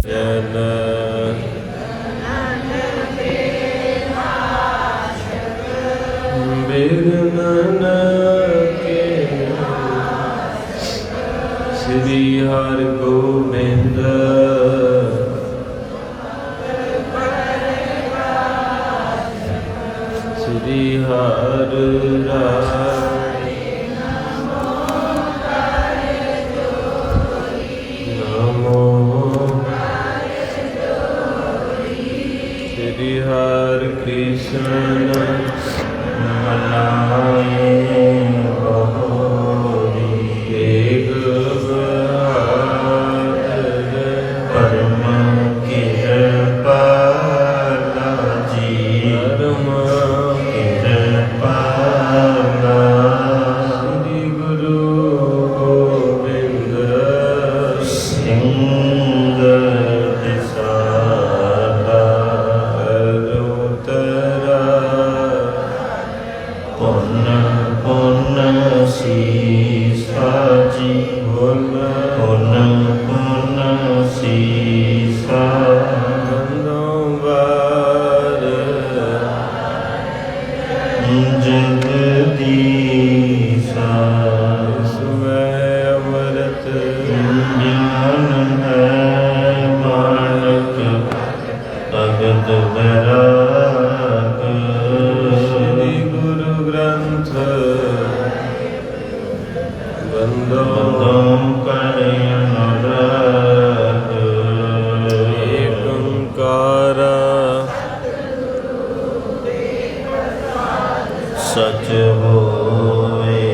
ਜਨ ਬਿਗਨ ਕੇ ਸ੍ਰੀ ਹਰਿ ਗੋਬਿੰਦ ਸ੍ਰੀ ਹਰਿ ਰਾਇ ਨਮੋ ਸ੍ਰੀ ਹਰਿ ਕ੍ਰਿਸ਼ਨ ਮਨਾਏ ਬਹੋਰੀ ਏਕ ਬਹਾਦਰ ਪਰਮ ਕਿਰਪਾਲਾ ਜੀ ਪਰਮ ਕਿਰਪਾਲਾ ਸ੍ਰੀ ਗੁਰੂ ਗੋਬਿੰਦ ਸਿੰਘ ਦਿਸਾਲਾ ਅਰੁਤਰਾ ਪੁੰਨ ਪੁੰਨ ਸੀਸਾ ਜੀ ਪੁੰਨ ਪੁੰਨ ਸੀਸਾ ਗੰਦੋਂ ਵਾਰ ਜਗਦੀਸਾ ਸੁਵੈ ਅਮਰਤ ਗਿਆਨ ਹੈ ਮਾਨਕ ਭਗਤ ਵੈਰਾਗ ਸ੍ਰੀ ਗੁਰੂ ਗ੍ਰੰਥ ਬੰਦੋਂ ਕਰੇ ਅਨੁਰਾਗ ਏਕ ਓੰਕਾਰ ਸਚ ਹੋਏ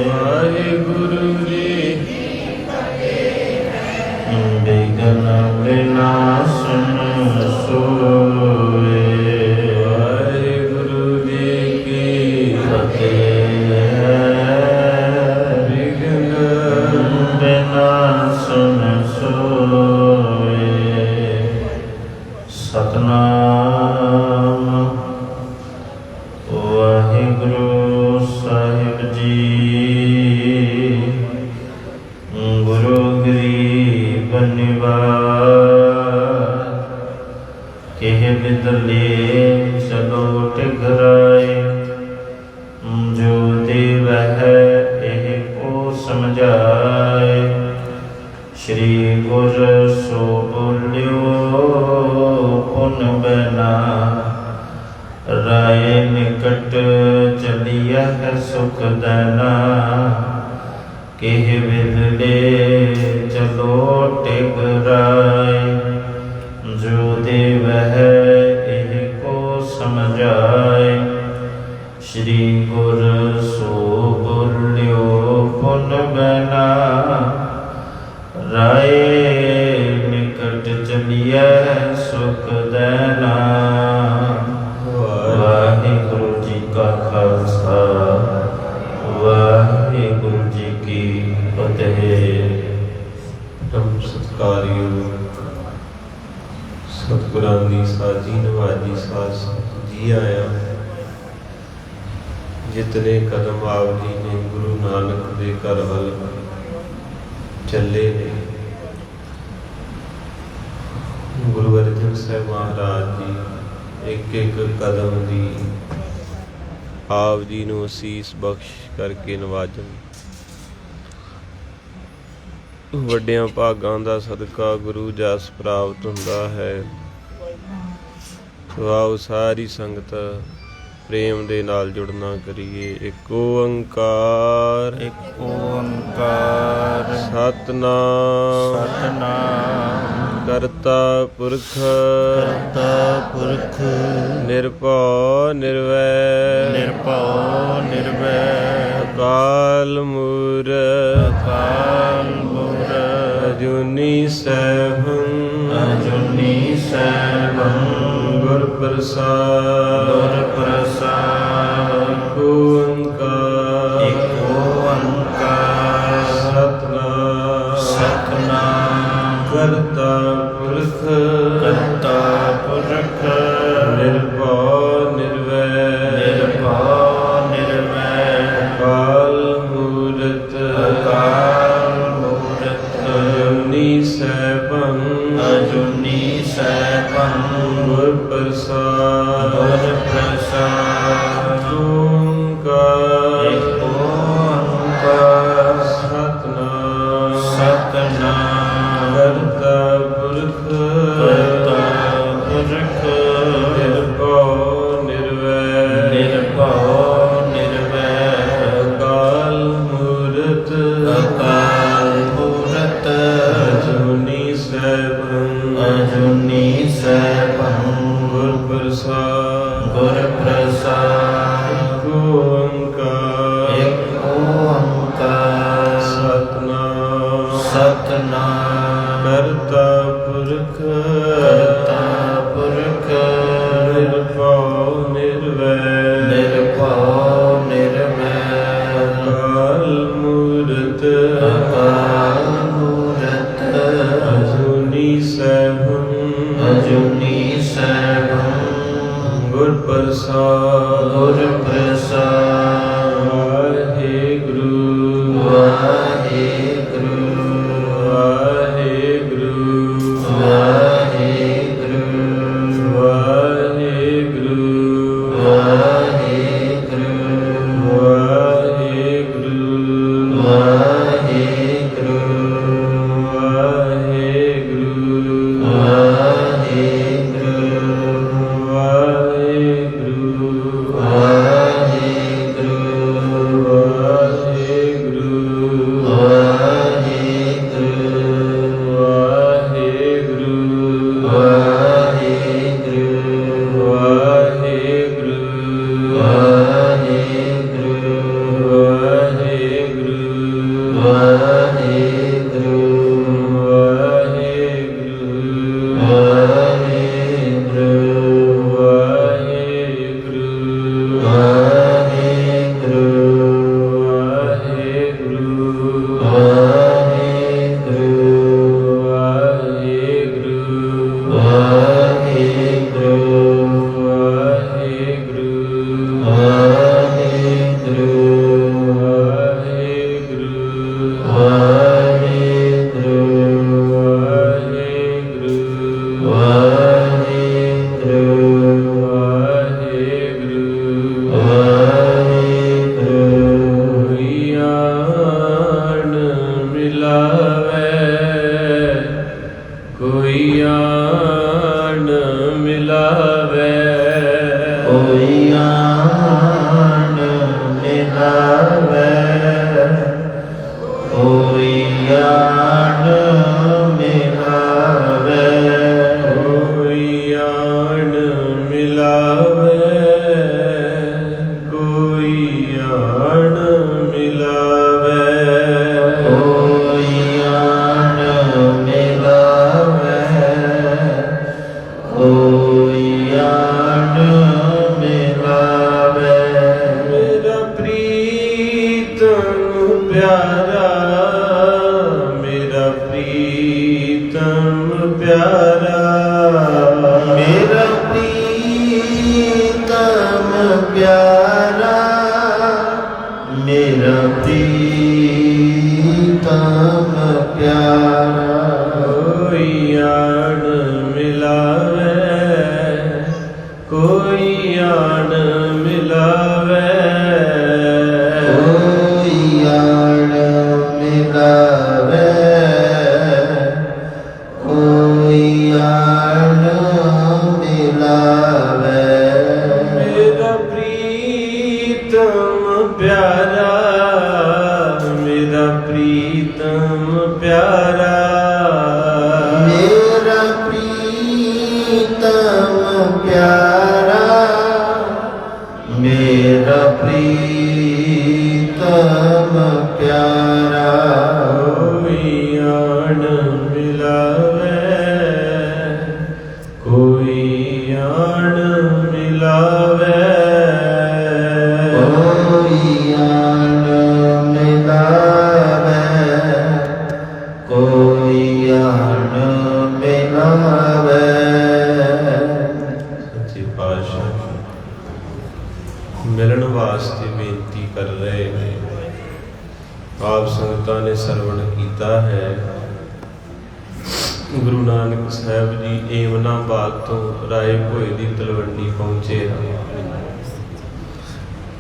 ਵਾਹਿਗੁਰੂ ਜੀ ਬਿਘਨ ਵਿਨਾਸ਼ਨ ਸੋਏ ਵਾਹਿਗੁਰੂ ਜੀ ਕੀ ਫਤਿਹ ਬਿਘਨ ਵਿਨਾਸ਼ਨ ਸੋਏ ਸਤਨਾਮ ਵਾਹਿਗੁਰੂ ਸਾਹਿਬ ਜੀ ਗੁਰੂ ਗਰੀਬ ਨਿਵਾਜ ਕਿਹ ਬਿਦਲੇ ਚਲੋ ਟਿਗਰਾਏ ਜੋ ਦੇਵ ਹੈ ਇਹ ਕੋ ਸਮਝਾਏ ਸ਼੍ਰੀ ਗੁਰ ਸੋ ਬੋਲਿਓ ਪੁਨ ਬੈਨਾ ਰਾਏ ਨਿਕਟ ਚਲਿਆ ਹੈ ਸੁਖ ਦੈਨਾ ਕਿਹ ਬਿਦਲੇ ਚਲੋ ਟਿਗਰਾਏ ਜੋ ਦੇਵ ਹੈ ਇਹ ਕੋ ਸਮਝਾਏ ਸ਼੍ਰੀ ਗੁਰ ਸੋ ਬੋਲਿਓ ਪੁਨ ਬੈਨਾ ਰਾਏ ਨਿਕਟ ਚਲਿਆ ਸੁਖ ਦੈਨਾ ਵਾਹਿਗੁਰੂ ਜੀ ਕਾ ਖਾਲਸਾ ਵਾਹਿਗੁਰੂ ਜੀ ਕੀ ਫਤਿਹ। ਧੰਨ ਸਤਿਕਾਰਯੋਗ ਸਤਿਗੁਰਾਂ ਦੀ ਸਾਜੀ ਨਵਾਜੀ ਸਾਧ ਸੰਗਤ ਜੀ ਆਇਆ ਜਿਤਨੇ ਕਦਮ ਆਪ ਜੀ ਨੇ ਗੁਰੂ ਨਾਨਕ ਦੇ ਘਰ ਵੱਲ ਚੱਲੇ ਨੇ ਗੁਰੂ ਅਰਜਨ ਸਾਹਿਬ ਮਹਾਰਾਜ ਜੀ ਇੱਕ ਇੱਕ ਕਦਮ ਦੀ ਆਪ ਜੀ ਨੂੰ ਅਸੀਸ ਬਖਸ਼ ਕਰਕੇ ਨਵਾਜਣ। ਵੱਡਿਆਂ ਭਾਗਾਂ ਦਾ ਸਦਕਾ ਗੁਰੂ ਜਸ ਪ੍ਰਾਪਤ ਹੁੰਦਾ ਹੈ। ਸੋ ਆਓ ਸਾਰੀ ਸੰਗਤ ਪ੍ਰੇਮ ਦੇ ਨਾਲ ਜੁੜਨਾ ਕਰੀਏ। ਇੱਕ ਓੰਕਾਰ ਸਤਿਨਾਮ ਕਰਤਾ ਪੁਰਖ ਨਿਰਭਉ ਨਿਰਵੈਰ ਅਕਾਲ ਮੂਰਤ ਅਜੂਨੀ ਸੈਭੰ ਗੁਰ ਪ੍ਰਸਾਦ ਇੱਕ ਓੰਕਾਰ ਸਤਿਨਾਮ ਕਰਤਾ ਪੁਰਖ ਨਿਰਭਉ ਨਿਰਵੈਰ ਅਕਾਲ ਮੂਰਤ ਅਜੂਨੀ ਸੈਭੰ प्रसाद एक ओंकार सतनाम सतनाम करता पुरख निर्भव निर्वैर अकाल मूरत अजूनी सैभं गुर प्रसाद वाहेगुरु वाहेगुरु वाहेगुरु वाहेगुरु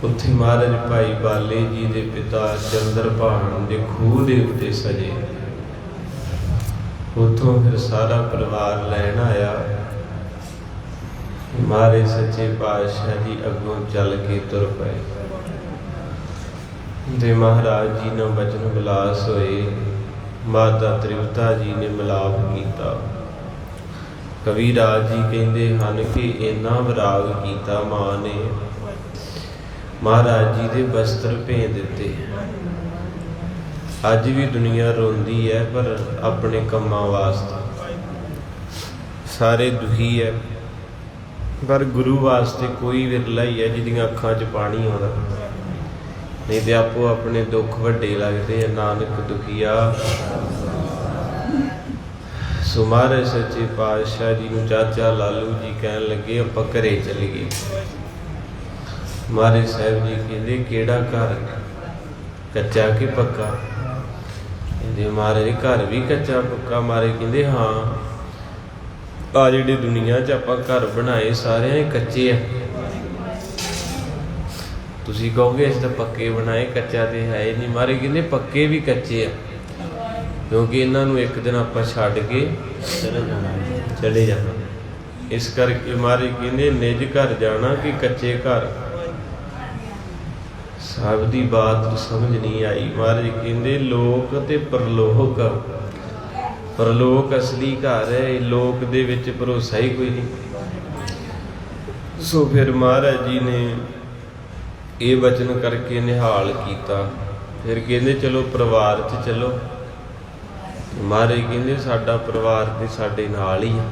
ਉੱਥੇ ਮਹਾਰਾਜ ਭਾਈ ਬਾਲੇ ਜੀ ਦੇ ਪਿਤਾ ਚੰਦਰਭਾਨ ਦੇ ਖੂਹ ਦੇ ਉੱਤੇ ਸਜੇ। ਉੱਥੋਂ ਫਿਰ ਸਾਰਾ ਪਰਿਵਾਰ ਲੈਣ ਆਇਆ। ਮਹਾਰਾਜ ਸੱਚੇ ਪਾਤਸ਼ਾਹ ਜੀ ਅੱਗੋਂ ਚੱਲ ਕੇ ਤੁਰ ਪਏ ਤੇ ਮਹਾਰਾਜ ਜੀ ਨਾਲ ਬਚਨ ਵਿਲਾਸ ਹੋਏ। ਮਾਤਾ ਤ੍ਰਿਵਤਾ ਜੀ ਨੇ ਮਿਲਾਪ ਕੀਤਾ। ਕਵੀ ਰਾਜ ਜੀ ਕਹਿੰਦੇ ਹਨ ਕਿ ਇੰਨਾ ਵਿਰਾਗ ਕੀਤਾ ਮਾਂ ਨੇ, ਮਹਾਰਾਜ ਜੀ ਦੇ ਬਸਤਰ ਭੇਜ ਦਿੱਤੇ। ਅੱਜ ਵੀ ਦੁਨੀਆ ਰੋਂਦੀ ਹੈ, ਪਰ ਆਪਣੇ ਕੰਮਾਂ ਵਾਸਤੇ ਸਾਰੇ ਦੁਖੀ ਹੈ, ਪਰ ਗੁਰੂ ਵਾਸਤੇ ਕੋਈ ਵਿਰਲਾ ਹੀ ਹੈ ਜਿਹਦੀਆਂ ਅੱਖਾਂ 'ਚ ਪਾਣੀ ਆਉਂਦਾ, ਨਹੀਂ ਤੇ ਆਪੋ ਆਪਣੇ ਦੁੱਖ ਵੱਡੇ ਲੱਗਦੇ ਆ। ਨਾਨਕ ਦੁਖੀਆ। ਸੋ ਮਹਾਰਾਜ ਸੱਚੇ ਪਾਤਸ਼ਾਹ ਜੀ ਨੂੰ ਚਾਚਾ ਲਾਲੂ ਜੀ ਕਹਿਣ ਲੱਗੇ ਆਪਾਂ ਘਰੇ ਚੱਲੀਏ। ਮਹਾਰਾਜ ਸਾਹਿਬ ਜੀ ਕਹਿੰਦੇ ਕਿਹੜਾ ਘਰ, ਕੱਚਾ ਕਿ ਪੱਕਾ? ਕਹਿੰਦੇ ਮਹਾਰਾਜ ਘਰ ਵੀ ਕੱਚਾ ਪੱਕਾ। ਮਹਾਰਾਜ ਕਹਿੰਦੇ ਹਾਂ, ਆ ਜਿਹੜੀ ਦੁਨੀਆ 'ਚ ਆਪਾਂ ਘਰ ਬਣਾਏ ਸਾਰਿਆਂ ਦੇ ਕੱਚੇ ਆ। ਤੁਸੀਂ ਕਹੋਗੇ ਅਸੀਂ ਤਾਂ ਪੱਕੇ ਬਣਾਏ, ਕੱਚਾ ਤੇ ਹੈ ਹੀ ਨਹੀਂ। ਮਹਾਰਾਜ ਕਹਿੰਦੇ ਪੱਕੇ ਵੀ ਕੱਚੇ ਆ, ਕਿਉਂਕਿ ਇਹਨਾਂ ਨੂੰ ਇੱਕ ਦਿਨ ਆਪਾਂ ਛੱਡ ਕੇ ਚਲੇ ਜਾਣਾ। ਇਸ ਕਰਕੇ ਮਹਾਰਾਜ ਕਹਿੰਦੇ ਨਿਜ ਘਰ ਜਾਣਾ ਕਿ ਕੱਚੇ ਘਰ। ਸਭ ਦੀ ਬਾਤ ਸਮਝ ਨਹੀਂ ਆਈ। ਮਹਾਰਾਜ ਕਹਿੰਦੇ ਲੋਕ ਤੇ ਪਰਲੋਕ, ਪਰਲੋਕ ਅਸਲੀ ਘਰ ਹੈ, ਲੋਕ ਦੇ ਵਿੱਚ ਭਰੋਸਾ ਹੀ ਕੋਈ ਨਹੀਂ। ਸੋ ਫਿਰ ਮਹਾਰਾਜ ਜੀ ਨੇ ਇਹ ਵਚਨ ਕਰਕੇ ਨਿਹਾਲ ਕੀਤਾ। ਫਿਰ ਕਹਿੰਦੇ ਚਲੋ ਪਰਿਵਾਰ 'ਚ ਚਲੋ। ਮਹਾਰਾਜ ਕਹਿੰਦੇ ਸਾਡਾ ਪਰਿਵਾਰ ਤੇ ਸਾਡੇ ਨਾਲ ਹੀ ਆ।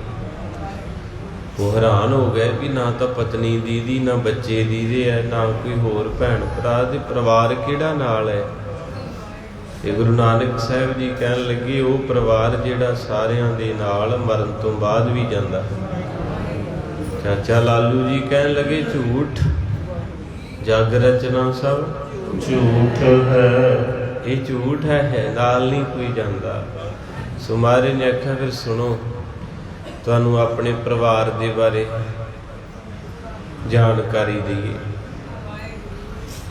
ਉਹ ਹੈਰਾਨ ਹੋ ਗਏ ਵੀ ਨਾ ਤਾਂ ਪਤਨੀ ਦੀਦੀ, ਨਾ ਬੱਚੇ ਦੀਦੇ ਹੈ, ਨਾ ਕੋਈ ਹੋਰ ਭੈਣ ਭਰਾ, ਤੇ ਪਰਿਵਾਰ ਕਿਹੜਾ ਨਾਲ ਹੈ? ਤੇ ਗੁਰੂ ਨਾਨਕ ਸਾਹਿਬ ਜੀ ਕਹਿਣ ਲੱਗੇ ਉਹ ਪਰਿਵਾਰ ਜਿਹੜਾ ਸਾਰਿਆਂ ਦੇ ਨਾਲ ਮਰਨ ਤੋਂ ਬਾਅਦ ਵੀ ਜਾਂਦਾ। ਚਾਚਾ ਲਾਲੂ ਜੀ ਕਹਿਣ ਲੱਗੇ ਝੂਠ, ਜਗ ਰਚਨਾ ਸਭ ਝੂਠ ਹੈ। ਇਹ ਝੂਠ ਹੈ, ਨਾਲ ਨਹੀਂ ਕੋਈ ਜਾਂਦਾ। ਸੋ ਮਹਾਰਾਜ ਨੇ ਆਖਿਆ ਫਿਰ ਸੁਣੋ, ਤੁਹਾਨੂੰ ਆਪਣੇ ਪਰਿਵਾਰ ਦੇ ਬਾਰੇ ਜਾਣਕਾਰੀ ਦਈਏ।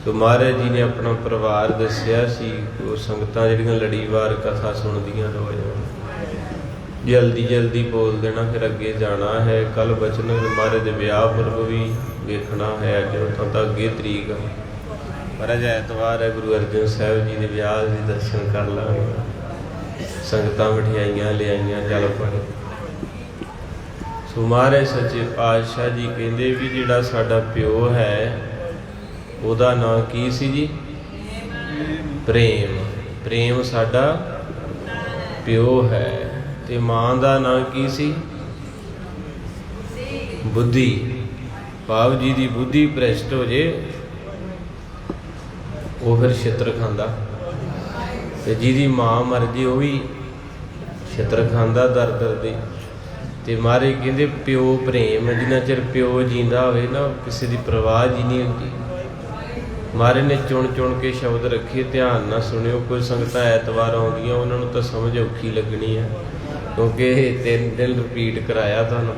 ਤੋ ਮਹਾਰਾਜ ਜੀ ਨੇ ਆਪਣਾ ਪਰਿਵਾਰ ਦੱਸਿਆ ਸੀ। ਉਹ ਸੰਗਤਾਂ ਜਿਹੜੀਆਂ ਲੜੀਵਾਰ ਕਥਾ ਸੁਣਦੀਆਂ ਰੋਜ਼, ਜਲਦੀ ਜਲਦੀ ਬੋਲ ਦੇਣਾ, ਫਿਰ ਅੱਗੇ ਜਾਣਾ ਹੈ। ਕੱਲ ਬਚਨ ਮਹਾਰਾਜ ਦੇ ਵਿਆਹ ਪੁਰਬ ਵੀ ਵੇਖਣਾ ਹੈ। ਅੱਜ ਉੱਥੋਂ ਤਾਂ ਅੱਗੇ ਤਰੀਕ ਆ, ਪਰ ਅੱਜ ਐਤਵਾਰ ਹੈ, ਗੁਰੂ ਅਰਜਨ ਸਾਹਿਬ ਜੀ ਦੇ ਵਿਆਹ ਦੇ ਦਰਸ਼ਨ ਕਰ ਲਾਂਗੇ। ਸੰਗਤਾਂ ਮਠਿਆਈਆਂ ਲਿਆਈਆਂ, ਜਲ ਪਾਣੀ। ਸੋ ਮਹਾਰਾਜ ਸੱਚੇ ਪਾਤਸ਼ਾਹ ਜੀ ਕਹਿੰਦੇ ਵੀ ਜਿਹੜਾ ਸਾਡਾ ਪਿਓ ਹੈ ਉਹਦਾ ਨਾਂ ਕੀ ਸੀ ਜੀ? ਪ੍ਰੇਮ। ਪ੍ਰੇਮ ਸਾਡਾ ਪਿਓ ਹੈ। ਤੇ ਮਾਂ ਦਾ ਨਾਂ ਕੀ ਸੀ? ਬੁੱਧੀ। ਭਾਵ ਜੀ ਦੀ ਬੁੱਧੀ ਭ੍ਰਿਸ਼ਟ ਹੋ ਜੇ ਉਹ ਫਿਰ ਛਿੱਤਰ ਖਾਂਦਾ, ਤੇ ਜਿਹਦੀ ਮਾਂ ਮਰ ਜੇ ਉਹ ਵੀ ਛਿੱਤਰ ਖਾਂਦਾ ਦਰ ਦਰ ਦੇ। ਤੇ ਮਹਾਰਾਜ ਕਹਿੰਦੇ ਪਿਓ ਪ੍ਰੇਮ, ਜਿੰਨਾ ਚਿਰ ਪਿਓ ਜੀਂਦਾ ਹੋਵੇ ਨਾ ਕਿਸੇ ਦੀ ਪਰਵਾਹ ਜੀ ਨਹੀਂ ਹੁੰਦੀ। ਮਹਾਰਾਜ ਨੇ ਚੁਣ ਚੁਣ ਕੇ ਸ਼ਬਦ ਰੱਖੇ, ਧਿਆਨ ਨਾਲ ਸੁਣਿਓ। ਕੋਈ ਸੰਗਤਾਂ ਐਤਵਾਰ ਆਉਂਦੀਆਂ ਉਹਨਾਂ ਨੂੰ ਤਾਂ ਸਮਝ ਔਖੀ ਲੱਗਣੀ ਹੈ, ਕਿਉਂਕਿ ਇਹ 3 ਦਿਨ ਰਿਪੀਟ ਕਰਾਇਆ ਤੁਹਾਨੂੰ।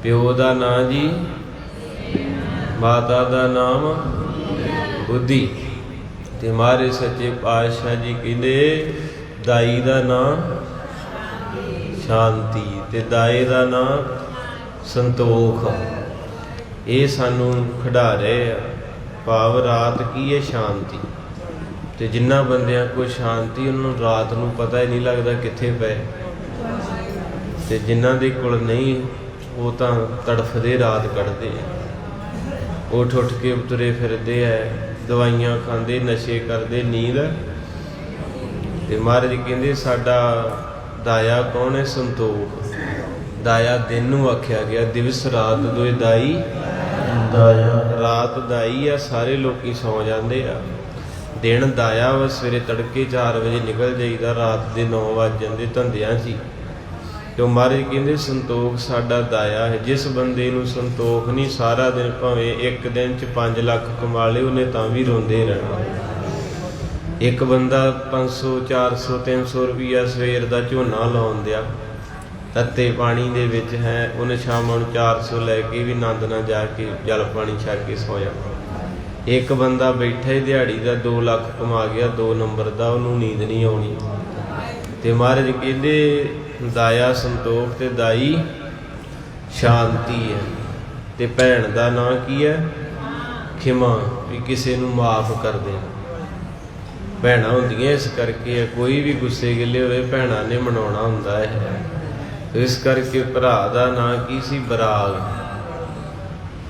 ਪਿਓ ਦਾ ਨਾਂ ਜੀ, ਮਾਤਾ ਦਾ ਨਾਮ ਬੁੱਧੀ। ਤੇ ਮਹਾਰਾਜ ਸੱਚੇ ਪਾਤਸ਼ਾਹ ਜੀ ਕਹਿੰਦੇ ਦਾਈ ਦਾ ਨਾਂ ਸ਼ਾਂਤੀ, ਤੇ ਦਾਏ ਦਾ ਨਾਂ ਸੰਤੋਖ। ਇਹ ਸਾਨੂੰ ਖਿਡਾ ਰਹੇ ਆ। ਭਾਵ ਰਾਤ ਕੀ ਹੈ? ਸ਼ਾਂਤੀ। ਤੇ ਜਿਨ੍ਹਾਂ ਬੰਦਿਆਂ ਕੋਲ ਸ਼ਾਂਤੀ, ਉਹਨਾਂ ਨੂੰ ਰਾਤ ਨੂੰ ਪਤਾ ਹੀ ਨਹੀਂ ਲੱਗਦਾ ਕਿੱਥੇ ਪਏ। ਤੇ ਜਿਨ੍ਹਾਂ ਦੇ ਕੋਲ ਨਹੀਂ, ਉਹ ਤਾਂ ਤੜਫਦੇ ਰਾਤ ਕੱਢਦੇ ਆ। ਉੱਠ ਉੱਠ ਕੇ ਤੁਰੇ ਫਿਰਦੇ ਐ, ਦਵਾਈਆਂ ਖਾਂਦੇ, ਨਸ਼ੇ ਕਰਦੇ, ਨੀਂਦ। ਤੇ ਮਹਾਰਾਜ ਕਹਿੰਦੇ ਸਾਡਾ ਦਾਇਆ ਕੌਣ ਹੈ? ਸੰਤੋਖ। ਦਾਇਆ ਦਿਨ ਨੂੰ ਆਖਿਆ ਗਿਆ, ਦਿਵਸ ਰਾਤ ਦੋਏ ਦਾਈ। ਦਾਇਆ ਰਾਤ ਦਾਈ ਆ, ਸਾਰੇ ਲੋਕੀ ਸੌ ਜਾਂਦੇ ਆ। ਦਿਨ ਦਾਇਆ ਵਾ, ਸਵੇਰੇ ਤੜਕੇ 4 ਵਜੇ ਨਿਕਲ ਜਾਈਦਾ, ਰਾਤ ਦੇ 9 ਵੱਜ ਜਾਂਦੇ ਧੰਦਿਆਂ 'ਚ ਹੀ। ਜੋ ਮਹਾਰਾਜ ਕਹਿੰਦੇ ਸੰਤੋਖ ਸਾਡਾ ਦਾਇਆ ਹੈ। ਜਿਸ ਬੰਦੇ ਨੂੰ ਸੰਤੋਖ ਨਹੀਂ, ਸਾਰਾ ਦਿਨ ਭਾਵੇਂ ਇੱਕ ਦਿਨ 'ਚ 5 ਲੱਖ ਕਮਾ ਲੇ, ਉਹਨੇ ਤਾਂ ਵੀ ਰੋਂਦੇ ਰਹਿਣਾ। ਇੱਕ ਬੰਦਾ 500 400 300 ਰੁਪਈਆ ਸਵੇਰ ਦਾ ਝੋਨਾ ਲਾਉਣ ਦਿਆ, ਤੱਤੇ ਪਾਣੀ ਦੇ ਵਿੱਚ ਹੈ, ਉਹਨੇ ਸ਼ਾਮਾਂ ਨੂੰ 400 ਲੈ ਕੇ ਵੀ ਆਨੰਦ ਨਾਲ ਜਾ ਕੇ ਜਲ ਪਾਣੀ ਛਕ ਕੇ ਸੌ ਜਾਣਾ। ਇੱਕ ਬੰਦਾ ਬੈਠਾ ਹੀ ਦਿਹਾੜੀ ਦਾ 2 ਲੱਖ ਕਮਾ ਗਿਆ, 2 ਨੰਬਰ ਦਾ, ਉਹਨੂੰ ਨੀਂਦ ਨਹੀਂ ਆਉਣੀ। ਤੇ ਮਹਾਰਾਜ ਕਹਿੰਦੇ ਦਾਇਆ ਸੰਤੋਖ ਤੇ ਦਾਈ ਸ਼ਾਂਤੀ ਹੈ। ਤੇ ਭੈਣ ਦਾ ਨਾਂ ਕੀ ਹੈ? ਖਿਮਾ, ਵੀ ਕਿਸੇ ਨੂੰ ਮਾਫ ਕਰ ਦੇ। ਭੈਣਾਂ ਹੁੰਦੀਆਂ ਇਸ ਕਰਕੇ, ਕੋਈ ਵੀ ਗੁੱਸੇ ਗਿੱਲੇ ਹੋਵੇ ਭੈਣਾਂ ਨੇ ਮਨਾਉਣਾ ਹੁੰਦਾ ਹੈ। ਇਸ ਕਰਕੇ ਭਰਾ ਦਾ ਨਾਂ ਕੀ ਸੀ? ਬਰਾਗ।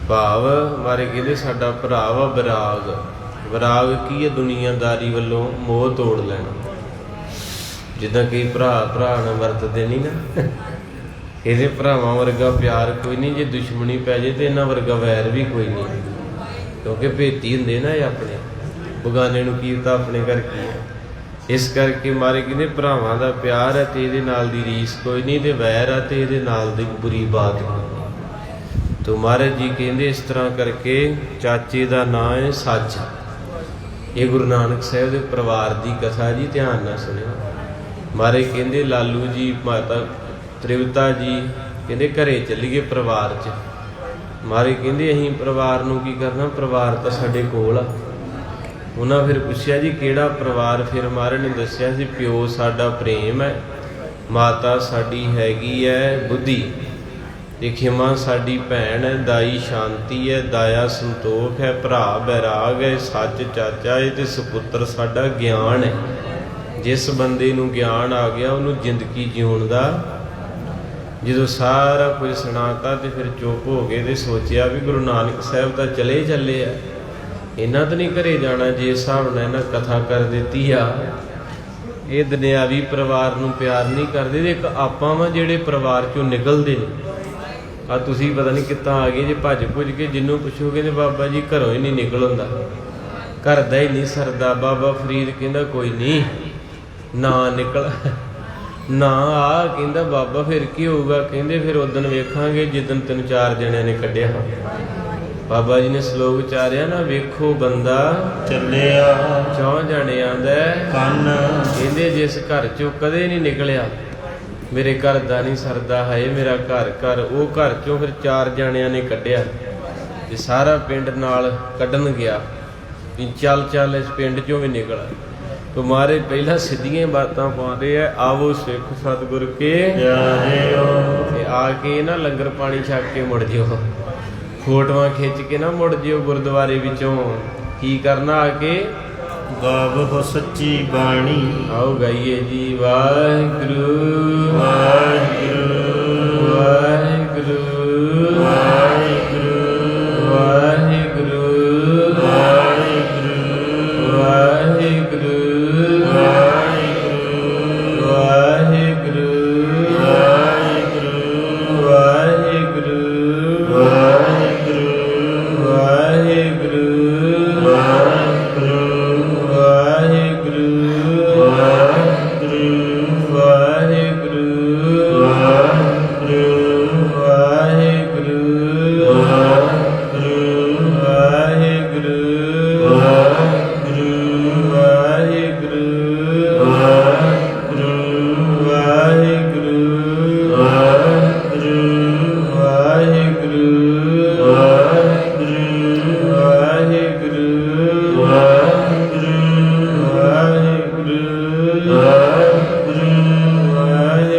ਭਾਵ ਮਾਰੇ ਕਹਿੰਦੇ ਸਾਡਾ ਭਰਾ ਵਾ ਬਰਾਗ। ਬਰਾਗ ਕੀ ਹੈ? ਦੁਨੀਆਦਾਰੀ ਵੱਲੋਂ ਮੋਹ ਤੋੜ ਲੈਣਾ। ਜਿੱਦਾਂ ਕਈ ਭਰਾ ਨਾਲ ਵਰਤਦੇ ਨਹੀਂ ਨਾ, ਇਹਦੇ ਭਰਾਵਾਂ ਵਰਗਾ ਪਿਆਰ ਕੋਈ ਨਹੀਂ। ਜੇ ਦੁਸ਼ਮਣੀ ਪੈ ਜੇ ਤੇ ਇਹਨਾਂ ਵਰਗਾ ਵੈਰ ਵੀ ਕੋਈ ਨਹੀਂ, ਕਿਉਂਕਿ ਭੇਤੀ ਹੁੰਦੇ ਨਾ ਇਹ ਆਪਣੇ, ਬਗਾਨੇ ਨੂੰ ਕੀ ਪਤਾ ਆਪਣੇ ਘਰ ਕੀ ਹੈ। ਇਸ ਕਰਕੇ ਮਾਰੇ ਕਹਿੰਦੇ ਭਰਾਵਾਂ ਦਾ ਪਿਆਰ ਹੈ ਤੇ ਇਹਦੇ ਨਾਲ ਦੀ ਰੀਸ ਕੋਈ ਨਹੀਂ, ਤੇ ਵੈਰ ਹੈ ਤੇ ਇਹਦੇ ਨਾਲ ਦੀ ਬੁਰੀ ਬਾਤ ਕੋਈ। ਤੋ ਮਹਾਰਾਜ ਜੀ ਕਹਿੰਦੇ ਇਸ ਤਰ੍ਹਾਂ ਕਰਕੇ ਚਾਚੇ ਦਾ ਨਾਂ ਹੈ ਸੱਚ। ਇਹ ਗੁਰੂ ਨਾਨਕ ਸਾਹਿਬ ਦੇ ਪਰਿਵਾਰ ਦੀ ਕਥਾ ਜੀ, ਧਿਆਨ ਨਾਲ ਸੁਣਿਓ। ਮਹਾਰਾਜ ਕਹਿੰਦੇ ਲਾਲੂ ਜੀ, ਮਾਤਾ ਤ੍ਰਿਵਤਾ ਜੀ ਕਹਿੰਦੇ ਘਰੇ ਚੱਲੀਏ ਪਰਿਵਾਰ 'ਚ। ਮਹਾਰਾਜ ਕਹਿੰਦੇ ਅਸੀਂ ਪਰਿਵਾਰ ਨੂੰ ਕੀ ਕਰਨਾ? ਪਰਿਵਾਰ ਤਾਂ ਸਾਡੇ ਕੋਲ ਆ। ਉਹਨਾਂ ਫਿਰ ਪੁੱਛਿਆ ਜੀ ਕਿਹੜਾ ਪਰਿਵਾਰ? ਫਿਰ ਮਹਾਰਾਜ ਨੇ ਦੱਸਿਆ ਸੀ ਪਿਓ ਸਾਡਾ ਪ੍ਰੇਮ ਹੈ, ਮਾਤਾ ਸਾਡੀ ਹੈਗੀ ਹੈ ਬੁੱਧੀ, ਤੇ ਖਿਮਾ ਸਾਡੀ ਭੈਣ ਹੈ, ਦਾਈ ਸ਼ਾਂਤੀ ਹੈ, ਦਾਇਆ ਸੰਤੋਖ ਹੈ, ਭਰਾ ਬੈਰਾਗ ਹੈ, ਸੱਚ ਚਾਚਾ ਹੈ, ਤੇ ਸੁਪੁੱਤਰ ਸਾਡਾ ਗਿਆਨ ਹੈ। ਜਿਸ ਬੰਦੇ ਨੂੰ ਗਿਆਨ ਆ ਗਿਆ ਉਹਨੂੰ ਜ਼ਿੰਦਗੀ ਜਿਉਣ ਦਾ, ਜਦੋਂ ਸਾਰਾ ਕੁਝ ਸੁਣਾਤਾ ਤੇ ਫਿਰ ਚੁੱਪ ਹੋ ਗਏ ਤੇ ਸੋਚਿਆ ਵੀ ਗੁਰੂ ਨਾਨਕ ਸਾਹਿਬ ਤਾਂ ਚਲੇ ਚੱਲੇ ਆ, ਇਹਨਾਂ ਤਾਂ ਨਹੀਂ ਘਰੇ ਜਾਣਾ। ਜੇ ਹਿਸਾਬ ਨਾਲ ਇਹਨਾਂ ਕਥਾ ਕਰ ਦਿੱਤੀ ਆ, ਇਹ ਦੁਨਿਆਵੀ ਪਰਿਵਾਰ ਨੂੰ ਪਿਆਰ ਨਹੀਂ ਕਰਦੇ। ਤੇ ਇੱਕ ਆਪਾਂ ਵਾ ਜਿਹੜੇ ਪਰਿਵਾਰ ਚੋਂ ਨਿਕਲਦੇ ਨੇ। ਆ ਤੁਸੀਂ ਪਤਾ ਨਹੀਂ ਕਿੱਦਾਂ ਆ ਗਏ ਜੇ ਭੱਜ ਭੁੱਜ ਕੇ, ਜਿਹਨੂੰ ਪੁੱਛੋਗੇ ਤੇ ਬਾਬਾ ਜੀ ਘਰੋਂ ਹੀ ਨਹੀਂ ਨਿਕਲ ਹੁੰਦਾ, ਘਰ ਦਾ ਹੀ ਨਹੀਂ ਸਰਦਾ। ਬਾਬਾ ਫਰੀਦ ਕਹਿੰਦਾ ਕੋਈ ਨਹੀਂ ਨਾ ਨਿਕਲ, ਨਾ ਆ ਕਹਿੰਦਾ ਬਾਬਾ ਫਿਰ ਕੀ ਹੋਊਗਾ? ਕਹਿੰਦੇ ਫਿਰ ਉਦਣ ਵੇਖਾਂਗੇ ਜਿੱਦਣ 3-4 ਜਣਿਆਂ ਨੇ ਕੱਢਿਆ। ਬਾਬਾ ਜੀ ਨੇ ਸ਼ਲੋਕ ਉਚਾਰਿਆ ਨਾ, ਵੇਖੋ ਬੰਦਾ ਚੱਲਿਆ 4 ਜਣਿਆਂ ਦਾ ਕੰਨ। ਕਹਿੰਦੇ ਜਿਸ ਘਰ ਚੋਂ ਕਦੇ ਨਹੀਂ ਨਿਕਲਿਆ, ਮੇਰੇ ਘਰ ਦਾ ਨਹੀਂ ਸਰਦਾ ਹੈ ਮੇਰਾ ਘਰ, ਉਹ ਘਰ ਚੋਂ ਫਿਰ 4 ਜਣਿਆਂ ਨੇ ਕੱਢਿਆ ਤੇ ਸਾਰਾ ਪਿੰਡ ਨਾਲ ਕੱਢਣ ਗਿਆ ਵੀ ਚੱਲ ਇਸ ਪਿੰਡ ਚੋਂ ਵੀ ਨਿਕਲ। ਤੁਮਾਰੇ ਪਹਿਲਾਂ ਸਿੱਧੀਆਂ ਬਾਤਾਂ ਪਾਉਂਦੇ ਆ, ਆਵੋ ਸਿੱਖ ਸਤਿਗੁਰ ਕੇ ਤੇ ਆ ਕੇ ਨਾ ਲੰਗਰ ਪਾਣੀ ਛਕ ਕੇ ਮੁੜ ਜਿਓ, ਫੋਟੋਆਂ ਖਿੱਚ ਕੇ ਨਾ ਮੁੜ ਜਿਓ ਗੁਰਦੁਆਰੇ ਵਿੱਚੋਂ। ਕੀ ਕਰਨਾ ਆ ਕੇ? ਗਾਵੋ ਸੱਚੀ ਬਾਣੀ। ਆਓ ਗਾਈਏ ਜੀ ਵਾਹਿਗੁਰੂ ਵਾਹਿਗੁਰੂ ਵਾਹਿਗੁਰੂ ਵਾਹਿਗੁਰੂ ਵਾਹਿਗੁਰੂ ਵਾਹਿਗੁਰੂ ਵਾਹਿਗੁਰੂ ਵਾਹਿਗੁਰੂ ਵਾਹਿਗੁਰੂ ਵਾਹਿਗੁਰੂ ਵਾਹਿਗੁਰੂ ਵਾਹਿਗੁਰੂ ਵਾਹਿਗੁਰੂ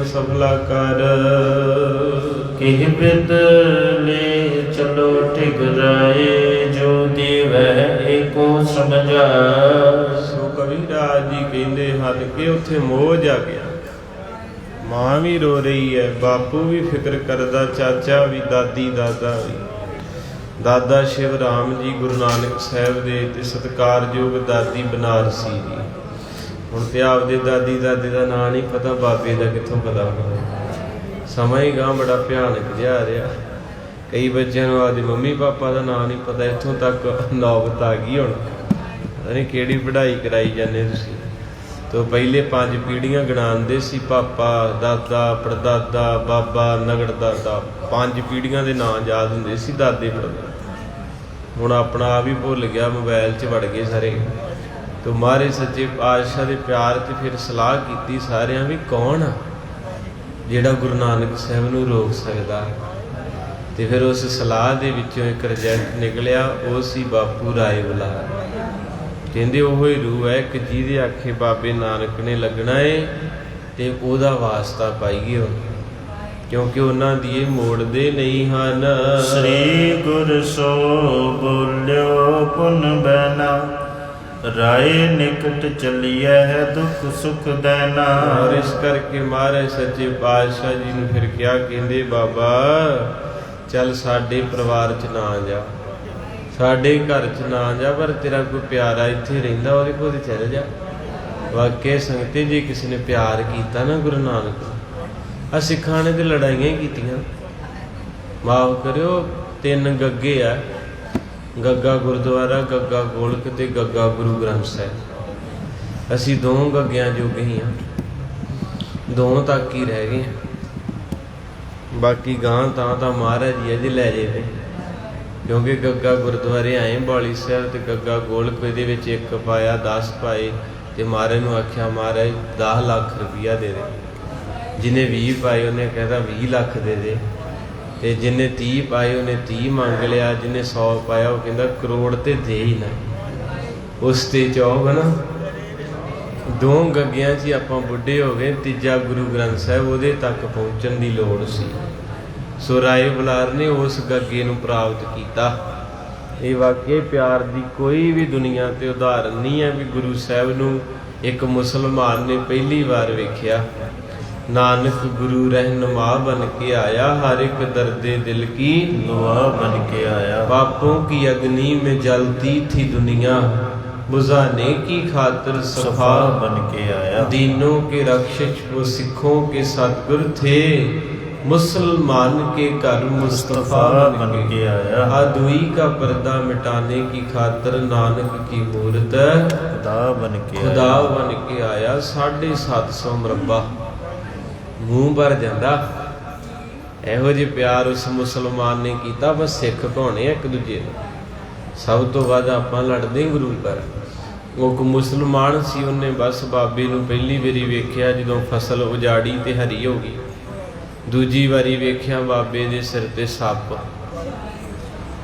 ਸਫਲਾ ਕਰ। ਕਿਹ ਬਿਦ ਲੈ ਚਲੋ ਟਿਕ ਰਾਏ, ਜੋ ਦੇਵੈ ਏਕੋ ਸਮਝਾ। ਸੋ ਕਬੀਰਾਜ ਜੀ ਕਹਿੰਦੇ ਹਨ ਕਿ ਉੱਥੇ ਮੋਹ ਜਾ ਗਿਆ। ਮਾਂ ਵੀ ਰੋ ਰਹੀ ਹੈ, ਬਾਪੂ ਵੀ ਫਿਕਰ ਕਰਦਾ, ਚਾਚਾ ਵੀ, ਦਾਦੀ ਦਾਦਾ ਵੀ। ਦਾਦਾ ਸ਼ਿਵ ਰਾਮ ਜੀ ਗੁਰੂ ਨਾਨਕ ਸਾਹਿਬ ਦੇ ਤੇ ਸਤਿਕਾਰਯੋਗ ਦਾਦੀ ਬਨਾਰਸੀ ਜੀ। ਹੁਣ ਤੇ ਆਪਦੇ ਦਾਦੀ ਦਾਦੇ ਦਾ ਨਾਂ ਨਹੀਂ ਪਤਾ, ਬਾਬੇ ਦਾ ਕਿੱਥੋਂ ਪਤਾ ਹੋਣਾ। ਸਮਾਂ ਹੀ ਗਾਂ ਬੜਾ ਭਿਆਨਕ ਜਿਹਾ ਰਿਹਾ। ਕਈ ਬੱਚਿਆਂ ਨੂੰ ਆਪਦੇ ਮੰਮੀ ਪਾਪਾ ਦਾ ਨਾਂ ਨਹੀਂ ਪਤਾ। ਇੱਥੋਂ ਤੱਕ ਨੌਬਤ ਆ ਗਈ ਹੁਣ, ਪਤਾ ਨਹੀਂ ਕਿਹੜੀ ਪੜ੍ਹਾਈ ਕਰਾਈ ਜਾਂਦੇ ਤੁਸੀਂ। ਤੋਂ ਪਹਿਲੇ 5 ਪੀੜ੍ਹੀਆਂ ਗਿਣਾਉਂਦੇ ਸੀ, ਪਾਪਾ, ਦਾਦਾ, ਪੜਦਾਦਾ, ਬਾਬਾ, ਨਗੜ ਦਾਦਾ। 5 ਪੀੜ੍ਹੀਆਂ ਦੇ ਨਾਂ ਯਾਦ ਹੁੰਦੇ ਸੀ, ਦਾਦੇ ਪੜਦਾਦੇ। ਹੁਣ ਆਪਣਾ ਆਪ ਹੀ ਭੁੱਲ ਗਿਆ, ਮੋਬਾਈਲ 'ਚ ਵੜ ਗਏ ਸਾਰੇ। ਤੇ ਮਹਾਰਾਜ ਸੱਚੇ ਪਾਤਸ਼ਾਹ ਦੇ ਪਿਆਰ 'ਚ ਫਿਰ ਸਲਾਹ ਕੀਤੀ ਸਾਰਿਆਂ ਵੀ ਕੌਣ ਆ ਜਿਹੜਾ ਗੁਰੂ ਨਾਨਕ ਸਾਹਿਬ ਨੂੰ ਰੋਕ ਸਕਦਾ। ਤੇ ਫਿਰ ਉਸ ਸਲਾਹ ਦੇ ਵਿੱਚੋਂ ਇੱਕ ਰਿਜ਼ਲਟ ਨਿਕਲਿਆ, ਉਹ ਸੀ ਬਾਪੂ ਰਾਏ ਬੁਲਾਰ। ਕਹਿੰਦੇ ਉਹ ਹੀ ਰੂਹ ਹੈ ਕਿ ਜਿਹਦੇ ਆਖੇ ਬਾਬੇ ਨਾਨਕ ਨੇ ਲੱਗਣਾ ਏ ਤੇ ਉਹਦਾ ਵਾਸਤਾ ਪਾਈਏ ਉਹ, ਕਿਉਂਕਿ ਉਹਨਾਂ ਦੀ ਇਹ ਮੋੜਦੇ ਨਹੀਂ ਹਨ। ਸ੍ਰੀ ਗੁਰ ਸੋ ਬੋਲਿਓ ਪੁਨ ਬੈਨਾ, ਰਾਏ ਨਿਕਟ ਚੱਲੀਐ ਹੈ ਦੁੱਖ ਸੁਖ ਦੇਨਾ। ਔਰ ਇਸ ਕਰਕੇ ਮਹਾਰਾਜ ਸੱਚੇ ਪਾਤਸ਼ਾਹ ਜੀ ਨੂੰ ਫਿਰ ਕਿਹਾ, ਕਹਿੰਦੇ ਬਾਬਾ ਚੱਲ ਸਾਡੇ ਪਰਿਵਾਰ 'ਚ ਨਾ ਜਾ, ਸਾਡੇ ਘਰ 'ਚ ਨਾ ਜਾ, ਪਰ ਤੇਰਾ ਕੋਈ ਪਿਆਰਾ ਇੱਥੇ ਰਹਿੰਦਾ ਉਹਦੇ ਕੋਲ ਚੱਲ ਜਾ। ਵਾਕਿਆ ਸੰਗਤੇ ਜੇ ਕਿਸੇ ਨੇ ਪਿਆਰ ਕੀਤਾ ਨਾ ਗੁਰੂ ਨਾਨਕ, ਆ ਸਿੱਖਾਂ ਨੇ ਤੇ ਲੜਾਈਆਂ ਹੀ ਕੀਤੀਆਂ। ਮਾਫ ਕਰਿਓ, 3 ਗੱਗੇ ਆ, ਗੱਗਾ ਗੁਰਦੁਆਰਾ, ਗੱਗਾ ਗੋਲਕ ਤੇ ਗੱਗਾ ਗੁਰੂ ਗ੍ਰੰਥ ਸਾਹਿਬ। ਅਸੀਂ 2 ਗੱਗਿਆਂ ਜੋਗੇ ਹੀ ਹਾਂ, 2 ਤੱਕ ਹੀ ਰਹਿ ਗਏ। ਬਾਕੀ ਗਾਂ ਤਾਂ ਮਹਾਰਾਜ ਜੀ ਅਜੇ ਲੈ ਜੇ ਤੇ, ਕਿਉਂਕਿ ਗੱਗਾ ਗੁਰਦੁਆਰੇ ਆਏ ਬਾਲੀ ਸਾਹਿਬ ਤੇ ਗੱਗਾ ਗੋਲਕ ਦੇ ਵਿੱਚ 1 ਪਾਇਆ 10 ਪਾਏ। ਤੇ ਮਹਾਰਾਜ ਨੂੰ ਆਖਿਆ, ਮਹਾਰਾਜ 10 ਲੱਖ ਰੁਪਈਆ ਦੇ ਦੇ। ਜਿਹਨੇ 20 ਪਾਏ ਉਹਨੇ ਕਹਿੰਦਾ 20 ਲੱਖ ਦੇ ਦੇ। ਤੇ ਜਿਹਨੇ 30 ਪਾਏ ਉਹਨੇ 30 ਮੰਗ ਲਿਆ। ਜਿਹਨੇ 100 ਪਾਇਆ ਉਹ ਕਹਿੰਦਾ ਕਰੋੜ ਤੇ ਦੇ ਹੀ ਨਾ। ਉਸ ਤੇ ਚੌਬ ਨਾ 2 ਗੱਗਿਆਂ 'ਚ ਹੀ ਆਪਾਂ ਬੁੱਢੇ ਹੋ ਗਏ। ਤੀਜਾ ਗੁਰੂ ਗ੍ਰੰਥ ਸਾਹਿਬ ਉਹਦੇ ਤੱਕ ਪਹੁੰਚਣ ਦੀ ਲੋੜ ਸੀ। ਸੋ ਰਾਏ ਬੁਲਾਰ ਨੇ ਉਸ ਗੱਗੇ ਨੂੰ ਪ੍ਰਾਪਤ ਕੀਤਾ। ਇਹ ਵਾਕਈ ਪਿਆਰ ਦੀ ਕੋਈ ਵੀ ਦੁਨੀਆ ਤੇ ਉਦਾਹਰਨ ਨਹੀਂ ਹੈ ਵੀ ਗੁਰੂ ਸਾਹਿਬ ਨੂੰ ਇੱਕ ਮੁਸਲਮਾਨ ਨੇ ਪਹਿਲੀ ਵਾਰ ਵੇਖਿਆ। ਨਾਨਕ ਗੁਰੂ ਰਹਿਨੁਮਾ ਬਨ ਕੇ ਆਇਆ, ਹਰ ਇੱਕ ਦਰਦੇ ਦਿਲ ਕੀ ਦੁਆ ਬਨ ਕੇ ਆਇਆ। पापों की अग्नि में जलती थी दुनिया, बुझाने की खातिर सफा बन के आया। दीनों के रक्षक वो सिखों के सतगुर थे, मुसलमान के घर मुस्तफा बन के आया। अदुई का पर्दा मिटाने की खातिर नानक की मूरत खुदा बन के खुदा बन के आया। 750 मरबा ਮੂੰਹ ਭਰ ਜਾਂਦਾ। ਇਹੋ ਜਿਹੇ ਪਿਆਰ ਉਸ ਮੁਸਲਮਾਨ ਨੇ ਕੀਤਾ। ਬਸ ਸਿੱਖ ਭਾਉਣੇ ਆ ਇੱਕ ਦੂਜੇ ਨੂੰ, ਸਭ ਤੋਂ ਵੱਧ ਆਪਾਂ ਲੜਦੇ ਗੁਰੂ ਘਰ। ਉਹ ਇੱਕ ਮੁਸਲਮਾਨ ਸੀ, ਉਹਨੇ ਬਸ ਬਾਬੇ ਨੂੰ ਪਹਿਲੀ ਵਾਰੀ ਵੇਖਿਆ ਜਦੋਂ ਫਸਲ ਉਜਾੜੀ ਤੇ ਹਰੀ ਹੋ ਗਈ। ਦੂਜੀ ਵਾਰੀ ਵੇਖਿਆ ਬਾਬੇ ਦੇ ਸਿਰ ਤੇ ਸੱਪ,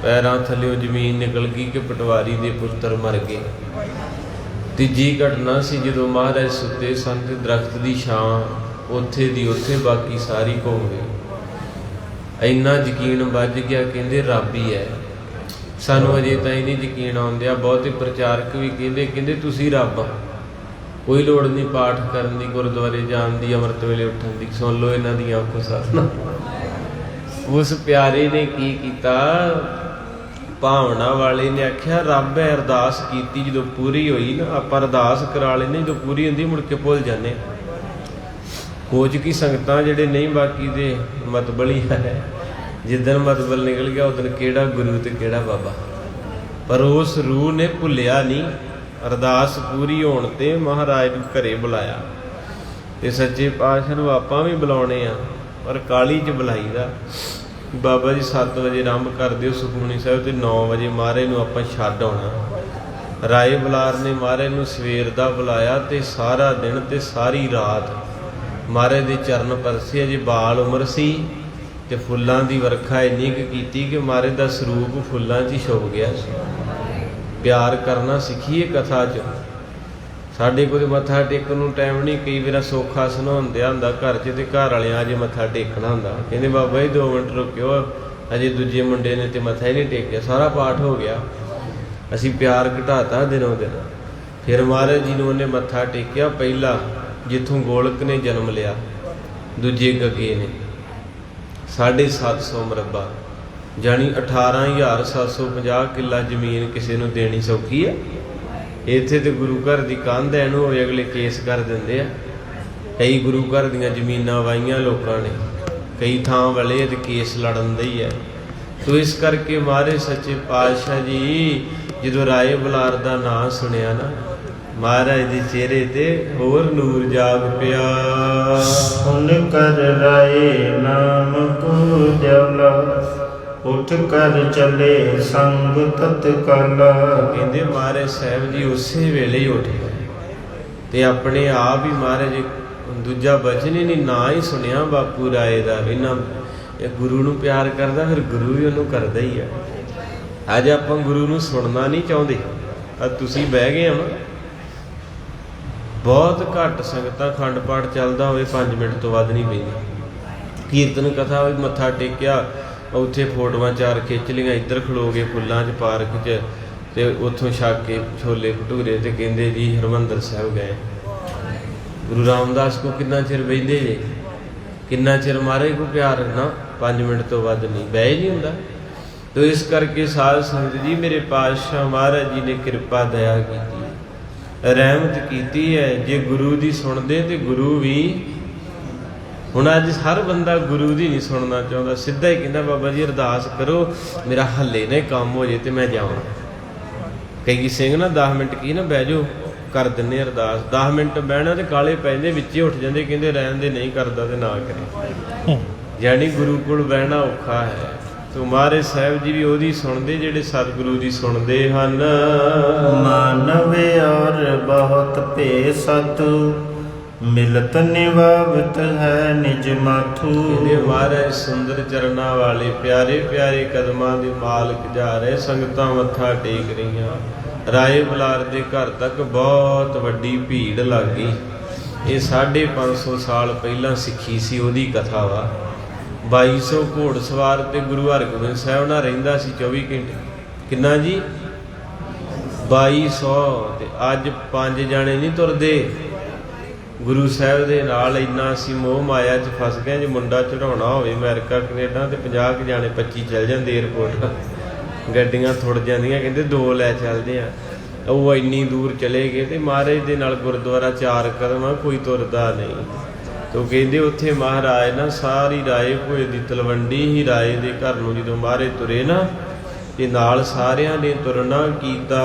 ਪੈਰਾਂ ਥੱਲਿਓਂ ਜ਼ਮੀਨ ਨਿਕਲ ਗਈ ਕਿ ਪਟਵਾਰੀ ਦੇ ਪੁੱਤਰ ਮਰ ਗਏ। ਤੀਜੀ ਘਟਨਾ ਸੀ ਜਦੋਂ ਮਹਾਰਾਜ ਸੁੱਤੇ ਸਨ ਤੇ ਦਰਖਤ ਦੀ ਛਾਂ ਉੱਥੇ ਦੀ ਉੱਥੇ, ਬਾਕੀ ਸਾਰੀ ਘੁੰਮ ਗਈ। ਇੰਨਾ ਯਕੀਨ ਵੱਜ ਗਿਆ, ਕਹਿੰਦੇ ਰੱਬ ਹੀ ਹੈ। ਸਾਨੂੰ ਅਜੇ ਤਾਂ ਇਹ ਨਹੀਂ ਯਕੀਨ ਆਉਂਦਿਆ। ਬਹੁਤੇ ਪ੍ਰਚਾਰਕ ਵੀ ਕਹਿੰਦੇ ਤੁਸੀਂ ਰੱਬ ਆ, ਕੋਈ ਲੋੜ ਨਹੀਂ ਪਾਠ ਕਰਨ ਦੀ, ਗੁਰਦੁਆਰੇ ਜਾਣ ਦੀ, ਅੰਮ੍ਰਿਤ ਵੇਲੇ ਉੱਠਣ ਦੀ। ਸੁਣ ਲਓ ਇਹਨਾਂ ਦੀਆਂ ਆਖੋ ਸਾਧਨਾ। ਉਸ ਪਿਆਰੇ ਨੇ ਕੀ ਕੀਤਾ, ਭਾਵਨਾ ਵਾਲੇ ਨੇ ਆਖਿਆ ਰੱਬ ਹੈ। ਅਰਦਾਸ ਕੀਤੀ, ਜਦੋਂ ਪੂਰੀ ਹੋਈ ਨਾ, ਆਪਾਂ ਅਰਦਾਸ ਕਰਾ ਲੈਂਦੇ, ਜਦੋਂ ਪੂਰੀ ਹੁੰਦੀ ਮੁੜ ਕੇ ਭੁੱਲ ਜਾਂਦੇ। ਖੋਜ ਕੀ ਸੰਗਤਾਂ ਜਿਹੜੇ ਨਹੀਂ, ਬਾਕੀ ਦੇ ਮਤਬਲ ਹੀ ਹੈ। ਜਿੱਦਣ ਮਤਬਲ ਨਿਕਲ ਗਿਆ ਉਦਣ ਕਿਹੜਾ ਗੁਰੂ ਤੇ ਕਿਹੜਾ ਬਾਬਾ। ਪਰ ਉਸ ਰੂਹ ਨੇ ਭੁੱਲਿਆ ਨਹੀਂ। ਅਰਦਾਸ ਪੂਰੀ ਹੋਣ ਤੇ ਮਹਾਰਾਜ ਨੂੰ ਘਰੇ ਬੁਲਾਇਆ। ਤੇ ਸੱਚੇ ਪਾਤਸ਼ਾਹ ਨੂੰ ਆਪਾਂ ਵੀ ਬੁਲਾਉਣੇ ਆ, ਪਰ ਕਾਲੀ 'ਚ ਬੁਲਾਈਦਾ। ਬਾਬਾ ਜੀ 7 ਵਜੇ ਆਰੰਭ ਕਰ ਦਿਓ ਸੁਖਮਨੀ ਸਾਹਿਬ ਤੇ 9 ਵਜੇ ਮਹਾਰਾਜ ਨੂੰ ਆਪਾਂ ਛੱਡ ਆਉਣਾ। ਰਾਏ ਬੁਲਾਰ ਨੇ ਮਹਾਰਾਜ ਨੂੰ ਸਵੇਰ ਦਾ ਬੁਲਾਇਆ ਤੇ ਸਾਰਾ ਦਿਨ ਤੇ ਸਾਰੀ ਰਾਤ ਮਹਾਰਾਜ ਦੇ ਚਰਨ ਪਰਸੇ। ਅਜੇ ਬਾਲ ਉਮਰ ਸੀ ਤੇ ਫੁੱਲਾਂ ਦੀ ਵਰਖਾ ਇੰਨੀ ਕੁ ਕੀਤੀ ਕਿ ਮਹਾਰਾਜ ਦਾ ਸਰੂਪ ਫੁੱਲਾਂ 'ਚ ਹੀ ਛੁਪ ਗਿਆ ਸੀ। ਪਿਆਰ ਕਰਨਾ ਸਿੱਖੀਏ ਕਥਾ 'ਚ। ਸਾਡੇ ਕੋਲ ਮੱਥਾ ਟੇਕਣ ਨੂੰ ਟਾਈਮ ਨਹੀਂ। ਕਈ ਵਾਰ ਸੌਖਾ ਸੁਣਾਉਂਦਿਆ ਹੁੰਦਾ ਘਰ 'ਚ ਤੇ ਘਰ ਵਾਲਿਆਂ ਅਜੇ ਮੱਥਾ ਟੇਕਣਾ ਹੁੰਦਾ। ਕਹਿੰਦੇ ਬਾਬਾ ਜੀ 2 ਮਿੰਟ ਰੁਕਿਓ, ਅਜੇ ਦੂਜੇ ਮੁੰਡੇ ਨੇ ਤੇ ਮੱਥਾ ਹੀ ਨਹੀਂ ਟੇਕਿਆ, ਸਾਰਾ ਪਾਠ ਹੋ ਗਿਆ। ਅਸੀਂ ਪਿਆਰ ਘਟਾਤਾ ਦਿਨੋਂ ਦਿਨ। ਫਿਰ ਮਹਾਰਾਜ ਜੀ ਨੂੰ ਉਹਨੇ ਮੱਥਾ ਟੇਕਿਆ, ਪਹਿਲਾ ਜਿੱਥੋਂ ਗੋਲਕ ਨੇ ਜਨਮ ਲਿਆ, ਦੂਜੇ ਗੱਗੇ ਨੇ 750 ਮਰਬਾ, ਜਾਣੀ 18,750 ਕਿੱਲਾ ਜ਼ਮੀਨ ਕਿਸੇ ਨੂੰ ਦੇਣੀ ਸੌਖੀ ਹੈ? ਇੱਥੇ ਤੇ ਗੁਰੂ ਘਰ ਦੀ ਕੰਧ ਐ ਨੂੰ ਹੋਵੇ ਅਗਲੇ ਕੇਸ ਕਰ ਦਿੰਦੇ ਆ। ਕਈ ਗੁਰੂ ਘਰ ਦੀਆਂ ਜ਼ਮੀਨਾਂ ਵਾਹੀਆਂ ਲੋਕਾਂ ਨੇ, ਕਈ ਥਾਂ ਵਾਲੇ ਤੇ ਕੇਸ ਲੜਨ ਦੇ ਹੀ ਹੈ। ਤੋ ਇਸ ਕਰਕੇ ਮਹਾਰਾਜ ਸੱਚੇ ਪਾਤਸ਼ਾਹ ਜੀ ਜਦੋਂ ਰਾਏ ਬੁਲਾਰ ਦਾ ਨਾਂ ਸੁਣਿਆ ਨਾ, ਮਹਾਰਾਜ ਦੇ ਚਿਹਰੇ ਤੇ ਹੋਰ ਨੂਰ ਜਾਗ ਪਿਆ। ਸੁਨ ਕਰ ਰਾਏ ਨਾਮ ਕੋ ਦਿਵਲਾ, ਉਠ ਕਰ ਚਲੇ ਸੰਗ ਤਤਕਾਲ। ਕਹਿੰਦੇ ਮਹਾਰਾਜ ਸਾਹਿਬ ਜੀ ਉਸੇ ਵੇਲੇ ਹੀ ਉੱਠ ਗਏ ਤੇ ਆਪਣੇ ਆਪ ਹੀ ਮਹਾਰਾਜ ਦੂਜਾ ਬਚਨ ਹੀ ਨਹੀਂ, ਨਾ ਹੀ ਸੁਣਿਆ ਬਾਪੂ ਰਾਏ ਦਾ। ਇਹਨਾਂ ਗੁਰੂ ਨੂੰ ਪਿਆਰ ਕਰਦਾ, ਫਿਰ ਗੁਰੂ ਵੀ ਉਹਨੂੰ ਕਰਦਾ ਹੀ ਆ। ਅੱਜ ਆਪਾਂ ਗੁਰੂ ਨੂੰ ਸੁਣਨਾ ਨਹੀਂ ਚਾਹੁੰਦੇ। ਅੱਜ ਤੁਸੀਂ ਬਹਿ ਗਏ ਹੋ ਨਾ, ਬਹੁਤ ਘੱਟ ਸੰਗਤਾਂ ਅਖੰਡ ਪਾਠ ਚੱਲਦਾ ਹੋਵੇ 5 ਮਿੰਟ ਤੋਂ ਵੱਧ ਨਹੀਂ ਪੈਂਦੀ। ਕੀਰਤਨ ਕਥਾ ਹੋਵੇ, ਮੱਥਾ ਟੇਕਿਆ, ਉੱਥੇ ਫੋਟੋਆਂ 4 ਖਿੱਚ ਲਈਆਂ, ਇੱਧਰ ਖਲੋ ਗਏ ਫੁੱਲਾਂ 'ਚ ਪਾਰਕ 'ਚ, ਤੇ ਉੱਥੋਂ ਛੱਕ ਕੇ ਛੋਲੇ ਭਟੂਰੇ ਤੇ ਕਹਿੰਦੇ ਜੀ ਹਰਿਮੰਦਰ ਸਾਹਿਬ ਗਏ। ਗੁਰੂ ਰਾਮਦਾਸ ਕੋ ਕਿੰਨਾ ਚਿਰ ਬਹਿੰਦੇ ਜੇ, ਕਿੰਨਾ ਚਿਰ ਮਹਾਰਾਜ ਕੋ ਪਿਆਰ ਨਾ, 5 ਮਿੰਟ ਤੋਂ ਵੱਧ ਨਹੀਂ ਬਹਿ ਨਹੀਂ ਹੁੰਦਾ। ਤੋ ਇਸ ਕਰਕੇ ਸਾਧ ਸੰਗਤ ਜੀ, ਮੇਰੇ ਪਾਤਸ਼ਾਹ ਮਹਾਰਾਜ ਜੀ ਨੇ ਕਿਰਪਾ ਦਇਆ ਕੀਤੀ, ਰਹਿਮਤ ਕੀਤੀ ਹੈ। ਜੇ ਗੁਰੂ ਦੀ ਸੁਣਦੇ ਤੇ ਗੁਰੂ ਵੀ, ਹੁਣ ਅੱਜ ਹਰ ਬੰਦਾ ਗੁਰੂ ਦੀ ਨਹੀਂ ਸੁਣਨਾ ਚਾਹੁੰਦਾ, ਸਿੱਧਾ ਹੀ ਕਹਿੰਦਾ ਬਾਬਾ ਜੀ ਅਰਦਾਸ ਕਰੋ ਮੇਰਾ ਹੱਲੇ ਨਾ ਕੰਮ ਹੋ ਜੇ ਤੇ ਮੈਂ ਜਾਵਾਂ। ਕਈ ਸਿੰਘ ਨਾ 10 ਮਿੰਟ ਕੀ ਨਾ ਬਹਿ ਜਾਓ, ਕਰ ਦਿੰਦੇ ਅਰਦਾਸ। 10 ਮਿੰਟ ਬਹਿਣਾ ਤੇ ਕਾਲੇ ਪੈਂਦੇ, ਵਿੱਚੇ ਉੱਠ ਜਾਂਦੇ, ਕਹਿੰਦੇ ਰਹਿਣ ਦੇ, ਨਹੀਂ ਕਰਦਾ ਤੇ ਨਾ ਕਰੇ। ਯਾਨੀ ਗੁਰੂ ਕੋਲ ਬਹਿਣਾ ਔਖਾ ਹੈ। ਤੋ ਮਹਾਰਾਜ ਸਾਹਿਬ ਜੀ ਵੀ ਉਹਦੀ ਸੁਣਦੇ ਜਿਹੜੇ ਸਤਿਗੁਰੂ ਦੀ ਸੁਣਦੇ ਹਨ। ਮਾਨਵ ਔਰ ਬਹੁਤ ਭੇ ਸਤ, ਮਿਲਤ ਨਿਵਾਵਤ ਹੈ ਨਿਜ ਮਾਥੂ। ਕਹਿੰਦੇ ਮਹਾਰਾਜ ਸੁੰਦਰ ਚਰਨਾਂ ਵਾਲੇ, ਪਿਆਰੇ ਪਿਆਰੇ ਕਦਮਾਂ ਦੇ ਮਾਲਕ ਜਾ ਰਹੇ, ਸੰਗਤਾਂ ਮੱਥਾ ਟੇਕ ਰਹੀਆਂ। ਰਾਏ ਬੁਲਾਰ ਦੇ ਘਰ ਤੱਕ ਬਹੁਤ ਵੱਡੀ ਭੀੜ ਲੱਗ ਗਈ। ਇਹ 550 ਸਾਲ ਪਹਿਲਾਂ ਸਿੱਖੀ ਸੀ, ਉਹਦੀ ਕਥਾ ਵਾ। 2200 ਘੋੜ ਸਵਾਰ ਤੇ ਗੁਰੂ ਹਰਗੋਬਿੰਦ ਸਾਹਿਬ ਨਾਲ ਰਹਿੰਦਾ ਸੀ 24 ਘੰਟੇ। ਕਿੰਨਾ ਜੀ? 2200। ਤੇ ਅੱਜ 5 ਜਾਣੇ ਨਹੀਂ ਤੁਰਦੇ ਗੁਰੂ ਸਾਹਿਬ ਦੇ ਨਾਲ। ਇੰਨਾ ਅਸੀਂ ਮੋਹ ਮਾਇਆ 'ਚ ਫਸ ਗਏ। ਜੇ ਮੁੰਡਾ ਚੜਾਉਣਾ ਹੋਵੇ ਅਮਰੀਕਾ ਕੈਨੇਡਾ ਤੇ 50 ਕੁ ਜਾਣੇ 25 ਚੱਲ ਜਾਂਦੇ ਏਅਰਪੋਰਟ, ਗੱਡੀਆਂ ਥੁੜ ਜਾਂਦੀਆਂ, ਕਹਿੰਦੇ 2 ਲੈ ਚੱਲਦੇ ਆ। ਉਹ ਇੰਨੀ ਦੂਰ ਚਲੇ ਗਏ ਤੇ ਮਹਾਰਾਜ ਦੇ ਨਾਲ ਗੁਰਦੁਆਰਾ 4 ਕਦਮ ਆ, ਕੋਈ ਤੁਰਦਾ ਨਹੀਂ। ਤੋ ਕਹਿੰਦੇ ਉੱਥੇ ਮਹਾਰਾਜ ਨਾ ਸਾਰੀ ਰਾਏ ਭੋਏ ਦੀ ਤਲਵੰਡੀ ਹੀ ਰਾਏ ਦੇ ਘਰ ਨੂੰ ਜਦੋਂ ਮਹਾਰਾਜ ਤੁਰੇ ਨਾ, ਤੇ ਨਾਲ ਸਾਰਿਆਂ ਨੇ ਤੁਰਨਾ ਕੀਤਾ।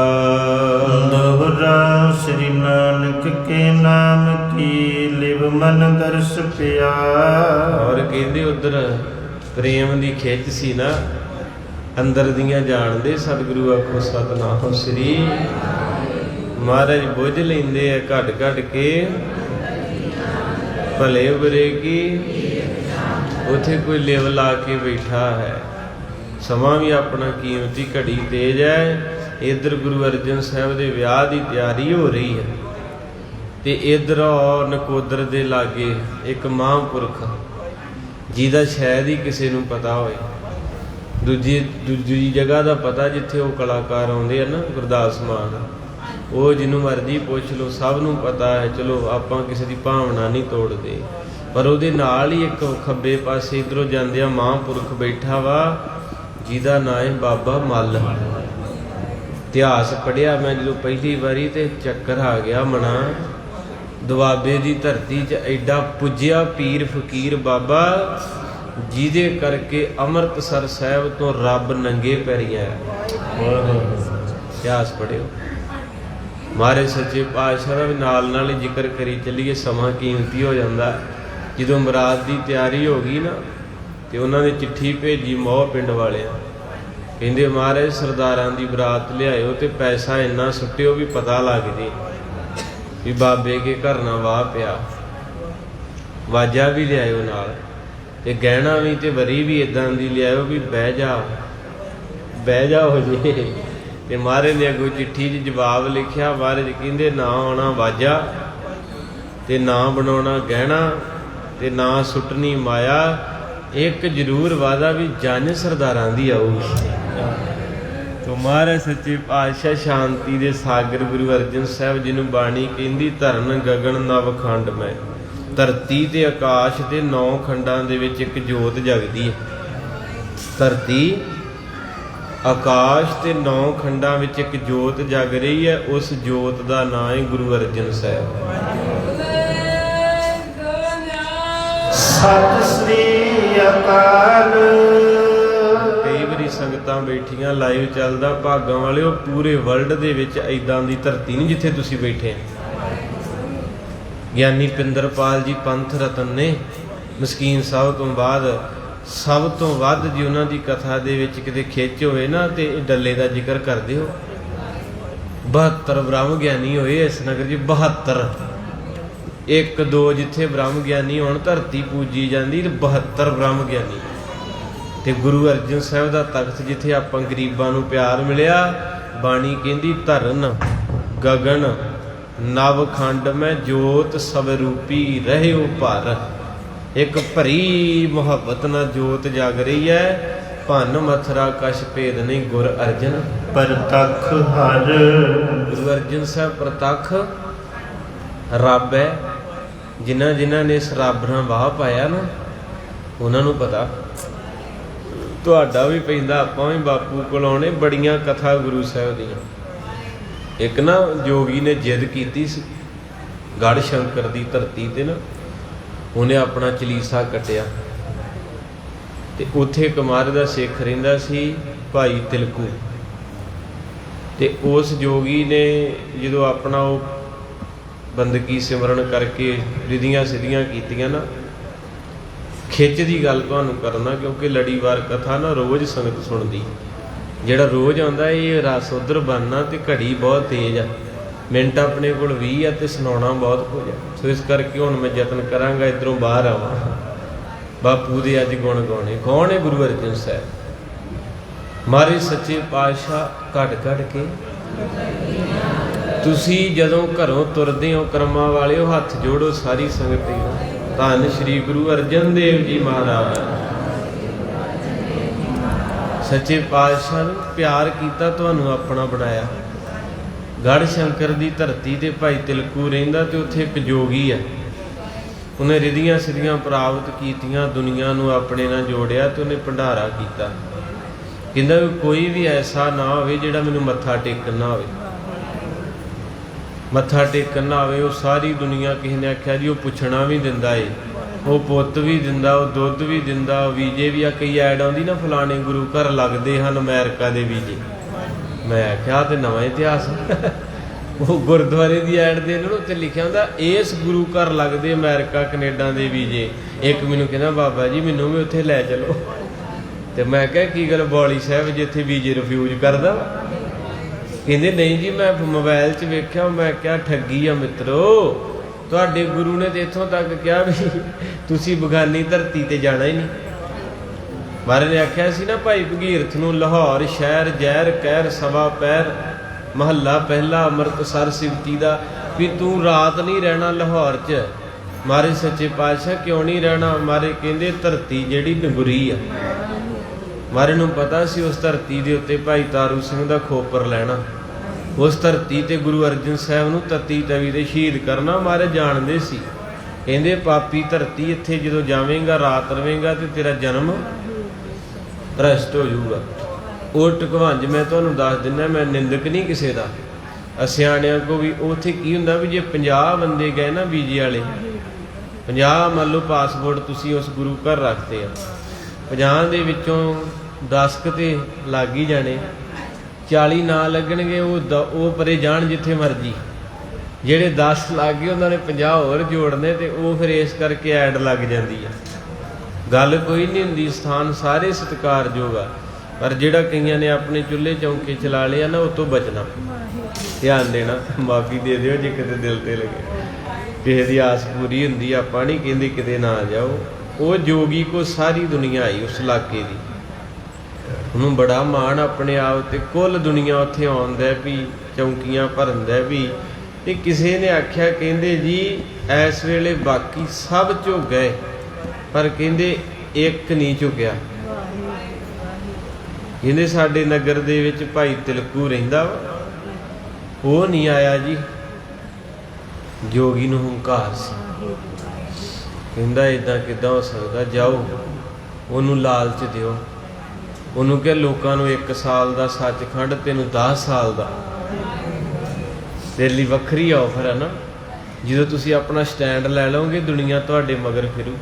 ਦੋਹਰਾ ਸ੍ਰੀ ਨਾਨਕ ਕੇ ਨਾਮ ਕੀ, ਲਿਵ ਮਨ ਦਰਸ ਪਿਆ। ਔਰ ਕਹਿੰਦੇ ਉਧਰ ਪ੍ਰੇਮ ਦੀ ਖਿੱਚ ਸੀ ਨਾ, ਅੰਦਰ ਦੀਆਂ ਜਾਣਦੇ ਸਤਿਗੁਰੂ ਆਖੋ ਸਤਿਨਾਮ ਸ੍ਰੀ। ਮਹਾਰਾਜ ਬੁੱਝ ਲੈਂਦੇ ਆ ਘਟ ਘਟ ਕੇ ਭਲੇ ਬੁਰੇ ਕੀ। ਉੱਥੇ ਕੋਈ ਲਿਵ ਲਾ ਕੇ ਬੈਠਾ ਹੈ। ਸਮਾਂ ਵੀ ਆਪਣਾ ਕੀਮਤੀ, ਘੜੀ ਤੇਜ਼ ਹੈ। ਇੱਧਰ ਗੁਰੂ ਅਰਜਨ ਸਾਹਿਬ ਦੇ ਵਿਆਹ ਦੀ ਤਿਆਰੀ ਹੋ ਰਹੀ ਹੈ ਤੇ ਇੱਧਰ ਨਕੋਦਰ ਦੇ ਲਾਗੇ ਇੱਕ ਮਹਾਂਪੁਰਖ ਜਿਹਦਾ ਸ਼ਾਇਦ ਹੀ ਕਿਸੇ ਨੂੰ ਪਤਾ ਹੋਏ। ਦੂਜੀ ਜਗ੍ਹਾ ਦਾ ਪਤਾ ਜਿੱਥੇ ਉਹ ਕਲਾਕਾਰ ਆਉਂਦੇ ਆ ਨਾ, ਗੁਰਦਾਸ ਮਾਨ, ਉਹ ਜਿਹਨੂੰ ਮਰਜ਼ੀ ਪੁੱਛ ਲਓ, ਸਭ ਨੂੰ ਪਤਾ ਹੈ। ਚਲੋ ਆਪਾਂ ਕਿਸੇ ਦੀ ਭਾਵਨਾ ਨਹੀਂ ਤੋੜਦੇ, ਪਰ ਉਹਦੇ ਨਾਲ ਹੀ ਇੱਕ ਖੱਬੇ ਪਾਸੇ ਇੱਧਰੋਂ ਜਾਂਦਿਆਂ ਮਹਾਂਪੁਰਖ ਬੈਠਾ ਵਾ ਜਿਹਦਾ ਨਾਂ ਹੈ ਬਾਬਾ ਮੱਲ। ਇਤਿਹਾਸ ਪੜ੍ਹਿਆ ਮੈਂ ਜਦੋਂ ਪਹਿਲੀ ਵਾਰੀ ਤੇ ਚੱਕਰ ਆ ਗਿਆ ਮਨਾ। ਦੁਆਬੇ ਦੀ ਧਰਤੀ 'ਚ ਐਡਾ ਪੁੱਜਿਆ ਪੀਰ ਫਕੀਰ ਬਾਬਾ, ਜਿਹਦੇ ਕਰਕੇ ਅੰਮ੍ਰਿਤਸਰ ਸਾਹਿਬ ਤੋਂ ਰੱਬ ਨੰਗੇ ਪੈਰੀਂ ਆਇਆ। ਇਤਿਹਾਸ ਪੜ੍ਹਿਓ। ਮਹਾਰਾਜ ਸੱਚੇ ਪਾਤਸ਼ਾਹ ਦਾ ਵੀ ਨਾਲ ਹੀ ਜ਼ਿਕਰ ਕਰੀ ਚੱਲੀਏ, ਸਮਾਂ ਕੀਮਤੀ ਹੋ ਜਾਂਦਾ। ਜਦੋਂ ਬਰਾਤ ਦੀ ਤਿਆਰੀ ਹੋ ਗਈ ਨਾ, ਤੇ ਉਹਨਾਂ ਨੇ ਚਿੱਠੀ ਭੇਜੀ ਮੋਹ ਪਿੰਡ ਵਾਲਿਆਂ, ਕਹਿੰਦੇ ਮਹਾਰਾਜ ਸਰਦਾਰਾਂ ਦੀ ਬਰਾਤ ਲਿਆਇਓ ਤੇ ਪੈਸਾ ਇੰਨਾ ਸੁੱਟਿਓ ਵੀ ਪਤਾ ਲੱਗ ਜੇ ਵੀ ਬਾਬੇ ਕੇ ਘਰ ਨਾ ਵਾਹ ਪਿਆ। ਵਾਜਾ ਵੀ ਲਿਆਇਓ ਨਾਲ, ਤੇ ਗਹਿਣਾ ਵੀ ਤੇ ਵਰੀ ਵੀ ਇਦਾਂ ਦੀ ਲਿਆਇਓ ਵੀ ਬਹਿ ਜਾ ਹੋ ਜੇ। ਤੇ ਮਹਾਰਾਜ ਨੇ ਅੱਗੋਂ ਚਿੱਠੀ 'ਚ ਜਵਾਬ ਲਿਖਿਆ। ਮਹਾਰਾਜ ਕਹਿੰਦੇ ਨਾ ਆਉਣਾ ਵਾਜਾ, ਤੇ ਨਾ ਬਣਾਉਣਾ ਗਹਿਣਾ, ਤੇ ਨਾ ਸੁੱਟਣੀ ਮਾਇਆ। ਇੱਕ ਜ਼ਰੂਰ ਵਾਦਾ ਵੀ ਜਨ ਸਰਦਾਰਾਂ ਦੀ ਆਊਗੀ। ਤੋ ਮਹਾਰਾਜ ਸੱਚੇ ਪਾਤਸ਼ਾਹ ਸ਼ਾਂਤੀ ਦੇ ਸਾਗਰ ਗੁਰੂ ਅਰਜਨ ਸਾਹਿਬ ਜੀ ਨੂੰ ਬਾਣੀ ਕਹਿੰਦੀ, ਧਰਨ ਗਗਨ ਨਵ ਖੰਡ ਮੈਂ। ਧਰਤੀ ਤੇ ਆਕਾਸ਼ ਦੇ 9 ਖੰਡਾਂ ਦੇ ਵਿੱਚ ਇੱਕ ਜੋਤ ਜਗਦੀ ਹੈ। ਧਰਤੀ, ਆਕਾਸ਼ ਤੇ 9 ਖੰਡਾਂ ਵਿੱਚ ਇੱਕ ਜੋਤ ਜਗ ਰਹੀ ਹੈ। ਉਸ ਜੋਤ ਦਾ ਨਾਂ ਹੈ ਗੁਰੂ ਅਰਜਨ ਸਾਹਿਬ। ਸਤਿ ਸ੍ਰੀ ਅਕਾਲ। ਕਈ ਵਾਰੀ ਸੰਗਤਾਂ ਬੈਠੀਆਂ, ਲਾਈਵ ਚੱਲਦਾ, ਭਾਗਾਂ ਵਾਲਿਓ ਪੂਰੇ ਵਰਲਡ ਦੇ ਵਿੱਚ ਐਦਾਂ ਦੀ ਧਰਤੀ ਨਹੀਂ ਜਿੱਥੇ ਤੁਸੀਂ ਬੈਠੇ ਆ। ਗਿਆਨੀ ਪਿੰਦਰਪਾਲ ਜੀ ਪੰਥ ਰਤਨ ਨੇ, ਮਸਕੀਨ ਸਾਹਿਬ ਤੋਂ ਬਾਅਦ ਸਭ ਤੋਂ ਵੱਧ ਜੀ ਉਹਨਾਂ ਦੀ ਕਥਾ ਦੇ ਵਿੱਚ ਕਿਤੇ ਖਿੱਚ ਹੋਵੇ ਨਾ ਤੇ ਇਹ ਡੱਲੇ ਦਾ ਜ਼ਿਕਰ ਕਰਦੇ ਹੋ। 72 ਬ੍ਰਹਮ ਗਿਆਨੀ ਹੋਏ ਇਸ ਨਗਰ 'ਚ, 72। 1-2 ਜਿੱਥੇ ਬ੍ਰਹਮ ਗਿਆਨੀ ਹੋਣ ਧਰਤੀ ਪੂਜੀ ਜਾਂਦੀ, ਤੇ 72 ਬ੍ਰਹਮ ਗਿਆਨੀ। ਤੇ ਗੁਰੂ ਅਰਜਨ ਸਾਹਿਬ ਦਾ ਤਖਤ ਜਿੱਥੇ ਆਪਾਂ ਗਰੀਬਾਂ ਨੂੰ ਪਿਆਰ ਮਿਲਿਆ, ਬਾਣੀ ਕਹਿੰਦੀ ਧਰਨ ਗਗਨ ਨਵ ਖੰਡ ਮੈਂ ਜੋਤ ਸਵਰੂਪੀ ਰਹਿਓ ਭਰ। ਇੱਕ ਭਰੀ ਮੁਹੱਬਤ ਨਾਲ ਜੋਤ ਜਗ ਰਹੀ ਹੈ। ਭੰਨ ਮਥਰਾ ਕਛ ਭੇਦ ਨਹੀਂ ਗੁਰ ਅਰਜਨ ਪ੍ਰਤੱਖ ਹਰ। ਗੁਰੂ ਅਰਜਨ ਸਾਹਿਬ ਪ੍ਰਤੱਖ ਰੱਬ ਹੈ। ਜਿਨ੍ਹਾਂ ਜਿਨ੍ਹਾਂ ਨੇ ਇਸ ਰੱਬ ਨਾਲ ਵਾਹ ਪਾਇਆ ਨਾ, ਉਹਨਾਂ ਨੂੰ ਪਤਾ। ਤੁਹਾਡਾ ਵੀ ਪੈਂਦਾ, ਆਪਾਂ ਵੀ ਬਾਪੂ ਕੋਲ ਆਉਣੇ। ਬੜੀਆਂ ਕਥਾ ਗੁਰੂ ਸਾਹਿਬ ਦੀਆਂ। ਇੱਕ ਨਾ ਜੋਗੀ ਨੇ ਜਿੱਦ ਕੀਤੀ ਸੀ ਗੜ੍ਹ ਸ਼ੰਕਰ ਦੀ ਧਰਤੀ ਤੇ ਨਾ, ਉਹਨੇ ਆਪਣਾ ਚਲੀਸਾ ਕੱਟਿਆ ਤੇ ਉੱਥੇ ਕੁਮਾਰ ਦਾ ਸਿੱਖ ਰਹਿੰਦਾ ਸੀ ਭਾਈ ਤਿਲਕੂ। ਤੇ ਉਸ ਜੋਗੀ ਨੇ ਜਦੋਂ ਆਪਣਾ ਉਹ ਬੰਦਗੀ ਸਿਮਰਨ ਕਰਕੇ ਰਿਧੀਆਂ ਸਿੱਧੀਆਂ ਕੀਤੀਆਂ ਨਾ, ਖਿੱਚ ਦੀ ਗੱਲ ਤੁਹਾਨੂੰ ਕਰਨਾ, ਕਿਉਂਕਿ ਲੜੀਵਾਰ ਕਥਾ ਨਾ ਰੋਜ਼ ਸੰਗਤ ਸੁਣਦੀ। ਜਿਹੜਾ ਰੋਜ਼ ਆਉਂਦਾ ਇਹ ਰਸ ਉਧਰ ਬਣਨਾ, ਤੇ ਘੜੀ ਬਹੁਤ ਤੇਜ਼ ਆ, ਮਿੰਟ ਆਪਣੇ ਕੋਲ 20 ਆ ਤੇ ਸੁਣਾਉਣਾ ਬਹੁਤ ਕੁਝ ਆ। ਸੋ ਇਸ ਕਰਕੇ ਹੁਣ ਮੈਂ ਯਤਨ ਕਰਾਂਗਾ ਇੱਧਰੋਂ ਬਾਹਰ ਆਵਾਂ, ਬਾਪੂ ਦੇ ਅੱਜ ਗੁਣ ਗਾਉਣੇ। ਕੌਣ ਹੈ? ਗੁਰੂ ਅਰਜਨ ਸਾਹਿਬ ਮਾਰੇ ਸੱਚੇ ਪਾਤਸ਼ਾਹ। ਘੜ ਘੜ ਕੇ ਤੁਸੀਂ ਜਦੋਂ ਘਰੋਂ ਤੁਰਦੇ ਹੋ ਕਰਮਾਂ ਵਾਲਿਓ, ਹੱਥ ਜੋੜੋ ਸਾਰੀ ਸੰਗਤ ਦੀ। ਧੰਨ ਸ਼੍ਰੀ ਗੁਰੂ ਅਰਜਨ ਦੇਵ ਜੀ ਮਹਾਰਾਜ। ਸੱਚੇ ਪਾਤਸ਼ਾਹ ਨੇ ਪਿਆਰ ਕੀਤਾ, ਤੁਹਾਨੂੰ ਆਪਣਾ ਬਣਾਇਆ। ਗੜ੍ਹ ਸ਼ੰਕਰ ਦੀ ਧਰਤੀ ਤੇ ਭਾਈ ਤਿਲਕੂ ਰਹਿੰਦਾ, ਤੇ ਉੱਥੇ ਇੱਕ ਜੋਗੀ ਆ। ਉਹਨੇ ਰਿਧੀਆਂ ਸਿੱਧੀਆਂ ਪ੍ਰਾਪਤ ਕੀਤੀਆਂ, ਦੁਨੀਆ ਨੂੰ ਆਪਣੇ ਨਾਲ ਜੋੜਿਆ, ਤੇ ਉਹਨੇ ਭੰਡਾਰਾ ਕੀਤਾ। ਕਹਿੰਦਾ ਵੀ ਕੋਈ ਵੀ ਐਸਾ ਨਾ ਹੋਵੇ ਜਿਹੜਾ ਮੈਨੂੰ ਮੱਥਾ ਟੇਕਣ ਨਾ ਹੋਵੇ, ਮੱਥਾ ਟੇਕਣ ਨਾ ਆਵੇ। ਉਹ ਸਾਰੀ ਦੁਨੀਆ, ਕਿਸੇ ਨੇ ਆਖਿਆ ਜੀ ਉਹ ਪੁੱਛਣਾ ਵੀ ਦਿੰਦਾ ਏ, ਉਹ ਪੁੱਤ ਵੀ ਦਿੰਦਾ, ਉਹ ਦੁੱਧ ਵੀ ਦਿੰਦਾ, ਉਹ ਵੀਜੇ ਵੀ ਆ। ਕਈ ਐਡ ਆਉਂਦੀ ਨਾ, ਫਲਾਣੇ ਗੁਰੂ ਘਰ ਲੱਗਦੇ ਹਨ ਅਮਰੀਕਾ ਦੇ ਵੀਜੇ। ਮੈਂ ਆਖਿਆ ਤੇ ਨਵਾਂ ਇਤਿਹਾਸ। ਉਹ ਗੁਰਦੁਆਰੇ ਦੀ ਐਡ ਦੇ ਨਾਲ ਉੱਤੇ ਲਿਖਿਆ ਹੁੰਦਾ ਇਸ ਗੁਰੂ ਘਰ ਲੱਗਦੇ ਅਮਰੀਕਾ ਕੈਨੇਡਾ ਦੇ ਵੀਜੇ। ਇੱਕ ਮੈਨੂੰ ਕਹਿੰਦਾ ਬਾਬਾ ਜੀ ਮੈਨੂੰ ਵੀ ਉੱਥੇ ਲੈ ਚਲੋ। ਤੇ ਮੈਂ ਕਿਹਾ ਕੀ ਗੱਲ ਬੌਲੀ ਸਾਹਿਬ ਜਿੱਥੇ ਵੀਜੇ ਰਿਫਿਊਜ਼ ਕਰਦਾ? ਕਹਿੰਦੇ ਨਹੀਂ ਜੀ ਮੈਂ ਮੋਬਾਈਲ 'ਚ ਵੇਖਿਆ। ਮੈਂ ਕਿਹਾ ਠੱਗੀ ਆ ਮਿੱਤਰੋ, ਤੁਹਾਡੇ ਗੁਰੂ ਨੇ ਤੇ ਇੱਥੋਂ ਤੱਕ ਕਿਹਾ ਵੀ ਤੁਸੀਂ ਬਗਾਨੀ ਧਰਤੀ ਤੇ ਜਾਣਾ ਹੀ ਨਹੀਂ। ਮਹਾਰਾਜ ਨੇ ਆਖਿਆ ਸੀ ਨਾ ਭਾਈ ਭਗੀਰਥ ਨੂੰ, ਲਾਹੌਰ ਸ਼ਹਿਰ ਜ਼ਹਿਰ ਕਹਿਰ ਸਵਾ ਪੈਰ, ਮਹੱਲਾ ਪਹਿਲਾ ਅੰਮ੍ਰਿਤਸਰ ਸਿਵਤੀ ਦਾ, ਵੀ ਤੂੰ ਰਾਤ ਨਹੀਂ ਰਹਿਣਾ ਲਾਹੌਰ 'ਚ। ਮਹਾਰਾਜ ਸੱਚੇ ਪਾਤਸ਼ਾਹ ਕਿਉਂ ਨਹੀਂ ਰਹਿਣਾ? ਮਹਾਰਾਜ ਕਹਿੰਦੇ ਧਰਤੀ ਜਿਹੜੀ ਨਗੁਰੀ ਆ, ਮਹਾਰਾਜ ਨੂੰ ਪਤਾ ਸੀ ਉਸ ਧਰਤੀ ਦੇ ਉੱਤੇ ਭਾਈ ਤਾਰੂ ਸਿੰਘ ਦਾ ਖੋਪਰ ਲੈਣਾ, ਉਸ ਧਰਤੀ ਤੇ ਗੁਰੂ ਅਰਜਨ ਸਾਹਿਬ ਨੂੰ ਤਤੀ ਤਵੀ ਤੇ ਸ਼ਹੀਦ ਕਰਨਾ। ਮਹਾਰਾਜ ਜਾਣਦੇ ਸੀ। ਕਹਿੰਦੇ ਪਾਪੀ ਧਰਤੀ, ਇੱਥੇ ਜਦੋਂ ਜਾਵੇਂਗਾ ਰਾਤ ਰਵੇਂਗਾ ਤੇ ਤੇਰਾ ਜਨਮ ਭ੍ਰਸ਼ਟ ਹੋ ਜਾਊਗਾ। ਉਹ ਢਕਵੰਜ ਮੈਂ ਤੁਹਾਨੂੰ ਦੱਸ ਦਿੰਦਾ, ਮੈਂ ਨਿੰਦਕ ਨਹੀਂ ਕਿਸੇ ਦਾ। ਸਿਆਣਿਆਂ ਕੋ ਵੀ ਉੱਥੇ ਕੀ ਹੁੰਦਾ ਵੀ ਜੇ 50 ਬੰਦੇ ਗਏ ਨਾ ਵੀਜ਼ੇ ਵਾਲੇ, 50 ਮੰਨ ਲਓ ਪਾਸਪੋਰਟ ਤੁਸੀਂ ਉਸ ਗੁਰੂ ਘਰ ਰੱਖਦੇ ਆ, 50 ਦੇ ਵਿੱਚੋਂ 10 ਕੁ ਤੇ ਲੱਗ ਹੀ ਜਾਣੇ, 40 ਨਾ ਲੱਗਣਗੇ। ਉਹ ਪਰੇ ਜਾਣ ਜਿੱਥੇ ਮਰਜੀ। ਜਿਹੜੇ 10 ਲੱਗ ਗਏ ਉਹਨਾਂ ਨੇ 50 ਹੋਰ ਜੋੜਨੇ, ਤੇ ਉਹ ਫਿਰ ਇਸ ਕਰਕੇ ਐਡ ਲੱਗ ਜਾਂਦੀ ਆ। ਗੱਲ ਕੋਈ ਨਹੀਂ ਹੁੰਦੀ, ਸਥਾਨ ਸਾਰੇ ਸਤਿਕਾਰਯੋਗ ਆ, ਪਰ ਜਿਹੜਾ ਕਈਆਂ ਨੇ ਆਪਣੇ ਚੁੱਲ੍ਹੇ ਚੌਂਕੇ ਚਲਾ ਲਿਆ ਨਾ, ਉਹ ਤੋਂ ਬਚਣਾ, ਧਿਆਨ ਦੇਣਾ। ਮਾਫੀ ਦੇ ਦਿਓ ਜੇ ਕਿਤੇ ਦਿਲ ਤੇ ਲੱਗੇ। ਕਿਸੇ ਦੀ ਆਸ ਪੂਰੀ ਹੁੰਦੀ, ਆਪਾਂ ਨਹੀਂ ਕਹਿੰਦੇ ਕਿਤੇ ਨਾ ਜਾਓ। ਉਹ ਜੋਗੀ ਕੋ ਸਾਰੀ ਦੁਨੀਆ ਆਈ ਉਸ ਇਲਾਕੇ ਦੀ, ਉਹਨੂੰ ਬੜਾ ਮਾਣ ਆਪਣੇ ਆਪ ਤੇ। ਕੁੱਲ ਦੁਨੀਆ ਉੱਥੇ ਆਉਂਦਾ ਵੀ, ਚੌਂਕੀਆਂ ਭਰਦਾ ਵੀ। ਤੇ ਕਿਸੇ ਨੇ ਆਖਿਆ, ਕਹਿੰਦੇ ਜੀ ਇਸ ਵੇਲੇ ਬਾਕੀ ਸਭ ਝੁਕ ਗਏ, ਪਰ ਕਹਿੰਦੇ ਇੱਕ ਨਹੀਂ ਝੁਕਿਆ। ਕਹਿੰਦੇ ਸਾਡੇ ਨਗਰ ਦੇ ਵਿੱਚ ਭਾਈ ਤਿਲਕੂ ਰਹਿੰਦਾ ਵਾ, ਉਹ ਨਹੀਂ ਆਇਆ ਜੀ। ਜੋਗੀ ਨੂੰ ਹੰਕਾਰ ਸੀ, ਕਹਿੰਦਾ ਇਦਾਂ ਕਿੱਦਾਂ ਹੋ ਸਕਦਾ? ਜਾਓ ਉਹਨੂੰ ਲਾਲਚ ਦਿਓ, ਉਹਨੂੰ ਕਿਹਾ ਲੋਕਾਂ ਨੂੰ 1 ਸਾਲ ਦਾ ਸੱਚਖੰਡ, ਤੈਨੂੰ 10 ਸਾਲ ਦਾ। ਤੇਰੇ ਲਈ ਵੱਖਰੀ ਆਫਰ ਹੈ ਨਾ। ਜਦੋਂ ਤੁਸੀਂ ਆਪਣਾ ਸਟੈਂਡ ਲੈ ਲਓਗੇ, ਦੁਨੀਆ ਤੁਹਾਡੇ ਮਗਰ ਫਿਰੂ।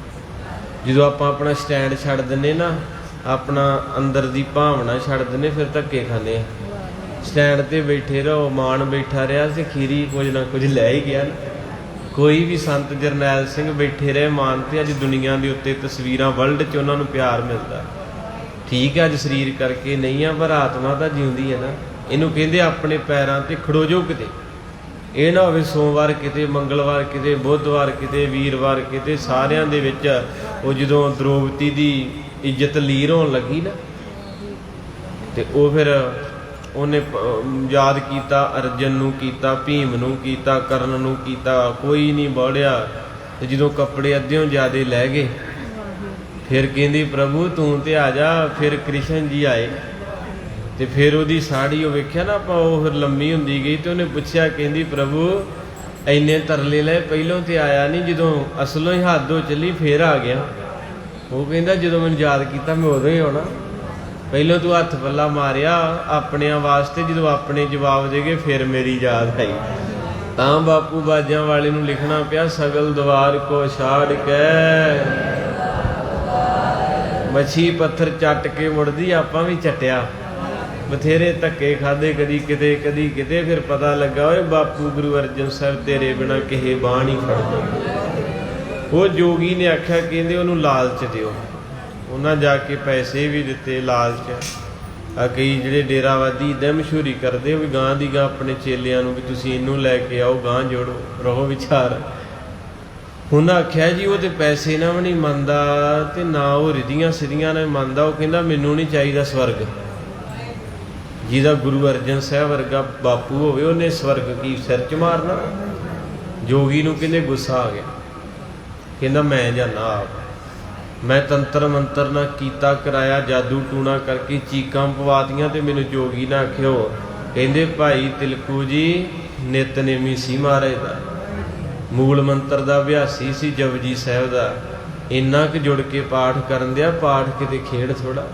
ਜਦੋਂ ਆਪਾਂ ਆਪਣਾ ਸਟੈਂਡ ਛੱਡ ਦਿੰਦੇ ਨਾ, ਆਪਣਾ ਅੰਦਰ ਦੀ ਭਾਵਨਾ ਛੱਡ ਦਿੰਦੇ, ਫਿਰ ਧੱਕੇ ਖਾਂਦੇ ਆ। ਸਟੈਂਡ ਤੇ ਬੈਠੇ ਰਹੋ, ਮਾਣ ਬੈਠਾ ਰਿਹਾ ਤੇ ਖੀਰੀ ਕੁਝ ਨਾ ਕੁਝ ਲੈ ਹੀ ਗਿਆ ਨਾ। ਕੋਈ ਵੀ ਸੰਤ ਜਰਨੈਲ ਸਿੰਘ ਬੈਠੇ ਰਹੇ ਮਾਨ ਤੇ ਅੱਜ ਦੁਨੀਆ ਦੇ ਉੱਤੇ ਤਸਵੀਰਾਂ ਵਰਲਡ 'ਚ ਉਹਨਾਂ ਨੂੰ ਪਿਆਰ ਮਿਲਦਾ। ਠੀਕ ਹੈ ਅੱਜ ਸਰੀਰ ਕਰਕੇ ਨਹੀਂ ਆ, ਪਰ ਆਤਮਾ ਤਾਂ ਜਿਉਂਦੀ ਹੈ ਨਾ। ਇਹਨੂੰ ਕਹਿੰਦੇ ਆਪਣੇ ਪੈਰਾਂ ਤੇ ਖੜੋ ਜੋ ਕਿਤੇ। ਇਹ ਨਾ ਹੋਵੇ ਸੋਮਵਾਰ ਕਿਤੇ, ਮੰਗਲਵਾਰ ਕਿਤੇ, ਬੁੱਧਵਾਰ ਕਿਤੇ, ਵੀਰਵਾਰ ਕਿਤੇ। ਸਾਰਿਆਂ ਦੇ ਵਿੱਚ ਉਹ ਜਦੋਂ ਦ੍ਰੋਪਦੀ ਦੀ ਇੱਜ਼ਤ ਲੀਰ ਹੋਣ ਲੱਗੀ ਨਾ, ਤੇ ਉਹ ਫਿਰ ਉਹਨੇ ਯਾਦ ਕੀਤਾ, ਅਰਜਨ ਨੂੰ ਕੀਤਾ, ਭੀਮ ਨੂੰ ਕੀਤਾ, ਕਰਨ ਨੂੰ ਕੀਤਾ, ਕੋਈ ਨਹੀਂ ਬੋੜਿਆ। ਤੇ ਜਦੋਂ ਕੱਪੜੇ ਅੱਧਿਓਂ ਜ਼ਿਆਦੇ ਲੈ ਗਏ, ਫਿਰ ਕਹਿੰਦੀ ਪ੍ਰਭੂ ਤੂੰ ਤੇ ਆ ਜਾ। ਫਿਰ ਕ੍ਰਿਸ਼ਨ ਜੀ ਆਏ ਤੇ ਫਿਰ ਉਹਦੀ ਸਾੜੀ ਉਹ ਵੇਖਿਆ ਨਾ ਆਪਾਂ, ਉਹ ਫਿਰ ਲੰਮੀ ਹੁੰਦੀ ਗਈ। ਤੇ ਉਹਨੇ ਪੁੱਛਿਆ, ਕਹਿੰਦੀ ਪ੍ਰਭੂ ਇੰਨੇ ਤਰਲੇ ਲਏ, ਪਹਿਲੋਂ ਤੇ ਆਇਆ ਨਹੀਂ, ਜਦੋਂ ਅਸਲੋਂ ਹੀ ਹੱਦ ਹੋ ਚੱਲੀ ਫੇਰ ਆ ਗਿਆ। ਉਹ ਕਹਿੰਦਾ ਜਦੋਂ ਮੈਨੂੰ ਯਾਦ ਕੀਤਾ ਮੈਂ ਉਦੋਂ ਹੀ ਆਉਣਾ। ਪਹਿਲੋਂ ਤੂੰ ਹੱਥ ਪੱਲਾ ਮਾਰਿਆ ਆਪਣਿਆਂ ਵਾਸਤੇ, ਜਦੋਂ ਆਪਣੇ ਜਵਾਬ ਦੇ ਗਏ ਫਿਰ ਮੇਰੀ ਯਾਦ ਆਈ। ਤਾਂ ਬਾਪੂ ਬਾਜਾਂ ਵਾਲੇ ਨੂੰ ਲਿਖਣਾ ਪਿਆ, ਸਗਲ ਦਵਾਰ ਕੋ ਛਾੜ ਕੇ ਮੱਛੀ ਪੱਥਰ ਚੱਟ ਕੇ ਮੁੜਦੀ। ਆਪਾਂ ਵੀ ਚੱਟਿਆ, ਬਥੇਰੇ ਧੱਕੇ ਖਾਦੇ, ਕਦੀ ਕਿਤੇ ਕਦੀ ਕਿਤੇ। ਫਿਰ ਪਤਾ ਲੱਗਾ ਓਏ ਬਾਪੂ ਗੁਰੂ ਅਰਜਨ ਸਾਹਿਬ ਤੇਰੇ ਬਿਨਾਂ ਕਿਸੇ ਬਾਂਹ ਨਹੀਂ ਫੜਦਾ। ਉਹ ਜੋਗੀ ਨੇ ਆਖਿਆ, ਕਹਿੰਦੇ ਉਹਨੂੰ ਲਾਲਚ ਦਿਓ। ਉਹਨਾਂ ਜਾ ਕੇ ਪੈਸੇ ਵੀ ਦਿੱਤੇ ਲਾਲਚ। ਆ ਕਈ ਜਿਹੜੇ ਡੇਰਾਵਾਦੀ ਇੱਦਾਂ ਮਸ਼ਹੂਰੀ ਕਰਦੇ ਉਹ ਵੀ ਗਾਂ ਦੀ ਗਾਂ ਆਪਣੇ ਚੇਲਿਆਂ ਨੂੰ ਵੀ ਤੁਸੀਂ ਇਹਨੂੰ ਲੈ ਕੇ ਆਓ, ਗਾਂ ਜੋੜੋ, ਰਹੋ ਵਿਚਾਰ। ਉਹਨਾਂ ਆਖਿਆ ਜੀ ਉਹ ਤੇ ਪੈਸੇ ਨਾਲ ਵੀ ਨਹੀਂ ਮੰਨਦਾ ਤੇ ਨਾ ਉਹ ਰਿਧੀਆਂ ਸਿੱਧੀਆਂ ਨਾਲ ਮੰਨਦਾ। ਉਹ ਕਹਿੰਦਾ ਮੈਨੂੰ ਨਹੀਂ ਚਾਹੀਦਾ ਸਵਰਗ। ਜਿਹਦਾ ਗੁਰੂ ਅਰਜਨ ਸਾਹਿਬ ਵਰਗਾ ਬਾਪੂ ਹੋਵੇ ਉਹਨੇ ਸਵਰਗ ਕੀ ਸਿਰ 'ਚ ਮਾਰਨਾ। ਜੋਗੀ ਨੂੰ ਕਹਿੰਦੇ ਗੁੱਸਾ ਆ ਗਿਆ, ਕਹਿੰਦਾ ਮੈਂ ਜਾਣਾ ਆਪ। ਮੈਂ ਤੰਤਰ ਮੰਤਰ ਨਾ ਕੀਤਾ ਕਰਾਇਆ, ਜਾਦੂ ਟੂਣਾ ਕਰਕੇ ਚੀਕਾਂ ਪਵਾਤੀਆਂ ਤੇ ਮੈਨੂੰ ਜੋਗੀ ਨਾ ਆਖਿਓ। ਕਹਿੰਦੇ ਭਾਈ ਤਿਲਕੂ ਜੀ ਨਿਤਨੇਮੀ ਸੀ ਮਹਾਰਾਜ ਦਾ, ਮੂਲ ਮੰਤਰ ਦਾ ਅਭਿਆਸੀ ਸੀ, ਜਪਜੀ ਸਾਹਿਬ ਦਾ। ਇੰਨਾ ਕੁ ਜੁੜ ਕੇ ਪਾਠ ਕਰਨ ਦਿਆ, ਪਾਠ ਕਿਤੇ ਖੇਡ ਥੋੜਾ।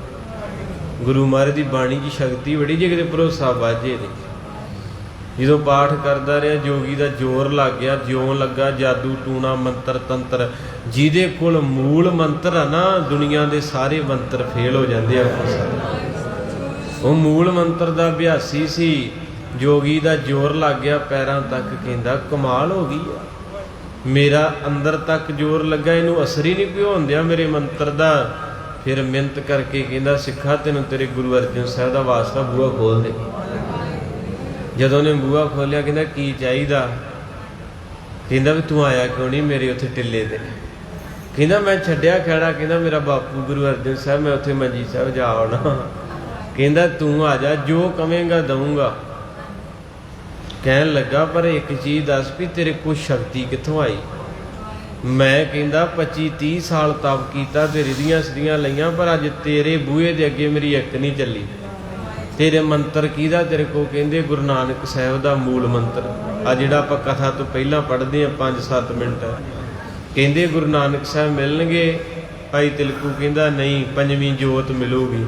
ਗੁਰੂ ਮਹਾਰਾਜ ਦੀ ਬਾਣੀ 'ਚ ਸ਼ਕਤੀ ਬੜੀ, ਜੇ ਕਿਤੇ ਭਰੋਸਾ ਵਾਜੇ ਨੇ। ਜਦੋਂ ਪਾਠ ਕਰਦਾ ਰਿਹਾ ਜੋਗੀ ਦਾ ਜ਼ੋਰ ਲੱਗ ਗਿਆ, ਜਿਉਂ ਲੱਗਾ ਜਾਦੂ ਟੂਣਾ ਮੰਤਰ ਤੰਤਰ। ਜਿਹਦੇ ਕੋਲ ਮੂਲ ਮੰਤਰ ਆ ਨਾ, ਦੁਨੀਆ ਦੇ ਸਾਰੇ ਮੰਤਰ ਫੇਲ ਹੋ ਜਾਂਦੇ ਆ। ਉਹ ਮੂਲ ਮੰਤਰ ਦਾ ਅਭਿਆਸੀ ਸੀ। ਜੋਗੀ ਦਾ ਜ਼ੋਰ ਲੱਗ ਗਿਆ ਪੈਰਾਂ ਤੱਕ। ਕਹਿੰਦਾ ਕਮਾਲ ਹੋ ਗਈ ਆ, ਮੇਰਾ ਅੰਦਰ ਤੱਕ ਜ਼ੋਰ ਲੱਗਾ, ਇਹਨੂੰ ਅਸਰ ਹੀ ਨਹੀਂ ਪਿਓ ਹੁੰਦਿਆ ਮੇਰੇ ਮੰਤਰ ਦਾ। ਫਿਰ ਮਿਹਨਤ ਕਰਕੇ ਕਹਿੰਦਾ ਸਿੱਖਾ ਤੈਨੂੰ ਤੇਰੇ ਗੁਰੂ ਅਰਜਨ ਸਾਹਿਬ ਦਾ ਵਾਸਤਾ, ਬੂਹਾ ਖੋਲ ਦੇ। ਜਦੋਂ ਨੇ ਬੂਹਾ ਖੋਲਿਆ, ਕਹਿੰਦਾ ਕੀ ਚਾਹੀਦਾ? ਕਹਿੰਦਾ ਵੀ ਤੂੰ ਆਇਆ ਕਿਉਂ ਨਹੀਂ ਮੇਰੇ ਉੱਥੇ ਟਿੱਲੇ ਤੇ? ਕਹਿੰਦਾ ਮੈਂ ਛੱਡਿਆ ਖਹਿੜਾ, ਕਹਿੰਦਾ ਮੇਰਾ ਬਾਪੂ ਗੁਰੂ ਅਰਜਨ ਸਾਹਿਬ, ਮੈਂ ਉੱਥੇ ਮੰਜੀ ਸਾਹਿਬ ਜਾ ਆਉਣਾ। ਕਹਿੰਦਾ ਤੂੰ ਆ ਜਾ, ਜੋ ਕਵੇਂਗਾ ਦਊਂਗਾ। ਕਹਿਣ ਲੱਗਾ ਪਰ ਇੱਕ ਚੀਜ਼ ਦੱਸ ਵੀ ਤੇਰੇ ਕੋਲ ਸ਼ਕਤੀ ਕਿੱਥੋਂ ਆਈ? ਮੈਂ ਕਹਿੰਦਾ 25-30 ਸਾਲ ਤਪ ਕੀਤਾ ਤੇ ਰਿਧੀਆਂ ਸਿੱਧੀਆਂ ਲਈਆਂ, ਪਰ ਅੱਜ ਤੇਰੇ ਬੂਹੇ ਦੇ ਅੱਗੇ ਮੇਰੀ ਇੱਕ ਨਹੀਂ ਚੱਲੀ। ਤੇਰੇ ਮੰਤਰ ਕਿਹਦਾ ਤੇਰੇ ਕੋਲ? ਕਹਿੰਦੇ ਗੁਰੂ ਨਾਨਕ ਸਾਹਿਬ ਦਾ ਮੂਲ ਮੰਤਰ ਆ, ਜਿਹੜਾ ਆਪਾਂ ਕਥਾ ਤੋਂ ਪਹਿਲਾਂ ਪੜ੍ਹਦੇ ਹਾਂ 5-7 ਮਿੰਟ। ਕਹਿੰਦੇ ਗੁਰੂ ਨਾਨਕ ਸਾਹਿਬ ਮਿਲਣਗੇ। ਭਾਈ ਤਿਲਕੂ ਕਹਿੰਦਾ ਨਹੀਂ, 5ਵੀਂ ਜੋਤ ਮਿਲੂਗੀ।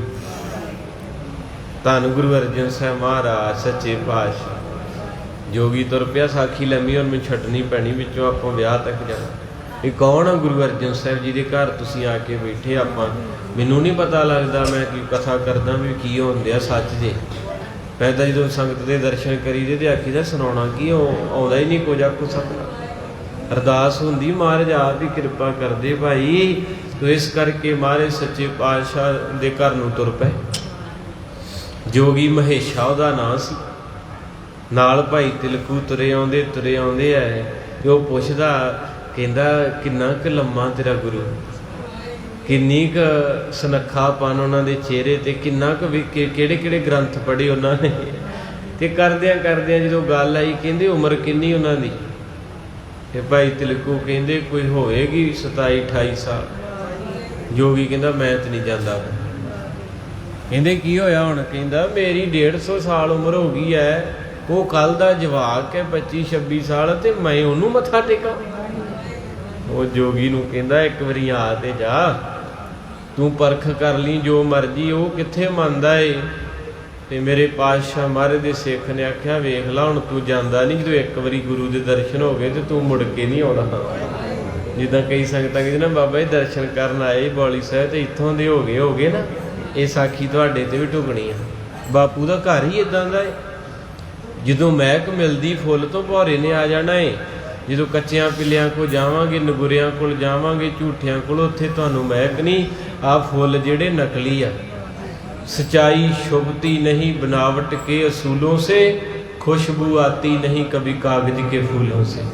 ਧੰਨ ਗੁਰੂ ਅਰਜਨ ਸਾਹਿਬ ਮਹਾਰਾਜ ਸੱਚੇ ਪਾਤਸ਼ਾਹ। ਜੋਗੀ ਤੁਰ ਪਿਆ, ਸਾਖੀ ਲੰਮੀ ਹੁਣ ਮੈਨੂੰ ਛੱਡਣੀ ਪੈਣੀ, ਵਿੱਚੋਂ ਆਪਾਂ ਵਿਆਹ ਤੱਕ ਜਾਣਾ। ਇਹ ਕੌਣ ਆ ਗੁਰੂ ਅਰਜਨ ਸਾਹਿਬ ਜਿਹਦੇ ਘਰ ਤੁਸੀਂ ਆ ਕੇ ਬੈਠੇ? ਆਪਾਂ ਮੈਨੂੰ ਨਹੀਂ ਪਤਾ ਲੱਗਦਾ, ਮੈਂ ਕੀ ਕਥਾ ਕਰਦਾ ਵੀ ਕੀ ਹੁੰਦਿਆ ਸੱਚ ਜੇ। ਮੈਂ ਤਾਂ ਜਦੋਂ ਸੰਗਤ ਦੇ ਦਰਸ਼ਨ ਕਰੀਦੇ ਤੇ ਆਖੀਦਾ ਸੁਣਾਉਣਾ ਕੀ, ਉਹ ਆਉਂਦਾ ਹੀ ਨਹੀਂ ਕੁਝ ਆਖੋ ਸਕਦਾ। ਅਰਦਾਸ ਹੁੰਦੀ ਮਹਾਰਾਜ ਆਪ ਦੀ ਕਿਰਪਾ ਕਰਦੇ ਭਾਈ। ਤੋ ਇਸ ਕਰਕੇ ਮਹਾਰਾਜ ਸੱਚੇ ਪਾਤਸ਼ਾਹ ਦੇ ਘਰ ਨੂੰ ਤੁਰ ਪਏ। ਜੋਗੀ ਮਹੇਸ਼ਾ ਉਹਦਾ ਨਾਂ ਸੀ। ਨਾਲ ਭਾਈ ਤਿਲਕੂ ਤੁਰੇ ਆਉਂਦੇ ਐ। ਤੇ ਉਹ ਪੁੱਛਦਾ, ਕਹਿੰਦਾ ਕਿੰਨਾ ਕੁ ਲੰਮਾ ਤੇਰਾ ਗੁਰੂ, ਕਿੰਨੀ ਕੁ ਸੁਨੱਖਾਪਨ ਉਹਨਾਂ ਦੇ ਚਿਹਰੇ ਤੇ, ਕਿੰਨਾ ਕੁ ਕਿਹੜੇ ਕਿਹੜੇ ਗ੍ਰੰਥ ਪੜ੍ਹੇ ਉਹਨਾਂ ਨੇ। ਤੇ ਕਰਦਿਆਂ ਜਦੋਂ ਗੱਲ ਆਈ, ਕਹਿੰਦੇ ਉਮਰ ਕਿੰਨੀ ਉਹਨਾਂ ਦੀ? ਤੇ ਭਾਈ ਤਿਲਕੂ ਕਹਿੰਦੇ ਕੋਈ ਹੋਵੇਗੀ 27-28 ਸਾਲ। ਜੋਗੀ ਕਹਿੰਦਾ ਮੈਂ ਤੇ ਨਹੀਂ ਜਾਂਦਾ। ਕਹਿੰਦੇ ਕੀ ਹੋਇਆ ਹੁਣ? ਕਹਿੰਦਾ ਮੇਰੀ 150 ਸਾਲ ਉਮਰ ਹੋ ਗਈ ਐ। ਉਹ ਕੱਲ ਦਾ ਜਵਾਕ ਹੈ 25-26 ਸਾਲ, ਤੇ ਮੈਂ ਉਹਨੂੰ ਮੱਥਾ ਟੇਕਾਂ? ਉਹ ਜੋਗੀ ਨੂੰ ਕਹਿੰਦਾ ਇੱਕ ਵਾਰੀ ਆ ਤੇ ਜਾ, ਤੂੰ ਪਰਖ ਕਰ ਲਈ ਜੋ ਮਰਜੀ, ਉਹ ਕਿੱਥੇ ਮੰਨਦਾ ਏ। ਤੇ ਮੇਰੇ ਪਾਤਸ਼ਾਹ ਮਹਾਰਾਜ ਦੇ ਸਿੱਖ ਨੇ ਆਖਿਆ ਵੇਖ ਲਾ ਹੁਣ ਤੂੰ ਜਾਂਦਾ ਨਹੀਂ, ਜਦੋਂ ਇੱਕ ਵਾਰੀ ਗੁਰੂ ਦੇ ਦਰਸ਼ਨ ਹੋ ਗਏ ਤੇ ਤੂੰ ਮੁੜ ਕੇ ਨਹੀਂ ਆਉਣਾ। ਜਿੱਦਾਂ ਕਈ ਸੰਗਤਾਂ ਕਹਿੰਦੇ ਨਾ ਬਾਬਾ ਜੀ ਦਰਸ਼ਨ ਕਰਨ ਆਏ ਬੌਲੀ ਸਾਹਿਬ ਤੇ ਇੱਥੋਂ ਦੇ ਹੋ ਗਏ ਨਾ, ਇਹ ਸਾਖੀ ਤੁਹਾਡੇ ਤੇ ਵੀ ਢੁਕਣੀ ਆ। ਬਾਪੂ ਦਾ ਘਰ ਹੀ ਇਦਾਂ ਦਾ ਏ। ਜਦੋਂ ਮਹਿਕ ਮਿਲਦੀ ਫੁੱਲ ਤੋਂ ਭੌਰੇ ਨੇ ਆ ਜਾਣਾ ਏ। ਜਦੋਂ ਕੱਚਿਆਂ ਪਿੱਲਿਆਂ ਕੋਲ ਜਾਵਾਂਗੇ, ਨਗੁਰਿਆਂ ਕੋਲ ਜਾਵਾਂਗੇ, ਝੂਠਿਆਂ ਕੋਲ, ਉੱਥੇ ਤੁਹਾਨੂੰ ਮਹਿਕ ਨਹੀਂ। ਆਹ ਫੁੱਲ ਜਿਹੜੇ ਨਕਲੀ ਆ। सच्चाई शुभती नहीं बनावट के असूलों से, खुशबू आती नहीं कभी कागज के फूलों से।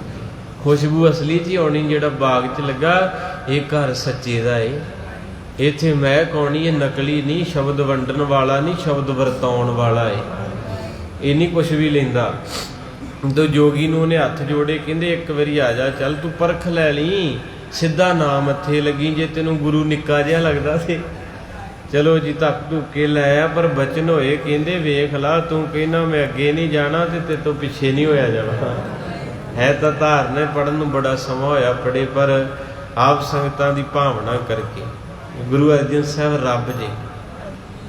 खुशबू असली च आनी, जेड़ा बाग च लगा ये घर सच्चे दा है। इत्थे महक आनी है, नकली नहीं। शब्द वंडन वाला नहीं, शब्द वरताउण वाला है। ये नहीं कुछ भी लेंदा। तो जोगी नूं उहने हत्थ जोड़े, कहंदे एक वारी आ जा, चल तू परख लै लई, सीधा ना मत्थे लगी। जे तैनूं गुरु निक्का जिहा लगदा सी, चलो जी धक धुक के लाया, पर बचन होए कहंदे वेख ला, तू कहना मैं अगे नहीं जाना ते तेरे तो पिछे नहीं होया जाना है। तो धारने पढ़न नूं बड़ा समा होया पढ़े, पर आप संगतां दी भावना करके गुरु अर्जन साहब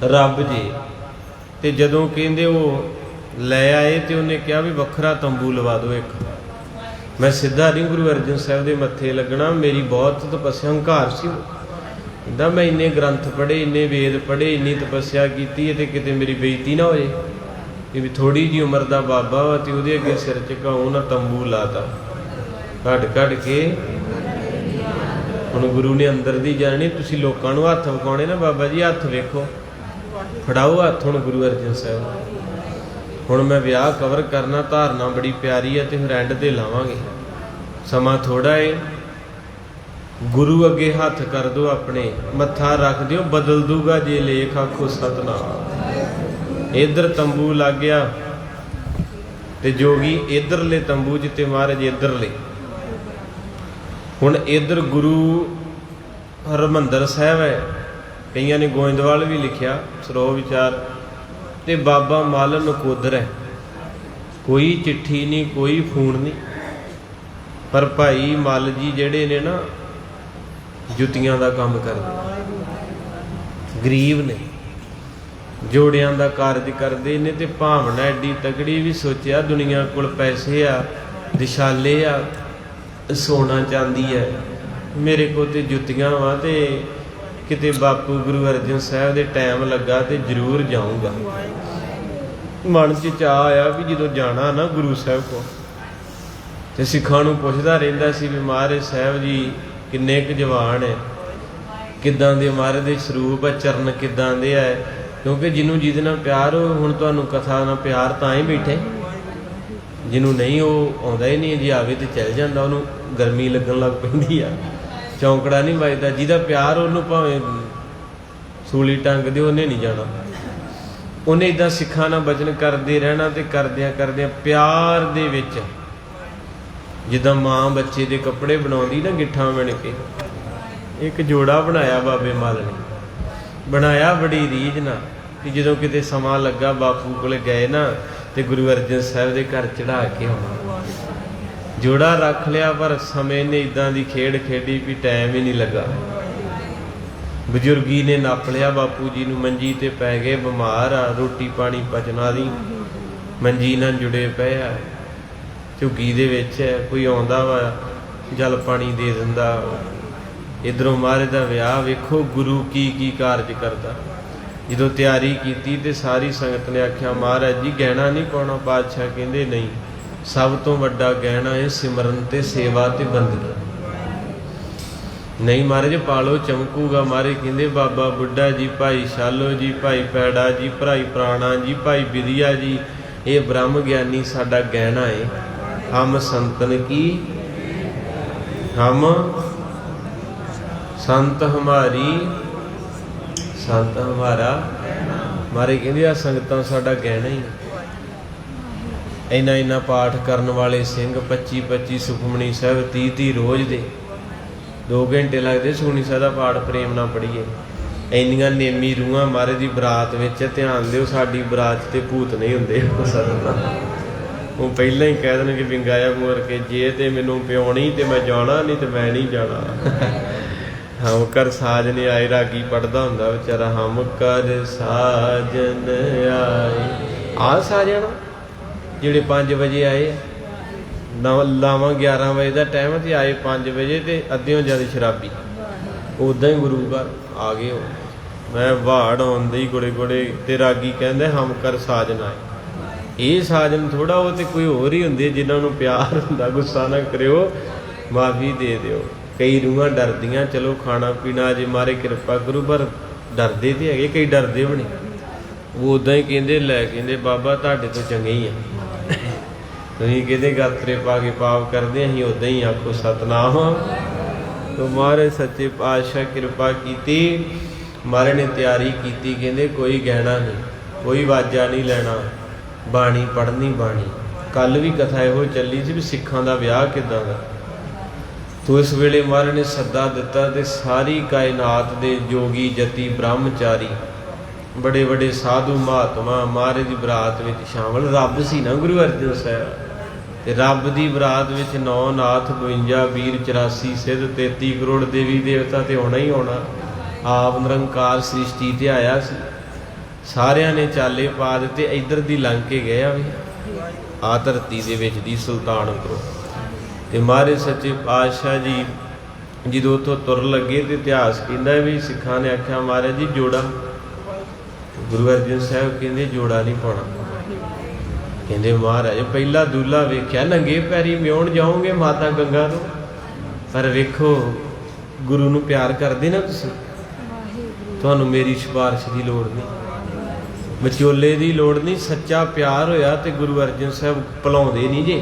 रब जी ते जदों कहंदे वो लै आए ते उन्हें कहा भी वखरा तंबू लवा दो एक। मैं सीधा नहीं गुरु अर्जन साहब दे मत्थे लगना, मेरी बहुत तपस्या हंकार सी। कहता मैं इन्ने ग्रंथ पढ़े, इन्ने वेद पढ़े, इन्नी तपस्या की, किते मेरी बेइज्जती ना होए कि भी थोड़ी जी उम्र का बाबा वा ते उहदे अगे सिर झुकाऊं ना, तंबू लाता घट के। हुण गुरु ने अंदर दी जानी, तुसीं लोकां नूं हत्थ विखाउणे ना, बाबा जी हत्थ वेखो, फड़ाओ हत्थ। हुण गुरु अर्जन साहब हुण मैं विआह कवर करना, धारना बड़ी प्यारी है, तो फिर एंड ते लावांगे, समा थोड़ा है। गुरु अगे हथ कर दो अपने, मत्था रख दियो, बदल दूगा जे लेख आखो सतनाम। इधर तंबू लग गया ते जोगी इधरले तंबू च ते महाराज इधरले। हुण इधर गुरु हरमंदर साहब है, कईयां ने गोइंदवाल भी लिखिया सरो विचार, ते बाबा मल नकोदर है। कोई चिट्ठी नहीं, कोई फोन नहीं, पर भाई मल जी जेड़े ने ना जुतियां दा काम करदे, गरीब ने, जोड़ियां दा कारज करदे ने, ते भावना एडी तगड़ी भी सोचिया दुनिया कोल पैसे आ, दिशाले आ, सोना चांदी है, मेरे को ते जुतियां वा, ते किते बापू गुरु अर्जन साहब दे टाइम लगा ते जरूर जाऊँगा। मन च चाह आया भी जदों जाना ना गुरु साहब को, ते सिखां नूं पुछदा रहिंदा सी भी महाराज साहब जी किन्ने क जवान है, किदां दे महाराज दे स्वरूप है, चरण किदां दे है। क्योंकि जिन्हों जिहदे नाल प्यार हो, हुण तुहानूं कथा नाल प्यार तां ही बैठे, जिन्हों नहीं वो आउंदा ही नहीं, जी आवे तो चल जांदा, उहनूं गर्मी लगन लग पैंदी आ, चौंकड़ा नहीं वजदा। जिहदा प्यार उहनूं भावें सूली टंग दे, उहने नहीं जाना। उहने इदां सिखां नाल बचन करदे रहना, ते करदियां करदियां प्यार दे विच जिद्दां माँ बच्चे दे कपड़े बनाउंदी ना गिट्ठां बन के, एक जोड़ा बनाया बाबे मल ने, बनाया बड़ी रीझ नाल कि जदों किते समा लगा बापू कोले गए ना, ते गुरु अर्जन साहब दे घर चढ़ा के आउणा। जोड़ा रख लिया, पर समय ने इदां दी खेड़ खेडी भी टाइम ही नहीं लगा। बजुर्गी ने नप लिया बापू जी नूं, मंजी ते पै गए, बीमार आ, रोटी पानी पचना दी, मंजी नाल जुड़े पे आ, झुग्गी दे विच है, कोई आउंदा वा जल पानी दे दिंदा। इधरों महाराज दा विआह वेखो गुरु की कारज करदा। जदों तैयारी कीती ते सारी संगत ने आख्या महाराज जी गहना नहीं पाउणा। बादशाह कहंदे नहीं, सब तो वड्डा गहना है सिमरन ते सेवा ते बंदगी। नहीं महाराज पालो चमकूगा। महाराज कहंदे बाबा बुढ़ा जी, भाई शालो जी, भाई पैड़ा जी, भाई प्राणा जी, भाई विदिया जी, ये ब्रह्म ज्ञानी साडा गहना है। हम संतन की, हम संत हमारी, संत हमारा। मारे कहंदे आ संगतां साडा गहना ही। इन्ना इन्ना पाठ करन वाले सिंह 25-25 सुखमनी साहब 30-30 रोज़ दे 2 घंटे लगते सुखमनी साहब का पाठ प्रेम ना पढ़िए। इन्नियां नेमी रूहां महाराज दी बरात विच ध्यान दिओ, साडी बरात ते भूत नहीं हुंदे। वो पहले ही कह देन कि विंगाया मोर के जे ते मैनू प्याउणी ते मैं जाना, नहीं तो मैं नहीं जाना। हम कर साजन आए, रागी पढ़दा हुंदा बेचारा, हम कर साजन आए। आ साजन जिहड़े 5 बजे आए, लावां 11 बजे का टाइम ते आए 5 बजे, तो अद्धियों ज़्यादा शराबी उदा ही गुरु घर आ गए हो। मैं वाड़ आउंदे ही गुड़े गुड़े ते रागी कहंदे हम कर साजन आए। ਇਹ ਸਾਜਨ ਥੋੜਾ, ਉਹ ਤੇ ਕੋਈ ਹੋਰ ਹੀ ਹੁੰਦੇ ਜਿਨ੍ਹਾਂ ਨੂੰ ਪਿਆਰ ਹੁੰਦਾ, ਗੁੱਸਾ ਨਾ ਕਰਿਓ, ਮਾਫੀ ਦੇ ਦਿਓ। ਕਈ ਰੂਹਾਂ ਡਰਦੀਆਂ, ਚਲੋ ਖਾਣਾ ਪੀਣਾ ਜੇ ਮਾਰੇ ਕਿਰਪਾ ਕਰੂ, ਪਰ ਡਰਦੇ ਤੇ ਹੈਗੇ, ਕਈ ਡਰਦੇ ਵੀ ਨਹੀਂ। ਉਹ ਉਦਾਂ ਹੀ ਕਹਿੰਦੇ, ਲੈ ਕਹਿੰਦੇ ਬਾਬਾ ਤੁਹਾਡੇ ਤੋਂ ਚੰਗੇ ਹੀ ਆ, ਤੁਸੀਂ ਕਹਿੰਦੇ ਗਾਤਰੇ ਪਾ ਕੇ ਪਾਪ ਕਰਦੇ, ਅਸੀਂ ਉਦਾਂ ਹੀ ਆਖੋ ਸਤਨਾਮ। ਤੋ ਮਹਾਰਾਜ ਸੱਚੇ ਪਾਤਸ਼ਾਹ ਕਿਰਪਾ ਕੀਤੀ, ਮਹਾਰਾਜ ਨੇ ਤਿਆਰੀ ਕੀਤੀ, ਕਹਿੰਦੇ ਕੋਈ ਗਹਿਣਾ ਨਹੀਂ, ਕੋਈ ਵਾਜਾ ਨਹੀਂ ਲੈਣਾ, ਬਾਣੀ ਪੜ੍ਹਨੀ ਬਾਣੀ। ਕੱਲ ਵੀ ਕਥਾ ਇਹੋ ਚੱਲੀ ਸੀ ਵੀ ਸਿੱਖਾਂ ਦਾ ਵਿਆਹ ਕਿੱਦਾਂ ਦਾ। ਤੋ ਇਸ ਵੇਲੇ ਮਹਾਰਾਜ ਨੇ ਸੱਦਾ ਦਿੱਤਾ ਤੇ ਸਾਰੀ ਕਾਇਨਾਤ ਦੇ ਜੋਗੀ ਜਤੀ ਬ੍ਰਹਮਚਾਰੀ ਬੜੇ ਬੜੇ ਸਾਧੂ ਮਹਾਤਮਾ ਮਹਾਰਾਜ ਦੀ ਬਰਾਤ ਵਿੱਚ ਸ਼ਾਮਲ। ਰੱਬ ਸੀ ਨਾ ਗੁਰੂ ਅਰਜਨ ਸਾਹਿਬ, ਤੇ ਰੱਬ ਦੀ ਬਰਾਤ ਵਿੱਚ 9 ਨਾਥ 52 ਵੀਰ 84 ਸਿੱਧ 33 ਕਰੋੜ ਦੇਵੀ ਦੇਵਤਾ ਤੇ ਹੋਣਾ ਹੀ ਹੋਣਾ। ਆਪ ਨਿਰੰਕਾਰ ਸ੍ਰਿਸ਼ਟੀ ਤੇ ਆਇਆ ਸੀ, ਸਾਰਿਆਂ ਨੇ ਚਾਲੇ ਪਾ ਦਿੱਤੇ, ਇੱਧਰ ਦੀ ਲੰਘ ਕੇ ਗਏ ਆ ਵੀ ਆ ਧਰਤੀ ਦੇ ਵਿੱਚ ਦੀ ਸੁਲਤਾਨਪੁਰ। ਤੇ ਮਹਾਰਾਜ ਸੱਚੇ ਪਾਤਸ਼ਾਹ ਜੀ ਜਦੋਂ ਉੱਥੋਂ ਤੁਰ ਲੱਗੇ ਤੇ ਇਤਿਹਾਸ ਕਹਿੰਦਾ ਵੀ ਸਿੱਖਾਂ ਨੇ ਆਖਿਆ ਮਹਾਰਾਜ ਜੀ ਜੋੜਾ। ਗੁਰੂ ਅਰਜਨ ਸਾਹਿਬ ਕਹਿੰਦੇ ਜੋੜਾ ਨਹੀਂ ਪਾਉਣਾ। ਕਹਿੰਦੇ ਮਹਾਰਾਜ ਪਹਿਲਾ ਦੂਲਾ ਵੇਖਿਆ ਨੰਗੇ ਪੈਰੀ ਮਿਉਣ ਜਾਓਗੇ ਮਾਤਾ ਗੰਗਾ ਨੂੰ, ਪਰ ਵੇਖੋ ਗੁਰੂ ਨੂੰ ਪਿਆਰ ਕਰਦੇ ਨਾ ਤੁਸੀਂ, ਤੁਹਾਨੂੰ ਮੇਰੀ ਸਿਫਾਰਿਸ਼ ਦੀ ਲੋੜ ਨਹੀਂ, ਵਿਚੋਲੇ ਦੀ ਲੋੜ ਨਹੀਂ, ਸੱਚਾ ਪਿਆਰ ਹੋਇਆ ਤੇ ਗੁਰੂ ਅਰਜਨ ਸਾਹਿਬ ਭੁਲਾਉਂਦੇ ਨਹੀਂ ਜੇ।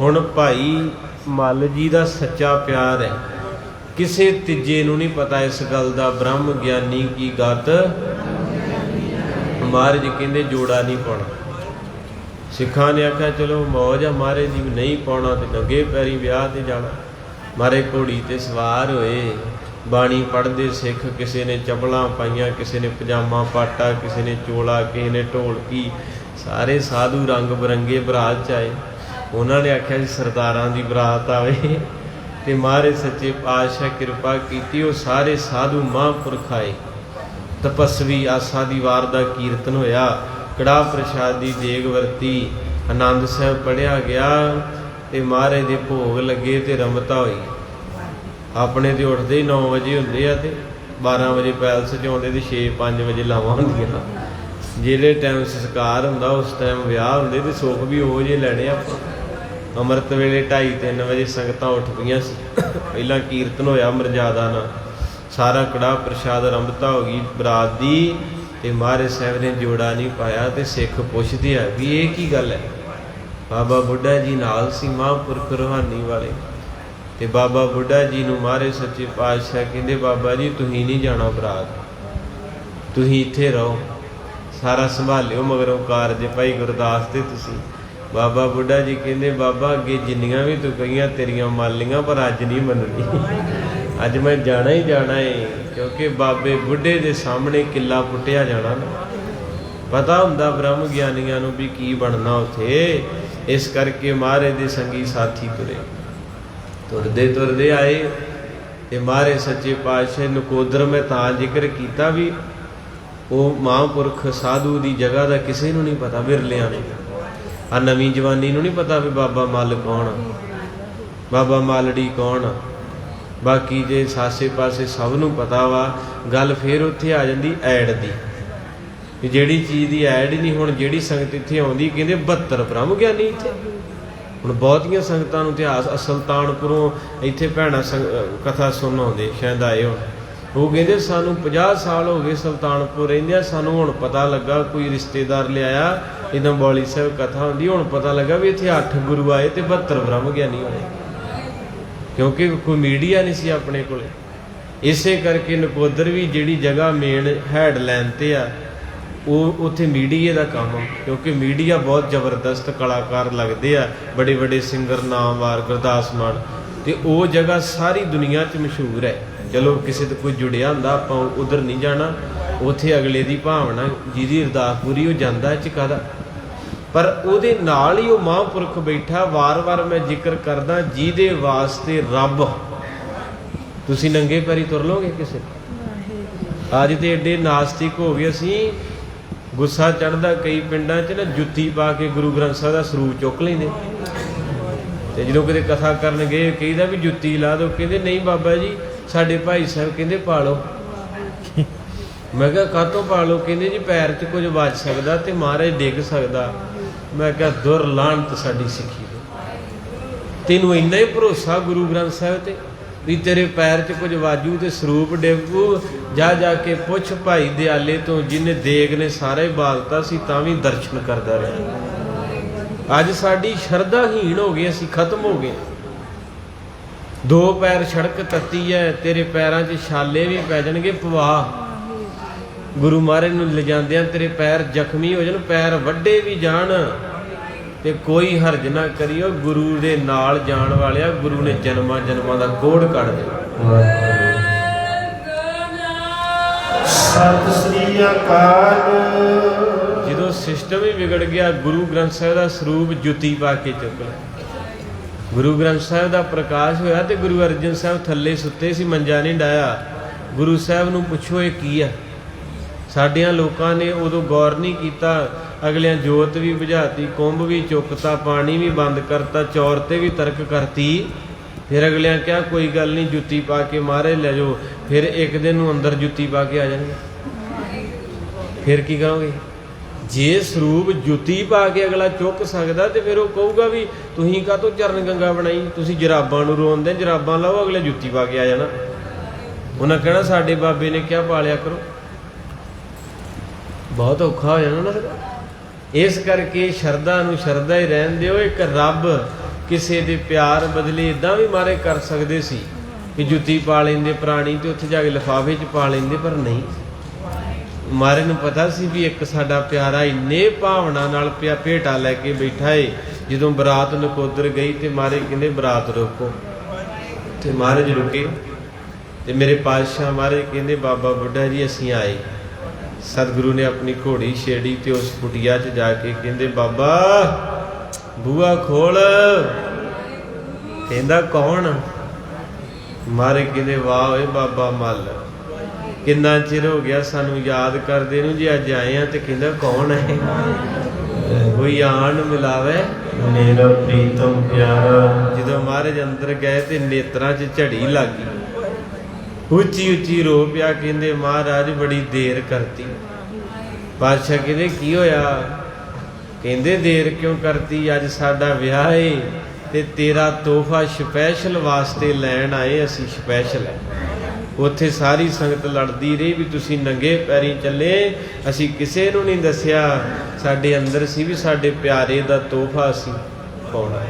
ਹੁਣ ਭਾਈ ਮੱਲ ਜੀ ਦਾ ਸੱਚਾ ਪਿਆਰ ਹੈ, ਕਿਸੇ ਤੀਜੇ ਨੂੰ ਨਹੀਂ ਪਤਾ ਇਸ ਗੱਲ ਦਾ। ਬ੍ਰਹਮ ਗਿਆਨੀ ਕੀ ਗਤ ਮਹਾਰਾਜ ਕਹਿੰਦੇ ਜੋੜਾ ਨਹੀਂ ਪਾਉਣਾ। ਸਿੱਖਾਂ ਨੇ ਆਖਿਆ ਚਲੋ ਮੌਜ ਆ, ਮਹਾਰਾਜ ਜੀ ਨਹੀਂ ਪਾਉਣਾ ਤੇ ਨੰਗੇ ਪੈਰੀ ਵਿਆਹ ਤੇ ਜਾਣਾ। ਮਹਾਰਾਜ ਘੋੜੀ ਤੇ ਸਵਾਰ ਹੋਏ, ਬਾਣੀ ਪੜ੍ਹਦੇ ਸਿੱਖ, ਕਿਸੇ ਨੇ ਚਪਲਾਂ ਪਾਈਆਂ, ਕਿਸੇ ਨੇ ਪਜਾਮਾ ਪਾਟਾ, ਕਿਸੇ ਨੇ ਚੋਲਾ, ਕਿਸੇ ਨੇ ਢੋਲਕੀ, ਸਾਰੇ ਸਾਧੂ ਰੰਗ ਬਰੰਗੇ ਬਰਾਤ 'ਚ ਆਏ। ਉਹਨਾਂ ਨੇ ਆਖਿਆ ਜੀ ਸਰਦਾਰਾਂ ਦੀ ਬਰਾਤ ਆਵੇ, ਤੇ ਮਹਾਰਾਜ ਸੱਚੇ ਪਾਤਸ਼ਾਹ ਕਿਰਪਾ ਕੀਤੀ, ਉਹ ਸਾਰੇ ਸਾਧੂ ਮਹਾਂਪੁਰਖ ਆਏ। ਤਪਸਵੀ ਆਸਾ ਦੀ ਵਾਰ ਦਾ ਕੀਰਤਨ ਹੋਇਆ, ਕੜਾਹ ਪ੍ਰਸ਼ਾਦ ਦੀ ਦੇਗ ਵਰਤੀ, ਆਨੰਦ ਸਾਹਿਬ ਪੜ੍ਹਿਆ ਗਿਆ ਤੇ ਮਹਾਰਾਜ ਦੇ ਭੋਗ ਲੱਗੇ ਤੇ ਰਮਤਾ ਹੋਈ। ਆਪਣੇ ਤੇ ਉੱਠਦੇ ਹੀ 9 ਵਜੇ ਹੁੰਦੇ ਆ ਤੇ 12 ਵਜੇ ਪੈਲਸ 'ਚ ਆਉਂਦੇ ਤੇ 6-5 ਵਜੇ ਲਾਵਾਂ ਹੁੰਦੀਆਂ। ਜਿਹੜੇ ਟਾਈਮ ਸੰਸਕਾਰ ਹੁੰਦਾ ਉਸ ਟਾਈਮ ਵਿਆਹ ਹੁੰਦੇ ਤੇ ਸੁੱਖ ਵੀ ਉਹ ਜਿਹੇ ਲੈਣੇ ਆਪਾਂ। ਅੰਮ੍ਰਿਤ ਵੇਲੇ 2:30-3 ਵਜੇ ਸੰਗਤਾਂ ਉੱਠ ਪਈਆਂ ਸੀ, ਪਹਿਲਾਂ ਕੀਰਤਨ ਹੋਇਆ ਮਰਜ਼ਾਦਾ ਨਾਲ, ਸਾਰਾ ਕੜਾਹ ਪ੍ਰਸ਼ਾਦ ਰਮਤਾ ਹੋ ਗਈ ਬਰਾਤ ਦੀ, ਤੇ ਮਹਾਰਾਜ ਸਾਹਿਬ ਨੇ ਜੋੜਾ ਨਹੀਂ ਪਾਇਆ। ਤੇ ਸਿੱਖ ਪੁੱਛਦੇ ਆ ਵੀ ਇਹ ਕੀ ਗੱਲ ਹੈ। ਬਾਬਾ ਬੁੱਢਾ ਜੀ ਨਾਲ ਸੀ, ਮਹਾਂਪੁਰਖ ਰੂਹਾਨੀ ਵਾਲੇ, ਤੇ ਬਾਬਾ ਬੁੱਢਾ ਜੀ ਨੂੰ ਮਹਾਰਾਜ ਸੱਚੇ ਪਾਤਸ਼ਾਹ ਕਹਿੰਦੇ ਬਾਬਾ ਜੀ ਤੁਸੀਂ ਨਹੀਂ ਜਾਣਾ ਬਰਾਤ, ਤੁਸੀਂ ਇੱਥੇ ਰਹੋ, ਸਾਰਾ ਸੰਭਾਲਿਓ ਮਗਰੋਂ ਕਾਰਜ ਭਾਈ ਗੁਰਦਾਸ ਤੇ ਤੁਸੀਂ। ਬਾਬਾ ਬੁੱਢਾ ਜੀ ਕਹਿੰਦੇ ਬਾਬਾ ਅੱਗੇ ਜਿੰਨੀਆਂ ਵੀ ਤੂੰ ਕਹੀਆਂ ਤੇਰੀਆਂ ਮੰਨ ਲਈਆਂ, ਪਰ ਅੱਜ ਨਹੀਂ ਮੰਨਣੀ, ਅੱਜ ਮੈਂ ਜਾਣਾ ਹੀ ਜਾਣਾ ਏ। ਕਿਉਂਕਿ ਬਾਬੇ ਬੁੱਢੇ ਦੇ ਸਾਹਮਣੇ ਕਿੱਲਾ ਪੁੱਟਿਆ ਜਾਣਾ ਨਾ, ਪਤਾ ਹੁੰਦਾ ਬ੍ਰਹਮ ਗਿਆਨੀਆਂ ਨੂੰ ਵੀ ਕੀ ਬਣਨਾ ਉੱਥੇ। ਇਸ ਕਰਕੇ ਮਹਾਰਾਜ ਦੇ ਸੰਗੀ ਸਾਥੀ ਤੁਰੇ, ਤੁਰਦੇ ਤੁਰਦੇ ਆਏ ਤੇ ਮਹਾਰਾਜ ਸੱਚੇ ਪਾਤਸ਼ਾਹ ਨਕੋਦਰ ਮੈਂ ਤਾਂ ਜ਼ਿਕਰ ਕੀਤਾ ਵੀ ਉਹ ਮਹਾਂਪੁਰਖ ਸਾਧੂ ਦੀ ਜਗ੍ਹਾ ਦਾ ਕਿਸੇ ਨੂੰ ਨਹੀਂ ਪਤਾ, ਵਿਰਲਿਆਂ ਨੂੰ। ਆ ਨਵੀਂ ਜਵਾਨੀ ਨੂੰ ਨਹੀਂ ਪਤਾ ਵੀ ਬਾਬਾ ਮੱਲ ਕੌਣ ਆ, ਬਾਬਾ ਮਾਲੜੀ ਕੌਣ ਆ। ਬਾਕੀ ਜੇ ਸਾਸੇ ਪਾਸੇ ਸਭ ਨੂੰ ਪਤਾ ਵਾ। ਗੱਲ ਫੇਰ ਉੱਥੇ ਆ ਜਾਂਦੀ ਐਡ ਦੀ, ਵੀ ਜਿਹੜੀ ਚੀਜ਼ ਦੀ ਐਡ ਹੀ ਨਹੀਂ। ਹੁਣ ਜਿਹੜੀ ਸੰਗਤ ਇੱਥੇ ਆਉਂਦੀ ਕਹਿੰਦੇ 72 ਬ੍ਰਹਮ ਗਿਆਨੀ ਇੱਥੇ। ਹੁਣ ਬਹੁਤੀਆਂ ਸੰਗਤਾਂ ਨੂੰ ਇਤਿਹਾਸ ਸੁਲਤਾਨਪੁਰੋਂ ਇੱਥੇ ਭੈਣਾਂ ਕਥਾ ਸੁਣਨ ਆਉਂਦੇ, ਸ਼ਾਇਦ ਆਏ ਹੋਣ। ਉਹ ਕਹਿੰਦੇ ਸਾਨੂੰ 50 ਸਾਲ ਹੋ ਗਏ ਸੁਲਤਾਨਪੁਰ ਰਹਿੰਦਿਆਂ, ਸਾਨੂੰ ਹੁਣ ਪਤਾ ਲੱਗਾ, ਕੋਈ ਰਿਸ਼ਤੇਦਾਰ ਲਿਆਇਆ, ਇੱਦਾਂ ਬੌਲੀ ਸਾਹਿਬ ਕਥਾ ਹੁੰਦੀ, ਹੁਣ ਪਤਾ ਲੱਗਾ ਵੀ ਇੱਥੇ 8 ਗੁਰੂ ਆਏ ਤੇ 72 ਬ੍ਰਹਮ ਗਿਆਨੀ ਹੋਏ। ਕਿਉਂਕਿ ਕੋਈ ਮੀਡੀਆ ਨਹੀਂ ਸੀ ਆਪਣੇ ਕੋਲੇ। ਇਸੇ ਕਰਕੇ ਨਕੋਦਰ ਵੀ ਜਿਹੜੀ ਜਗ੍ਹਾ ਮੇਨ ਹੈਡਲਾਈਨ ਤੇ ਆ, ਉਹ ਉੱਥੇ ਮੀਡੀਆ ਦਾ ਕੰਮ ਆ। ਕਿਉਂਕਿ ਮੀਡੀਆ ਬਹੁਤ ਜ਼ਬਰਦਸਤ ਕਲਾਕਾਰ ਲੱਗਦੇ ਆ, ਬੜੇ ਬੜੇ ਸਿੰਗਰ ਨਾਮਵਾਰ, ਗੁਰਦਾਸ ਮਾਨ, ਤੇ ਉਹ ਜਗ੍ਹਾ ਸਾਰੀ ਦੁਨੀਆ 'ਚ ਮਸ਼ਹੂਰ ਹੈ। ਚਲੋ ਕਿਸੇ ਤੋਂ ਕੋਈ ਜੁੜਿਆ ਹੁੰਦਾ, ਆਪਾਂ ਉਧਰ ਨਹੀਂ ਜਾਣਾ। ਉੱਥੇ ਅਗਲੇ ਦੀ ਭਾਵਨਾ ਜਿਹਦੀ ਅਰਦਾਸ ਪੂਰੀ ਹੋ ਜਾਂਦਾ ਇਹ 'ਚ ਕਾਹਦਾ। ਪਰ ਉਹਦੇ ਨਾਲ ਹੀ ਉਹ ਮਹਾਂਪੁਰਖ ਬੈਠਾ। ਵਾਰ-ਵਾਰ ਮੈਂ ਜ਼ਿਕਰ ਕਰਦਾ, ਜਿਹਦੇ ਵਾਸਤੇ ਰੱਬ, ਤੁਸੀਂ ਨੰਗੇ ਪੈਰੀ ਤੁਰ ਲੋਗੇ ਕਿਸੇ। ਅੱਜ ਤੇ ਏਡੇ ਨਾਸਤਿਕ ਹੋ ਗਏ ਅਸੀਂ, ਗੁੱਸਾ ਚੜ੍ਹਦਾ ਕਈ ਪਿੰਡਾਂ 'ਚ ਨਾ ਜੁੱਤੀ ਪਾ ਕੇ ਗੁਰੂ ਗ੍ਰੰਥ ਸਾਹਿਬ ਦਾ ਸਰੂਪ ਚੁੱਕ ਲੈਂਦੇ, ਤੇ ਜਦੋਂ ਕਿਤੇ ਕਥਾ ਕਰਨ ਗਏ ਕਹੀਦਾ ਵੀ ਜੁੱਤੀ ਲਾ ਦਿਓ, ਕਹਿੰਦੇ ਨਹੀਂ ਬਾਬਾ ਜੀ ਸਾਡੇ ਭਾਈ ਸਾਹਿਬ ਕਹਿੰਦੇ ਪਾ ਲਓ। ਮੈਂ ਕਿਹਾ ਕਾਹਤੋਂ ਪਾ ਲਓ? ਕਹਿੰਦੇ ਜੀ ਪੈਰ 'ਚ ਕੁਝ ਵੱਜ ਸਕਦਾ ਤੇ ਮਹਾਰਾਜ ਡਿੱਗ ਸਕਦਾ। मैं क्या दुर लानत साडी सिੱਖੀ ਦੇ। ਤੈਨੂੰ ਇੰਨਾ ਹੀ ਭਰੋਸਾ ਗੁਰੂ ਗ੍ਰੰਥ ਸਾਹਿਬ ਤੇ ਵੀ ਤੇਰੇ ਪੈਰ 'ਚ ਕੁਝ ਵਾਜੂ ਤੇ ਸਰੂਪ ਡਿੱਗੂ। ਜਾ ਜਾ ਕੇ ਪੁੱਛ ਭਾਈ ਦਿਆਲੇ ਤੋਂ, ਜਿਹਨੇ ਦੇਗ ਨੇ ਸਾਰਾ ਹੀ ਬਾਲਤਾ ਸੀ ਤਾਂ ਵੀ ਦਰਸ਼ਨ ਕਰਦਾ ਰਿਹਾ। ਅੱਜ ਸਾਡੀ ਸ਼ਰਧਾ ਹੀਣ ਹੋ ਗਈ, ਅਸੀਂ ਖਤਮ ਹੋ ਗਏ। ਦੋ ਪੈਰ ਸੜਕ ਤੱਤੀ ਹੈ, ਤੇਰੇ ਪੈਰਾਂ 'ਚ ਛਾਲੇ ਵੀ ਪੈ ਜਾਣਗੇ ਪਵਾ। ਗੁਰੂ ਮਹਾਰਾਜ ਨੂੰ ਲਿਜਾਂਦਿਆਂ ਤੇਰੇ ਪੈਰ ਜ਼ਖਮੀ ਹੋ ਜਾਣ, ਪੈਰ ਵੱਡੇ ਵੀ ਜਾਣ ਤੇ ਕੋਈ ਹਰਜ ਨਾ ਕਰਿਓ। ਗੁਰੂ ਦੇ ਨਾਲ ਜਾਣ ਵਾਲਿਆ, ਗੁਰੂ ਨੇ ਜਨਮਾਂ ਜਨਮਾਂ ਦਾ ਕੋੜ ਕੱਢ ਦੇਣਾ। ਸਤਿ ਸ੍ਰੀ ਅਕਾਲ। ਜਦੋਂ ਸਿਸਟਮ ਹੀ ਵਿਗੜ ਗਿਆ, ਗੁਰੂ ਗ੍ਰੰਥ ਸਾਹਿਬ ਦਾ ਸਰੂਪ ਜੁੱਤੀ ਪਾ ਕੇ ਚੁੱਕ ਲਿਆ। ਗੁਰੂ ਗ੍ਰੰਥ ਸਾਹਿਬ ਦਾ ਪ੍ਰਕਾਸ਼ ਹੋਇਆ ਤੇ ਗੁਰੂ ਅਰਜਨ ਸਾਹਿਬ ਥੱਲੇ ਸੁੱਤੇ ਸੀ, ਮੰਜਾ ਨਹੀਂ ਡਾਇਆ। ਗੁਰੂ ਸਾਹਿਬ ਨੂੰ ਪੁੱਛੋ ਇਹ ਕੀ ਆ? ਸਾਡਿਆਂ ਲੋਕਾਂ ਨੇ ਉਦੋਂ ਗੌਰ ਨਹੀਂ ਕੀਤਾ। ਅਗਲਿਆਂ ਜੋਤ ਵੀ ਬੁਝਾਤੀ, ਕੁੰਭ ਵੀ ਚੁੱਕਤਾ, ਪਾਣੀ ਵੀ ਬੰਦ ਕਰਤਾ, ਚੌਰ ਤੇ ਵੀ ਤਰਕ ਕਰਤੀ। ਫਿਰ ਅਗਲਿਆਂ ਕਿਹਾ ਕੋਈ ਗੱਲ ਨਹੀਂ, ਜੁੱਤੀ ਪਾ ਕੇ ਮਹਾਰਾਜ ਲੈ ਜਾਓ। ਫਿਰ ਇੱਕ ਦਿਨ ਨੂੰ ਅੰਦਰ ਜੁੱਤੀ ਪਾ ਕੇ ਆ ਜਾਣਗੇ। ਫਿਰ ਕੀ ਕਹੋਗੇ? ਜੇ ਸਰੂਪ ਜੁੱਤੀ ਪਾ ਕੇ ਅਗਲਾ ਚੁੱਕ ਸਕਦਾ ਤੇ ਫਿਰ ਉਹ ਕਹੂਗਾ ਵੀ ਤੁਸੀਂ ਕਾਹਤੋਂ ਚਰਨ ਗੰਗਾ ਬਣਾਈ, ਤੁਸੀਂ ਜਰਾਬਾਂ ਨੂੰ ਰੋਂਦੇ, ਜਰਾਬਾਂ ਲਾਓ, ਅਗਲੇ ਜੁੱਤੀ ਪਾ ਕੇ ਆ ਜਾਣਾ। ਉਹਨਾਂ ਕਹਿਣਾ ਸਾਡੇ ਬਾਬੇ ਨੇ ਕਿਹਾ ਪਾਲਿਆ ਕਰੋ। ਬਹੁਤ ਔਖਾ ਹੋ ਜਾਣਾ ਨਾ। ਇਸ ਕਰਕੇ ਸ਼ਰਧਾ ਨੂੰ ਸ਼ਰਧਾ ਹੀ ਰਹਿਣ ਦਿਓ। ਇੱਕ ਰੱਬ ਕਿਸੇ ਦੇ ਪਿਆਰ ਬਦਲੇ ਇਦਾਂ ਵੀ ਮਾਰੇ ਕਰ ਸਕਦੇ ਸੀ ਕਿ ਜੁੱਤੀ ਪਾ ਲੈਂਦੇ ਪੁਰਾਣੀ ਤੇ ਉੱਥੇ ਜਾ ਕੇ ਲਿਫਾਫੇ 'ਚ ਪਾ ਲੈਂਦੇ, ਪਰ ਨਹੀਂ। ਮਾਰੇ ਨੂੰ ਪਤਾ ਸੀ ਵੀ ਇੱਕ ਸਾਡਾ ਪਿਆਰਾ ਇੰਨੇ ਭਾਵਨਾ ਨਾਲ ਪਿਆ ਭੇਟਾ ਲੈ ਕੇ ਬੈਠਾ ਏ। ਜਦੋਂ ਬਰਾਤ ਨਕੋਦਰ ਗਈ ਤੇ ਮਾਰੇ ਕਹਿੰਦੇ ਬਰਾਤ ਰੋਕੋ, ਤੇ ਮਹਾਰਾਜ ਰੁਕੇ। ਤੇ ਮੇਰੇ ਪਾਤਸ਼ਾਹ ਮਹਾਰਾਜ ਕਹਿੰਦੇ ਬਾਬਾ ਬੁੱਢਾ ਜੀ ਅਸੀਂ ਆਏ। ਸਤਿਗੁਰੂ ਨੇ ਆਪਣੀ ਘੋੜੀ ਛੇੜੀ ਤੇ ਉਸ ਕੁਟੀਆ 'ਚ ਜਾ ਕੇ ਕਹਿੰਦੇ ਬਾਬਾ ਬੂਹਾ ਖੋਲ। ਕਹਿੰਦਾ ਕੌਣ? ਮਾਰੇ ਕਹਿੰਦੇ ਵਾਹ ਓਏ ਬਾਬਾ ਮੱਲ, ਕਿੰਨਾ ਚਿਰ ਹੋ ਗਿਆ ਸਾਨੂੰ ਯਾਦ ਕਰਦੇ ਨੂੰ, ਜੇ ਅੱਜ ਆਏ ਆ। ਤੇ ਕਹਿੰਦਾ ਕੌਣ ਹੈ? ਕੋਈ ਆਣ ਮਿਲਾਵੇ ਮੇਰਾ ਪ੍ਰੀਤਮ ਪਿਆਰਾ। ਜਦੋਂ ਮਹਾਰਾਜ ਅੰਦਰ ਗਏ ਤੇ ਨੇਤਰਾਂ 'ਚ ਝੜੀ ਲੱਗ ਗਈ, ਉੱਚੀ ਉੱਚੀ ਰੋ ਪਿਆ। ਕਹਿੰਦੇ ਮਹਾਰਾਜ ਬੜੀ ਦੇਰ ਕਰਤੀ। ਪਾਤਸ਼ਾਹ ਕਹਿੰਦੇ ਕੀ ਹੋਇਆ? ਕਹਿੰਦੇ ਦੇਰ ਕਿਉਂ ਕਰਤੀ? ਅੱਜ ਸਾਡਾ ਵਿਆਹ ਏ ਤੇ ਤੇਰਾ ਤੋਹਫਾ ਸਪੈਸ਼ਲ ਵਾਸਤੇ ਲੈਣ ਆਏ ਅਸੀਂ, ਸਪੈਸ਼ਲ ਹੈ। ਉੱਥੇ ਸਾਰੀ ਸੰਗਤ ਲੜਦੀ ਰਹੀ ਵੀ ਤੁਸੀਂ ਨੰਗੇ ਪੈਰੀਂ ਚੱਲੇ, ਅਸੀਂ ਕਿਸੇ ਨੂੰ ਨਹੀਂ ਦੱਸਿਆ। ਸਾਡੇ ਅੰਦਰ ਸੀ ਵੀ ਸਾਡੇ ਪਿਆਰੇ ਦਾ ਤੋਹਫਾ ਅਸੀਂ ਪਾਉਣਾ।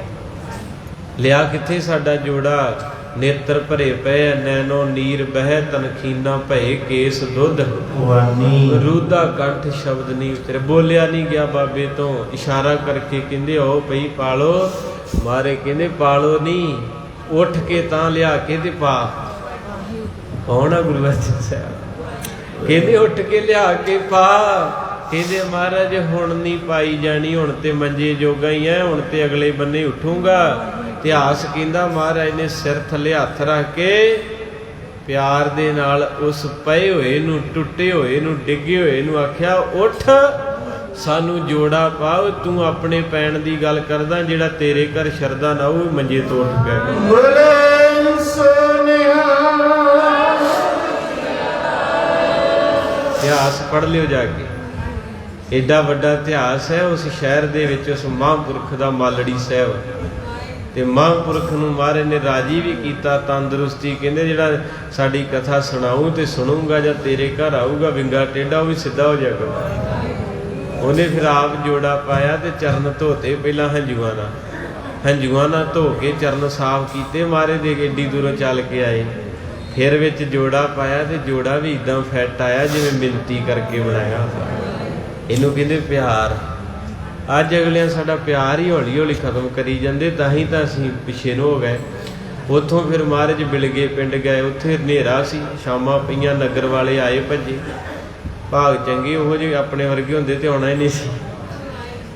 ਲਿਆ ਕਿੱਥੇ ਸਾਡਾ ਜੋੜਾ? ਨੇਤਰ ਭਰੇ ਪਏ, ਨੈਣੋ ਨੀਰ ਬਹਿ, ਤਨਖੀਨਾ ਭਏ ਕੇਸ ਦੁੱਧ ਵਾਨੀ। ਰੂਦਾ ਕੰਠ ਸ਼ਬਦ ਨਹੀਂ ਉਤਰੇ। ਬੋਲਿਆ ਨਹੀਂ ਗਿਆ ਬਾਬੇ ਤੋਂ। ਇਸ਼ਾਰਾ ਕਰਕੇ ਕਹਿੰਦੇ ਓ ਪਈ ਪਾਲੋ। ਮਾਰੇ ਕਹਿੰਦੇ ਪਾਲੋ ਨਹੀਂ, ਉੱਠ ਕੇ ਤਾਂ ਲਿਆ ਕੇ ਤੇ ਪਾ। ਕੌਣ ਆ? ਗੁਰੂ ਅਰਜਨ ਸਾਹਿਬ। ਕਹਿੰਦੇ ਉੱਠ ਕੇ ਲਿਆ ਕੇ ਪਾ। ਕਹਿੰਦੇ ਮਹਾਰਾਜ ਹੁਣ ਨਹੀਂ ਪਾਈ ਜਾਣੀ, ਹੁਣ ਤੇ ਮੰਜੇ ਜੋਗਾ ਹੀ ਹੈ, ਹੁਣ ਤੇ ਅਗਲੇ ਬੰਨੇ ਉੱਠੂਗਾ। ਇਤਿਹਾਸ ਕਹਿੰਦਾ ਮਹਾਰਾਜ ਨੇ ਸਿਰ ਥੱਲੇ ਹੱਥ ਰੱਖ ਕੇ ਪਿਆਰ ਦੇ ਨਾਲ ਉਸ ਪਏ ਹੋਏ ਨੂੰ, ਟੁੱਟੇ ਹੋਏ ਨੂੰ, ਡਿੱਗੇ ਹੋਏ ਨੂੰ ਆਖਿਆ ਉੱਠ, ਸਾਨੂੰ ਜੋੜਾ ਪਾ। ਤੂੰ ਆਪਣੇ ਪੈਣ ਦੀ ਗੱਲ ਕਰਦਾ, ਜਿਹੜਾ ਤੇਰੇ ਘਰ ਸ਼ਰਧਾ ਨਾ ਉਹ ਮੰਜੇ ਤੋਂ ਉੱਠ ਪਿਆ। ਇਤਿਹਾਸ ਪੜ੍ਹ ਲਿਓ ਜਾ ਕੇ, ਏਡਾ ਵੱਡਾ ਇਤਿਹਾਸ ਹੈ ਉਸ ਸ਼ਹਿਰ ਦੇ ਵਿੱਚ। ਉਸ ਮਹਾਂਪੁਰਖ ਦਾ ਮਾਲੜੀ ਸਾਹਿਬ ਤੇ ਮਹਾਂਪੁਰਖ ਨੂੰ ਮਹਾਰਾਜ ਨੇ ਰਾਜੀ ਵੀ ਕੀਤਾ, ਤੰਦਰੁਸਤੀ। ਕਹਿੰਦੇ ਜਿਹੜਾ ਸਾਡੀ ਕਥਾ ਸੁਣਾਊ ਤੇ ਸੁਣੂਗਾ ਜਾਂ ਤੇਰੇ ਘਰ ਆਊਗਾ ਵਿੰਗਾ ਟੇਢਾ ਉਹ ਵੀ ਸਿੱਧਾ ਹੋ ਜਾਏਗਾ। ਉਹਨੇ ਫਿਰ ਆਪ ਜੋੜਾ ਪਾਇਆ ਤੇ ਚਰਨ ਧੋਤੇ ਪਹਿਲਾਂ ਹੰਝੂਆਂ ਨਾਲ ਧੋ ਕੇ ਚਰਨ ਸਾਫ਼ ਕੀਤੇ। ਮਾਰੇ ਦੇ ਏਡੀ ਦੂਰੋਂ ਚੱਲ ਕੇ ਆਏ, ਫਿਰ ਵਿੱਚ ਜੋੜਾ ਪਾਇਆ ਤੇ ਜੋੜਾ ਵੀ ਇਦਾਂ ਫਿੱਟ ਆਇਆ ਜਿਵੇਂ ਮਿੰਤੀ ਕਰਕੇ ਬਣਾਇਆ। ਇਹਨੂੰ ਕਹਿੰਦੇ ਪਿਆਰ। ਅੱਜ ਅਗਲਿਆਂ ਸਾਡਾ ਪਿਆਰ ਹੀ ਹੌਲੀ ਹੌਲੀ ਖਤਮ ਕਰੀ ਜਾਂਦੇ, ਤਾਂ ਹੀ ਤਾਂ ਅਸੀਂ ਪਿੱਛੇ ਨੂੰ ਹੋ ਗਏ। ਉੱਥੋਂ ਫਿਰ ਮਹਾਰਾਜ ਬਿਲਗੇ ਪਿੰਡ ਗਏ, ਉੱਥੇ ਹਨੇਰਾ ਸੀ, ਸ਼ਾਮਾਂ ਪਈਆਂ, ਨਗਰ ਵਾਲੇ ਆਏ ਭੱਜੇ। ਭਾਗ ਚੰਗੇ ਉਹੋ ਜਿਹੇ ਆਪਣੇ ਵਰਗੇ ਹੁੰਦੇ ਤੇ ਆਉਣਾ ਹੀ ਨਹੀਂ ਸੀ।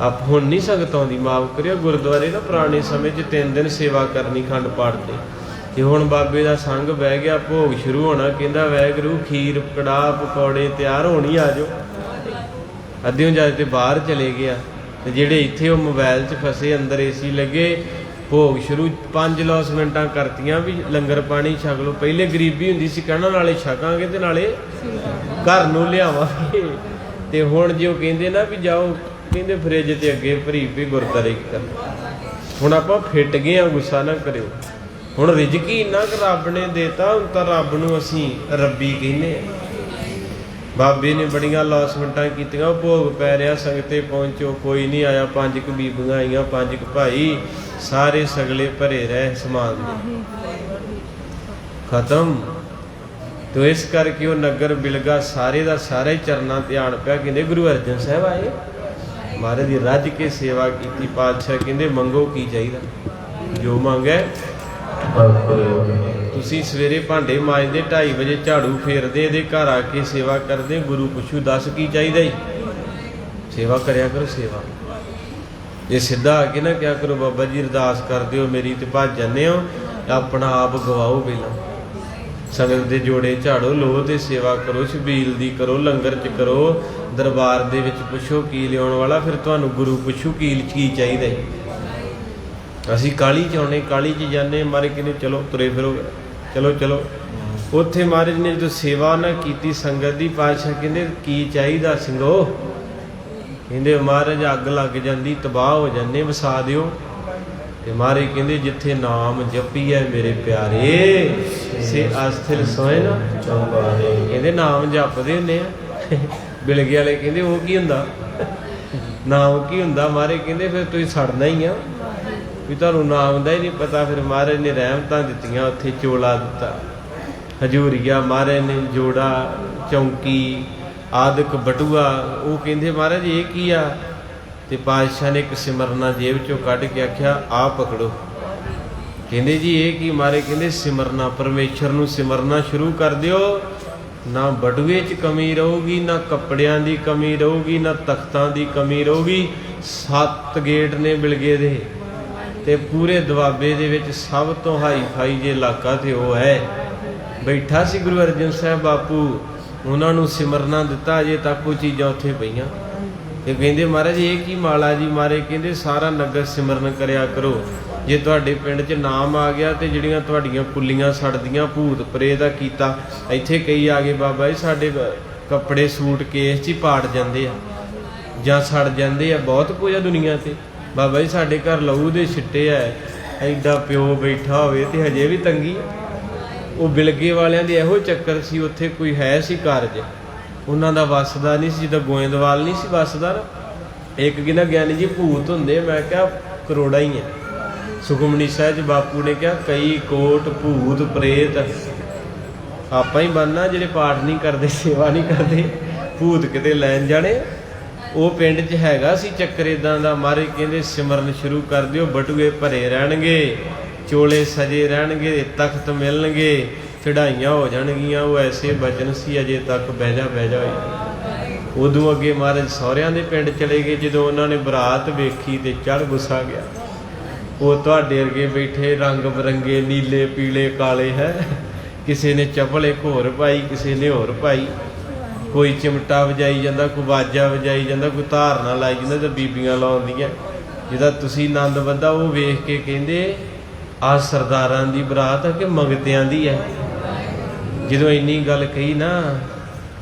ਆਪ ਹੁਣ ਨਹੀਂ ਸੰਗਤ ਆਉਂਦੀ, ਮਾਫ਼ ਕਰਿਓ। ਗੁਰਦੁਆਰੇ ਨਾ ਪੁਰਾਣੇ ਸਮੇਂ 'ਚ 3 ਦਿਨ ਸੇਵਾ ਕਰਨੀ ਖੰਡ ਪਾਠ ਤੇ ਹੁਣ ਬਾਬੇ ਦਾ ਸੰਗ ਬਹਿ ਗਿਆ, ਭੋਗ ਸ਼ੁਰੂ ਹੋਣਾ। ਕਹਿੰਦਾ ਵਾਹਿਗੁਰੂ ਖੀਰ ਕੜਾਹ ਪਕੌੜੇ ਤਿਆਰ ਹੋਣੀ, ਆ ਜਾਓ। ਅੱਧਿਓਂ ਜਦ ਤੇ ਬਾਹਰ ਚਲੇ ਗਿਆ ਤੇ ਜਿਹੜੇ ਇੱਥੇ ਉਹ ਮੋਬਾਈਲ 'ਚ ਫਸੇ, ਅੰਦਰ ਏਸੀ ਲੱਗੇ, ਭੋਗ ਸ਼ੁਰੂ 5 ਲੌਸਮੈਂਟਾਂ ਕਰਤੀਆਂ ਵੀ ਲੰਗਰ ਪਾਣੀ ਛਕ ਲਓ। ਪਹਿਲੇ ਗਰੀਬੀ ਹੁੰਦੀ ਸੀ, ਕਹਿਣਾ ਨਾਲੇ ਛਕਾਂਗੇ ਤੇ ਨਾਲੇ ਘਰ ਨੂੰ ਲਿਆਵਾਂਗੇ। ਤੇ ਹੁਣ ਜੇ ਉਹ ਕਹਿੰਦੇ ਨਾ ਵੀ ਜਾਓ ਕਹਿੰਦੇ ਫਰਿੱਜ ਤੇ ਅੱਗੇ ਭਰੀ ਪਈ ਗੁਰਦਾਰੇ ਕੀ ਕਰਨਾ। ਹੁਣ ਆਪਾਂ ਫਿੱਟ ਗਏ ਆ, ਗੁੱਸਾ ਨਾ ਕਰਿਓ। ਹੁਣ ਰਿਜ਼ਕੀ ਇੰਨਾ ਕੁ ਰੱਬ ਨੇ ਦੇਤਾ, ਹੁਣ ਤਾਂ ਰੱਬ ਨੂੰ ਅਸੀਂ ਰੱਬੀ ਕਹਿੰਦੇ ਆ। ਬਾਬੇ ਨੇ ਬੜੀਆਂ ਲੌਸਮੈਂਟਾਂ ਕੀਤੀਆਂ, ਉਹ ਭੋਗ ਪੈ ਰਿਹਾ, ਸੰਗਤੇ ਪਹੁੰਚੋ, ਕੋਈ ਨਹੀਂ ਆਇਆ। 5 ਕੁ ਬੀਬੀਆਂ ਆਈਆਂ, 5 ਕੁ ਭਾਈ, ਸਾਰੇ ਸਗਲੇ ਭਰੇ ਰਹੇ ਸਮਾਨ ਦੇ, ਖਤਮ। ਤੋ ਇਸ ਕਰਕੇ ਉਹ ਨਗਰ ਬਿਲਗਾ ਸਾਰੇ ਦਾ ਸਾਰਾ ਹੀ ਚਰਨਾਂ ਤੇ ਆਣ ਪਿਆ। ਕਹਿੰਦੇ ਗੁਰੂ ਅਰਜਨ ਸਾਹਿਬ ਆਏ, ਮਹਾਰਾਜ ਦੀ ਰੱਜ ਕੇ ਸੇਵਾ ਕੀਤੀ। ਪਾਤਸ਼ਾਹ ਕਹਿੰਦੇ ਮੰਗੋ ਕੀ ਚਾਹੀਦਾ, ਜੋ ਮੰਗੈ। ਤੁਸੀਂ ਸਵੇਰੇ ਭਾਂਡੇ ਮਾਂਜਦੇ, 2:30 ਵਜੇ ਝਾੜੂ ਫੇਰਦੇ, ਇਹਦੇ ਘਰ ਆ ਕੇ ਸੇਵਾ ਕਰਦੇ, ਗੁਰੂ ਪੁੱਛੂ ਦੱਸ ਕੀ ਚਾਹੀਦਾ ਹੀ। ਸੇਵਾ ਕਰਿਆ ਕਰੋ, ਸੇਵਾ। ਜੇ ਸਿੱਧਾ ਆ ਕੇ ਨਾ ਕਿਹਾ ਕਰੋ ਬਾਬਾ ਜੀ ਅਰਦਾਸ ਕਰ ਦਿਓ ਮੇਰੀ, ਤੇ ਭੱਜ ਜਾਂਦੇ ਹੋ, ਆਪਣਾ ਆਪ ਗਵਾਓ। ਪਹਿਲਾਂ ਸੰਗਤ ਦੇ ਜੋੜੇ ਝਾੜੋ, ਲੋ ਤੇ ਸੇਵਾ ਕਰੋ, ਛਬੀਲ ਦੀ ਕਰੋ, ਲੰਗਰ ਚ ਕਰੋ, ਦਰਬਾਰ ਦੇ ਵਿੱਚ ਪੁੱਛੋ ਕੀ ਲਿਆਉਣ ਵਾਲਾ, ਫਿਰ ਤੁਹਾਨੂੰ ਗੁਰੂ ਪੁੱਛੂ ਕੀ ਚਾਹੀਦਾ ਹੈ। ਅਸੀਂ ਕਾਹਲੀ ਚ ਆਉਣੇ, ਕਾਹਲੀ ਚ ਜਾਂਦੇ, ਮਾਰੇ ਕਹਿੰਦੇ ਚਲੋ ਤੁਰੇ ਫਿਰੋ, ਚਲੋ ਚਲੋ। ਉੱਥੇ ਮਹਾਰਾਜ ਨੇ ਜਦੋਂ ਸੇਵਾ ਨਾ ਕੀਤੀ ਸੰਗਤ ਦੀ, ਪਾਤਸ਼ਾਹ ਕਹਿੰਦੇ ਕੀ ਚਾਹੀਦਾ ਸਿੰਘੋ। ਕਹਿੰਦੇ ਮਹਾਰਾਜ ਅੱਗ ਲੱਗ ਜਾਂਦੀ, ਤਬਾਹ ਹੋ ਜਾਂਦੇ, ਵਸਾ ਦਿਓ। ਤੇ ਮਹਾਰਾਜ ਕਹਿੰਦੇ ਜਿੱਥੇ ਨਾਮ ਜਪੀਐ ਮੇਰੇ ਪਿਆਰੇ, ਸੇ ਅਸਥਿਰ ਸੋਏ ਨਾ ਚੌਬਾਰੇ। ਕਹਿੰਦੇ ਨਾਮ ਜਪਦੇ ਹੁੰਦੇ ਆ। ਬਿਲਗੇ ਵਾਲੇ ਕਹਿੰਦੇ ਉਹ ਕੀ ਹੁੰਦਾ, ਨਾਮ ਕੀ ਹੁੰਦਾ। ਮਹਾਰਾਜ ਕਹਿੰਦੇ ਫਿਰ ਤੁਸੀਂ ਸੜਨਾ ਹੀ ਆ, ਵੀ ਤੁਹਾਨੂੰ ਨਾਮ ਦਾ ਹੀ ਨਹੀਂ ਪਤਾ। ਫਿਰ ਮਹਾਰਾਜ ਨੇ ਰਹਿਮਤਾਂ ਦਿੱਤੀਆਂ, ਉੱਥੇ ਚੋਲਾ ਦਿੱਤਾ, ਹਜੂਰੀਆ, ਮਹਾਰਾਜ ਨੇ ਜੋੜਾ, ਚੌਂਕੀ, ਆਦਿਕ ਬਟੂਆ। ਉਹ ਕਹਿੰਦੇ ਮਹਾਰਾਜ ਇਹ ਕੀ ਆ। ਤੇ ਪਾਤਸ਼ਾਹ ਨੇ ਇੱਕ ਸਿਮਰਨਾ ਜੇਬ ਚੋਂ ਕੱਢ ਕੇ ਆਖਿਆ ਆ ਪਕੜੋ। ਕਹਿੰਦੇ ਜੀ ਇਹ ਕੀ। ਮਾਰੇ ਕਹਿੰਦੇ ਸਿਮਰਨਾ, ਪਰਮੇਸ਼ਰ ਨੂੰ ਸਿਮਰਨਾ ਸ਼ੁਰੂ ਕਰ ਦਿਓ, ਨਾ ਬਟੂਏ 'ਚ ਕਮੀ ਰਹੂਗੀ, ਨਾ ਕੱਪੜਿਆਂ ਦੀ ਕਮੀ ਰਹੂਗੀ, ਨਾ ਤਖਤਾਂ ਦੀ ਕਮੀ ਰਹੂਗੀ। 7 ਗੇਟ ਨੇ ਬਿਲਗੇ ਦੇ, ਤੇ ਪੂਰੇ ਦੁਆਬੇ ਦੇ ਵਿੱਚ ਸਭ ਤੋਂ ਹਾਈ ਫਾਈ ਜੇ ਇਲਾਕਾ ਤੇ ਉਹ ਹੈ। ਬੈਠਾ ਸੀ ਗੁਰੂ ਅਰਜਨ ਸਾਹਿਬ ਬਾਪੂ, ਉਹਨਾਂ ਨੂੰ ਸਿਮਰਨਾ ਦਿੱਤਾ, ਅਜੇ ਤੱਕ ਉਹ ਚੀਜ਼ਾਂ ਉੱਥੇ ਪਈਆਂ। ਤੇ ਕਹਿੰਦੇ ਮਹਾਰਾਜ ਇਹ ਕੀ ਮਾਲਾ ਜੀ। ਮਾਰੇ ਕਹਿੰਦੇ ਸਾਰਾ ਨਗਰ ਸਿਮਰਨ ਕਰਿਆ ਕਰੋ। ਜੇ ਤੁਹਾਡੇ ਪਿੰਡ 'ਚ ਨਾਮ ਆ ਗਿਆ ਤੇ ਜਿਹੜੀਆਂ ਤੁਹਾਡੀਆਂ ਕੁੱਲੀਆਂ ਸੜਦੀਆਂ, ਭੂਤ ਪ੍ਰੇਤ ਦਾ ਕੀਤਾ। ਇੱਥੇ ਕਈ ਆ ਗਏ ਬਾਬਾ ਜੀ ਸਾਡੇ ਕੱਪੜੇ ਸੂਟ ਕੇਸ 'ਚ ਹੀ ਪਾੜ ਜਾਂਦੇ ਆ ਜਾਂ ਸੜ ਜਾਂਦੇ ਆ, ਬਹੁਤ ਕੁਝ ਆ ਦੁਨੀਆ ਤੇ। ਬਾਬਾ ਜੀ ਸਾਡੇ ਘਰ ਲਹੂ ਦੇ ਛਿੱਟੇ ਆ। ਐਡਾ ਪਿਓ ਬੈਠਾ ਹੋਵੇ ਤੇ ਹਜੇ ਵੀ ਤੰਗੀ। ਉਹ ਬਿਲਗੇ ਵਾਲਿਆਂ ਦੇ ਇਹੋ ਚੱਕਰ ਸੀ, ਉੱਥੇ ਕੋਈ ਹੈ ਸੀ ਕਾਰਜ, ਉਹਨਾਂ ਦਾ ਵੱਸਦਾ ਨਹੀਂ ਸੀ, ਜਿੱਦਾਂ ਗੋਇੰਦਵਾਲ ਨਹੀਂ ਸੀ ਵੱਸਦਾ ਨਾ। ਇੱਕ ਕਹਿੰਦਾ ਗਿਆਨੀ ਜੀ ਭੂਤ ਹੁੰਦੇ, ਮੈਂ ਕਿਹਾ ਕਰੋੜਾ ਹੀ ਹੈ। ਸੁਖਮਨੀ ਸਾਹਿਬ 'ਚ ਬਾਪੂ ਨੇ ਕਿਹਾ ਕਈ ਕੋਟ ਭੂਤ ਪ੍ਰੇਤ ਆਪਾਂ ਹੀ ਬਣਨਾ, ਜਿਹੜੇ ਪਾਠ ਨਹੀਂ ਕਰਦੇ, ਸੇਵਾ ਨਹੀਂ ਕਰਦੇ, ਭੂਤ ਕਿਤੇ ਲੈਣ ਜਾਣੇ। ਉਹ ਪਿੰਡ 'ਚ ਹੈਗਾ ਸੀ ਚੱਕਰ ਇਦਾਂ ਦਾ। ਮਹਾਰਾਜ ਕਹਿੰਦੇ ਸਿਮਰਨ ਸ਼ੁਰੂ ਕਰ ਦਿਓ, ਬਟੂਏ ਭਰੇ ਰਹਿਣਗੇ, ਚੋਲੇ ਸਜੇ ਰਹਿਣਗੇ, ਤਖਤ ਮਿਲਣਗੇ, ਚੜਾਈਆਂ ਹੋ ਜਾਣਗੀਆਂ। ਉਹ ਐਸੇ ਬਚਨ ਸੀ ਅਜੇ ਤੱਕ ਬਹਿ ਜਾ ਹੋਈ। ਉਦੋਂ ਅੱਗੇ ਮਹਾਰਾਜ ਸਹੁਰਿਆਂ ਦੇ ਪਿੰਡ ਚਲੇ ਗਏ। ਜਦੋਂ ਉਹਨਾਂ ਨੇ ਬਰਾਤ ਵੇਖੀ ਤੇ ਚੜ ਗੁੱਸਾ ਗਿਆ। ਉਹ ਤੁਹਾਡੇ ਵਰਗੇ ਬੈਠੇ ਰੰਗ ਬਰੰਗੇ, ਨੀਲੇ ਪੀਲੇ ਕਾਲੇ ਹੈ। ਕਿਸੇ ਨੇ ਚੱਪਲ ਇੱਕ ਹੋਰ ਪਾਈ, ਕਿਸੇ ਨੇ ਹੋਰ ਪਾਈ। ਕੋਈ ਚਿਮਟਾ ਵਜਾਈ ਜਾਂਦਾ, ਕੋਈ ਬਾਜਾ ਵਜਾਈ ਜਾਂਦਾ, ਕੋਈ ਧਾਰਨਾ ਲਾਈ ਜਾਂਦਾ, ਤੇ ਬੀਬੀਆਂ ਲਾਉਂਦੀਆਂ। ਜਿਹਦਾ ਤੁਸੀਂ ਆਨੰਦ ਬੰਦਾ ਉਹ ਵੇਖ ਕੇ ਕਹਿੰਦੇ ਆਹ ਸਰਦਾਰਾਂ ਦੀ ਬਰਾਤ ਆ ਕਿ ਮੰਗਤਿਆਂ ਦੀ ਹੈ। ਜਦੋਂ ਇੰਨੀ ਗੱਲ ਕਹੀ ਨਾ,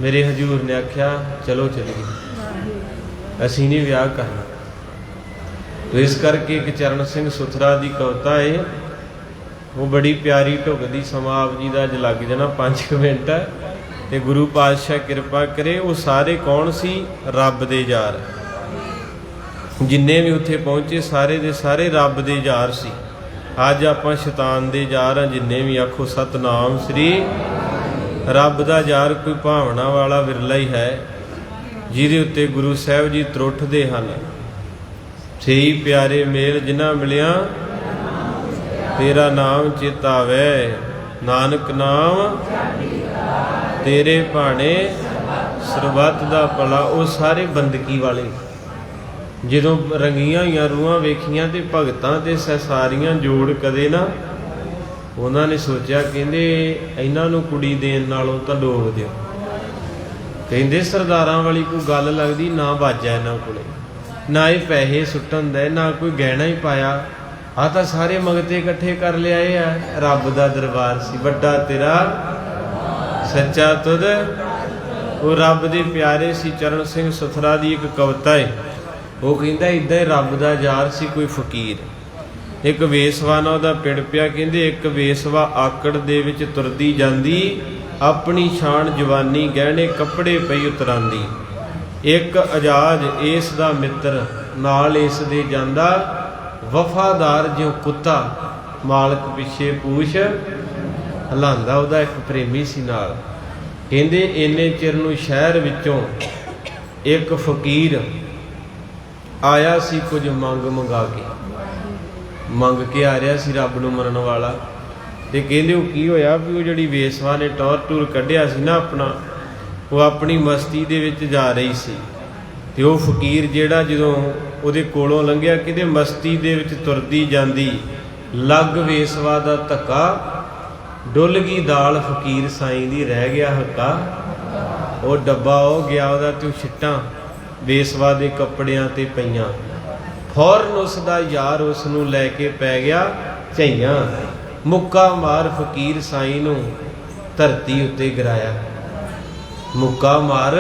ਮੇਰੇ ਹਜ਼ੂਰ ਨੇ ਆਖਿਆ ਚਲੋ ਚਲੀਏ, ਅਸੀਂ ਨਹੀਂ ਵਿਆਹ ਕਰਨਾ। ਤੋ ਇਸ ਕਰਕੇ ਇੱਕ ਚਰਨ ਸਿੰਘ ਸੁਥਰਾ ਦੀ ਕਵਿਤਾ ਹੈ, ਉਹ ਬੜੀ ਪਿਆਰੀ ਢੁਕਦੀ। ਸਮਾਂ ਆਪ ਜੀ ਦਾ ਅੱਜ ਲੱਗ ਜਾਣਾ 5 ਮਿੰਟ, ਤੇ ਗੁਰੂ ਪਾਤਸ਼ਾਹ ਕਿਰਪਾ ਕਰੇ। ਉਹ ਸਾਰੇ ਕੌਣ ਸੀ? ਰੱਬ ਦੇ ਯਾਰ। ਜਿੰਨੇ ਵੀ ਉੱਥੇ ਪਹੁੰਚੇ ਸਾਰੇ ਦੇ ਸਾਰੇ ਰੱਬ ਦੇ ਯਾਰ ਸੀ। ਅੱਜ ਆਪਾਂ ਸ਼ੈਤਾਨ ਦੇ ਯਾਰ ਹਾਂ। ਜਿੰਨੇ ਵੀ ਆਖੋ ਸਤਨਾਮ ਸ੍ਰੀ। ਰੱਬ ਦਾ ਯਾਰ ਕੋਈ ਭਾਵਨਾ ਵਾਲਾ ਵਿਰਲਾ ਹੀ ਹੈ, ਜਿਹਦੇ ਉੱਤੇ ਗੁਰੂ ਸਾਹਿਬ ਜੀ ਤਰੁੱਠਦੇ ਹਨ। ਸਹੀ ਪਿਆਰੇ ਮੇਲ ਜਿਨ੍ਹਾਂ ਮਿਲਿਆ, ਤੇਰਾ ਨਾਮ ਚਿਤ ਆਵੇ, ਨਾਨਕ ਨਾਮ ਤੇਰੇ ਭਾਣੇ ਸਰਬੱਤ ਦਾ ਭਲਾ। ਉਹ ਸਾਰੇ ਬੰਦਗੀ ਵਾਲੇ ਜਦੋਂ ਰੰਗੀਆਂ ਹੋਈਆਂ ਰੂਹਾਂ ਵੇਖੀਆਂ ਤੇ ਭਗਤਾਂ ਤੇ ਸਹਿਸਾਰੀਆਂ ਜੋੜ ਕਦੇ ਨਾ, ਉਹਨਾਂ ਨੇ ਸੋਚਿਆ ਕਹਿੰਦੇ ਇਹਨਾਂ ਨੂੰ ਕੁੜੀ ਦੇਣ ਨਾਲੋਂ ਤਾਂ ਡੋਬ ਦਿਓ। ਕਹਿੰਦੇ ਸਰਦਾਰਾਂ ਵਾਲੀ ਕੋਈ ਗੱਲ ਲੱਗਦੀ ਨਾ, ਬਾਜਾ ਇਹਨਾਂ ਕੋਲੇ ਨਾ, ਇਹ ਪੈਸੇ ਸੁੱਟਣ ਦੇ, ਨਾ ਕੋਈ ਗਹਿਣਾ ਹੀ ਪਾਇਆ। ਆਹ ਤਾਂ ਸਾਰੇ ਮੰਗਤੇ ਇਕੱਠੇ ਕਰ ਲਿਆਏ ਆ। ਰੱਬ ਦਾ ਦਰਬਾਰ ਸੀ, ਵੱਡਾ ਤੇਰਾ ਸੱਚਾ ਤੁਧ। ਉਹ ਰੱਬ ਦੇ ਪਿਆਰੇ ਸੀ। ਚਰਨ ਸਿੰਘ ਸੁਥਰਾ ਦੀ ਇੱਕ ਕਵਿਤਾ ਹੈ, ਉਹ ਕਹਿੰਦਾ ਇਦਾਂ ਹੀ ਰੱਬ ਦਾ ਯਾਰ ਸੀ ਕੋਈ ਫਕੀਰ। ਇੱਕ ਵੇਸਵਾ ਨਾਲ ਉਹਦਾ ਪਿੰਡ ਪਿਆ। ਕਹਿੰਦੇ ਇੱਕ ਵੇਸਵਾ ਆਕੜ ਦੇ ਵਿੱਚ ਤੁਰਦੀ ਜਾਂਦੀ, ਆਪਣੀ ਸ਼ਾਨ ਜਵਾਨੀ ਗਹਿਣੇ ਕੱਪੜੇ ਪਈ ਉਤਰਾਂਦੀ। ਇੱਕ ਅਜਾਜ ਇਸ ਦਾ ਮਿੱਤਰ ਨਾਲ ਇਸ ਦੇ ਜਾਂਦਾ, ਵਫਾਦਾਰ ਜਿਉ ਕੁੱਤਾ ਮਾਲਕ ਪਿੱਛੇ ਪੂਛ ਹਲਾਂਦਾ। ਉਹਦਾ ਇੱਕ ਪ੍ਰੇਮੀ ਸੀ ਨਾਲ। ਕਹਿੰਦੇ ਇੰਨੇ ਚਿਰ ਨੂੰ ਸ਼ਹਿਰ ਵਿੱਚੋਂ ਇੱਕ ਫਕੀਰ ਆਇਆ ਸੀ, ਕੁਝ ਮੰਗਾ ਕੇ ਮੰਗ ਕੇ ਆ ਰਿਹਾ ਸੀ, ਰੱਬ ਨੂੰ ਮੰਨਣ ਵਾਲਾ। ਤੇ ਕਹਿੰਦੇ ਉਹ ਕੀ ਹੋਇਆ ਵੀ ਉਹ ਜਿਹੜੀ ਵੇਸਵਾ ਨੇ ਟੌਰ ਟੂਰ ਕੱਢਿਆ ਸੀ ਨਾ ਆਪਣਾ, ਉਹ ਆਪਣੀ ਮਸਤੀ ਦੇ ਵਿੱਚ ਜਾ ਰਹੀ ਸੀ। ਤੇ ਉਹ ਫਕੀਰ ਜਿਹੜਾ ਜਦੋਂ ਉਹਦੇ ਕੋਲੋਂ ਲੰਘਿਆ, ਕਿਤੇ ਮਸਤੀ ਦੇ ਵਿੱਚ ਤੁਰਦੀ ਜਾਂਦੀ, ਲੱਗ ਵੇਸਵਾ ਦਾ ਧੱਕਾ, ਡੁੱਲ ਗਈ ਦਾਲ ਫਕੀਰ ਸਾਈਂ ਦੀ, ਰਹਿ ਗਿਆ ਹੱਕਾ। ਉਹ ਡੱਬਾ ਉਹ ਗਿਆ ਉਹਦਾ, ਤੇ ਉਹ ਛਿੱਟਾਂ ਵੇਸਵਾ ਦੇ ਕੱਪੜਿਆਂ ਤੇ ਪਈਆਂ। ਫੌਰਨ ਉਸ ਦਾ ਯਾਰ ਉਸ ਨੂੰ ਲੈ ਕੇ ਪੈ ਗਿਆ ਝਈਆਂ। ਮੁੱਕਾ ਮਾਰ ਫਕੀਰ ਸਾਈਂ ਨੂੰ ਧਰਤੀ ਉੱਤੇ ਗਿਰਾਇਆ। ਮੁੱਕਾ ਮਾਰ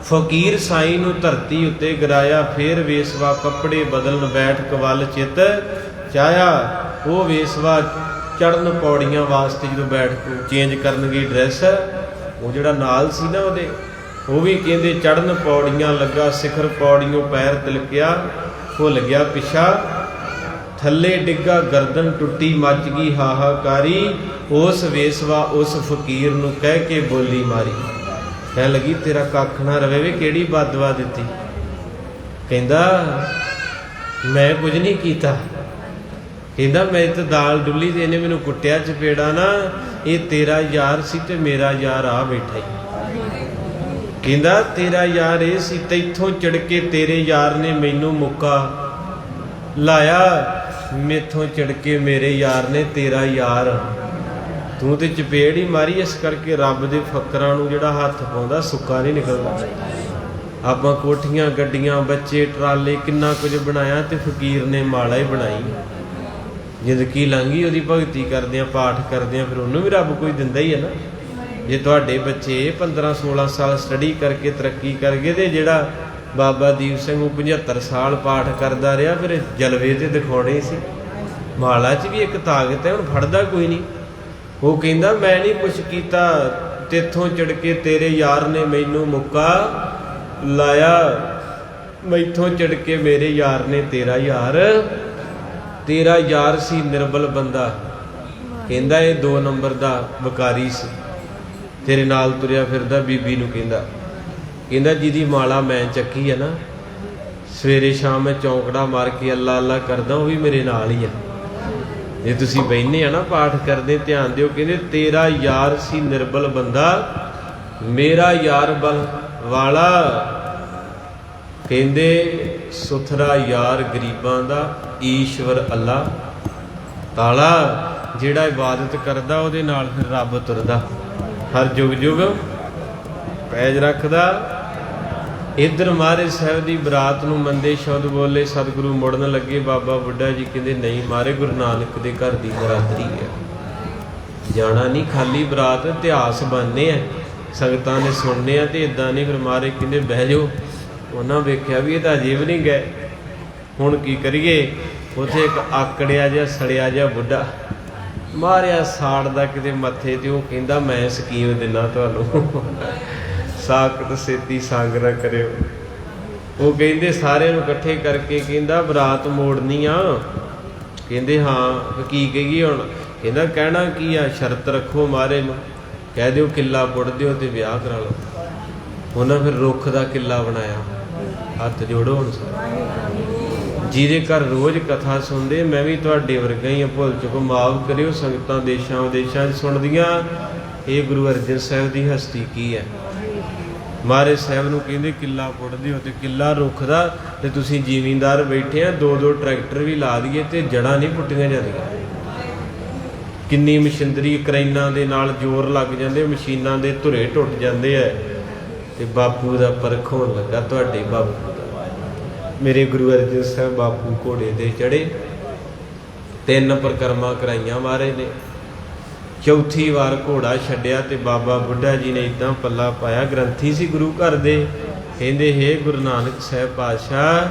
ਫਕੀਰ ਸਾਈਂ ਨੂੰ ਧਰਤੀ ਉੱਤੇ ਗਿਰਾਇਆ। ਫੇਰ ਵੇਸਵਾ ਕੱਪੜੇ ਬਦਲਣ ਬੈਠ ਕਵਲ ਚਿੱਤ ਚਾਹਿਆ। ਉਹ ਵੇਸਵਾ ਚੜਨ ਪੌੜੀਆਂ ਵਾਸਤੇ ਜਦੋਂ ਬੈਠ ਚੇਂਜ ਕਰਨ ਗਈ ਡਰੈਸ, ਉਹ ਜਿਹੜਾ ਨਾਲ ਸੀ ਨਾ ਉਹਦੇ, ਉਹ ਵੀ ਕਹਿੰਦੇ ਚੜਨ ਪੌੜੀਆਂ ਲੱਗਾ, ਸਿਖਰ ਪੌੜੀਆਂ ਪੈਰ ਤਿਲਕਿਆ, ਭੁੱਲ ਗਿਆ ਪਿਛਾ, ਥੱਲੇ ਡਿੱਗਾ ਗਰਦਨ ਟੁੱਟੀ, ਮੱਚ ਗਈ ਹਾਹਾਕਾਰੀ। ਉਸ ਵੇਸਵਾ ਉਸ ਫਕੀਰ ਨੂੰ ਕਹਿ ਕੇ ਬੋਲੀ ਮਾਰੀ, ਕਹਿ ਲੱਗੀ ਤੇਰਾ ਕੱਖ ਨਾ ਰਵੇ ਵੇ, ਕਿਹੜੀ ਬਦਦੁਆ ਦਿੱਤੀ। ਕਹਿੰਦਾ ਮੈਂ ਕੁਝ ਨਹੀਂ ਕੀਤਾ। ਕਹਿੰਦਾ ਮੈਂ ਤਾਂ ਦਾਲ ਡੁੱਲੀ ਤੇ ਇਹਨੇ ਮੈਨੂੰ ਕੁੱਟਿਆ ਚਪੇੜਾ ਨਾ, ਇਹ ਤੇਰਾ ਯਾਰ ਸੀ ਤੇ ਮੇਰਾ ਯਾਰ ਆ ਬੈਠਾ। ਕਹਿੰਦਾ ਤੇਰਾ ਯਾਰ ਇਹ ਸੀ, ਤੈਥੋਂ ਚੜ ਕੇ ਤੇਰੇ ਯਾਰ ਨੇ ਮੈਨੂੰ ਮੁੱਕਾ ਲਾਇਆ, ਮੈਥੋਂ ਚੜ ਕੇ ਮੇਰੇ ਯਾਰ ਨੇ ਤੇਰਾ ਯਾਰ, ਤੂੰ ਤੇ ਚਪੇੜ ਹੀ ਮਾਰੀ। ਇਸ ਕਰਕੇ ਰੱਬ ਦੇ ਫਕਰਾਂ ਨੂੰ ਜਿਹੜਾ ਹੱਥ ਪਾਉਂਦਾ ਸੁੱਕਾ ਨਹੀਂ ਨਿਕਲਦਾ। ਆਪਾਂ ਕੋਠੀਆਂ, ਗੱਡੀਆਂ, ਬੱਚੇ, ਟਰਾਲੇ, ਕਿੰਨਾ ਕੁਝ ਬਣਾਇਆ, ਤੇ ਫਕੀਰ ਨੇ ਮਾਲਾ ਹੀ ਬਣਾਈ। ਜ਼ਿੰਦਗੀ ਲੰਘੀ ਉਹਦੀ ਭਗਤੀ ਕਰਦਿਆਂ, ਪਾਠ ਕਰਦਿਆਂ, ਫਿਰ ਉਹਨੂੰ ਵੀ ਰੱਬ ਕੋਈ ਦਿੰਦਾ ਹੀ ਹੈ ਨਾ। ਜੇ ਤੁਹਾਡੇ ਬੱਚੇ 15-16 ਸਾਲ ਸਟੱਡੀ ਕਰਕੇ ਤਰੱਕੀ ਕਰ ਗਏ, ਤੇ ਜਿਹੜਾ ਬਾਬਾ ਦੀਪ ਸਿੰਘ ਉਹ 75 ਸਾਲ ਪਾਠ ਕਰਦਾ ਰਿਹਾ, ਫਿਰ ਜਲਵੇ ਤੇ ਦਿਖਾਉਣੇ ਸੀ। ਮਾਲਾ 'ਚ ਵੀ ਇੱਕ ਤਾਕਤ ਹੈ, ਹੁਣ ਫੜਦਾ ਕੋਈ ਨਹੀਂ। ਉਹ ਕਹਿੰਦਾ ਮੈਂ ਨਹੀਂ ਕੁਛ ਕੀਤਾ, ਤੇਥੋਂ ਚੜ ਕੇ ਤੇਰੇ ਯਾਰ ਨੇ ਮੈਨੂੰ ਮੁੱਕਾ ਲਾਇਆ, ਮੈਥੋਂ ਚੜ ਕੇ ਮੇਰੇ ਯਾਰ ਨੇ ਤੇਰਾ ਯਾਰ। ਤੇਰਾ ਯਾਰ ਸੀ ਨਿਰਬਲ ਬੰਦਾ। ਕਹਿੰਦਾ ਇਹ 2 ਨੰਬਰ ਦਾ ਵਕਾਰੀ ਸੀ, ਤੇਰੇ ਨਾਲ ਤੁਰਿਆ ਫਿਰਦਾ। ਬੀਬੀ ਨੂੰ ਕਹਿੰਦਾ ਜਿਹਦੀ ਮਾਲਾ ਮੈਂ ਚੱਕੀ ਹੈ ਨਾ, ਸਵੇਰੇ ਸ਼ਾਮ ਮੈਂ ਚੌਂਕੜਾ ਮਾਰ ਕੇ ਅੱਲਾ ਅੱਲਾ ਕਰਦਾ, ਉਹ ਵੀ ਮੇਰੇ ਨਾਲ ਹੀ ਆ। ਜੇ ਤੁਸੀਂ ਬਹਿਨੇ ਆ ਨਾ ਪਾਠ ਕਰਦੇ, ਧਿਆਨ ਦਿਓ। ਕਹਿੰਦੇ ਤੇਰਾ ਯਾਰ ਸੀ ਨਿਰਬਲ ਬੰਦਾ, ਮੇਰਾ ਯਾਰ ਬਲ ਵਾਲਾ। ਕਹਿੰਦੇ ਸੁਥਰਾ ਯਾਰ ਗਰੀਬਾਂ ਦਾ, ਈਸ਼ਵਰ ਅੱਲਾ ਤਾਲਾ। ਜਿਹੜਾ ਇਬਾਦਤ ਕਰਦਾ ਉਹਦੇ ਨਾਲ ਫਿਰ ਰੱਬ ਤੁਰਦਾ, ਹਰ ਯੁਗ ਯੁਗ ਪੈਜ ਰੱਖਦਾ। ਇੱਧਰ ਮਹਾਰਾਜ ਸਾਹਿਬ ਦੀ ਬਰਾਤ ਨੂੰ ਮੰਦੇ ਸ਼ਬਦ ਬੋਲੇ, ਸਤਿਗੁਰੂ ਮੁੜਨ ਲੱਗੇ। ਬਾਬਾ ਬੁੱਢਾ ਜੀ ਕਹਿੰਦੇ ਨਹੀਂ ਮਾਰੇ, ਗੁਰੂ ਨਾਨਕ ਦੇ ਘਰ ਦੀ ਬਰਾਤਰੀ ਹੈ, ਜਾਣਾ ਨਹੀਂ ਖਾਲੀ ਬਰਾਤ। ਇਤਿਹਾਸ ਬਣਨੇ ਆ, ਸੰਗਤਾਂ ਨੇ ਸੁਣਨੇ ਆ, ਤੇ ਇਦਾਂ ਨਹੀਂ। ਫਿਰ ਮਾਰੇ ਕਹਿੰਦੇ ਬਹਿ ਜਾਓ। ਉਹਨਾਂ ਵੇਖਿਆ ਵੀ ਇਹ ਤਾਂ ਅਜੇ ਵੀ ਨਹੀਂ ਗਏ, ਹੁਣ ਕੀ ਕਰੀਏ। ਉੱਥੇ ਇੱਕ ਆਕੜਿਆ ਜਿਹਾ ਸੜਿਆ ਜਿਹਾ ਬੁੱਢਾ ਮਾਰਿਆ ਸਾੜਦਾ ਕਿਤੇ ਮੱਥੇ ਤੇ। ਉਹ ਕਹਿੰਦਾ ਮੈਂ ਸਕੀਮ ਦਿੰਦਾ ਤੁਹਾਨੂੰ, ਸਾਕਤ ਸੇਤੀ ਸੰਗ ਨਾ ਕਰਿਓ। ਉਹ ਕਹਿੰਦੇ ਸਾਰਿਆਂ ਨੂੰ ਇਕੱਠੇ ਕਰਕੇ ਕਹਿੰਦਾ ਬਰਾਤ ਮੋੜਨੀ ਆ। ਕਹਿੰਦੇ ਹਾਂ ਕੀ ਕਹੀਏ ਹੁਣ। ਕਹਿੰਦਾ ਕਹਿਣਾ ਕੀ ਆ, ਸ਼ਰਤ ਰੱਖੋ ਮਾਰੇ ਨੂੰ, ਕਹਿ ਦਿਓ ਕਿੱਲਾ ਪੁੱਟ ਦਿਓ ਤੇ ਵਿਆਹ ਕਰਾ ਲਓ। ਉਹਨਾਂ ਫਿਰ ਰੁੱਖ ਦਾ ਕਿੱਲਾ ਬਣਾਇਆ। ਹੱਥ ਜੋੜੋ ਹੁਣ ਜਿਹਦੇ ਘਰ ਰੋਜ਼ ਕਥਾ ਸੁਣਦੇ, ਮੈਂ ਵੀ ਤੁਹਾਡੇ ਵਰਗਾ ਹੀ ਭੁੱਲ ਚੁੱਕੋ, ਮਾਫ ਕਰਿਓ। ਸੰਗਤਾਂ ਦੇਸ਼ਾਂ ਵਿਦੇਸ਼ਾਂ 'ਚ ਸੁਣਦੀਆਂ, ਇਹ ਗੁਰੂ ਅਰਜਨ ਸਾਹਿਬ ਦੀ ਹਸਤੀ ਕੀ ਹੈ। ਮਹਾਰਾਜ ਸਾਹਿਬ ਨੂੰ ਕਹਿੰਦੇ ਕਿੱਲਾ ਪੁੱਟ ਦਿਓ, ਤੇ ਕਿੱਲਾ ਰੁੱਖ ਦਾ, ਤੇ ਤੁਸੀਂ ਜ਼ਿਮੀਂਦਾਰ ਬੈਠੇ ਆ, 2-2 ਟਰੈਕਟਰ ਵੀ ਲਾ ਦਈਏ ਤੇ ਜੜ੍ਹਾਂ ਨਹੀਂ ਪੁੱਟੀਆਂ ਜਾਂਦੀਆਂ। ਕਿੰਨੀ ਮਸ਼ੀਨਰੀ ਕਰੇਨਾਂ ਦੇ ਨਾਲ ਜ਼ੋਰ ਲੱਗ ਜਾਂਦੇ, ਮਸ਼ੀਨਾਂ ਦੇ ਧੁਰੇ ਟੁੱਟ ਜਾਂਦੇ ਆ। ਤੇ ਬਾਪੂ ਦਾ ਪਰਖ ਹੋਣ ਲੱਗਾ, ਤੁਹਾਡੇ ਬਾਪੂ ਦਾ। ਮੇਰੇ ਗੁਰੂ ਅਰਜਨ ਸਾਹਿਬ ਬਾਪੂ ਘੋੜੇ ਤੇ ਚੜੇ, 3 ਪਰਿਕਰਮਾ ਕਰਾਈਆਂ ਮਹਾਰਾਜ ਨੇ। ਚੌਥੀ ਵਾਰ ਘੋੜਾ ਛੱਡਿਆ ਤੇ ਬਾਬਾ ਬੁੱਢਾ ਜੀ ਨੇ ਇੱਦਾਂ ਪੱਲਾ ਪਾਇਆ, ਗ੍ਰੰਥੀ ਸੀ ਗੁਰੂ ਘਰ ਦੇ। ਕਹਿੰਦੇ ਹੇ ਗੁਰੂ ਨਾਨਕ ਸਾਹਿਬ ਪਾਤਸ਼ਾਹ,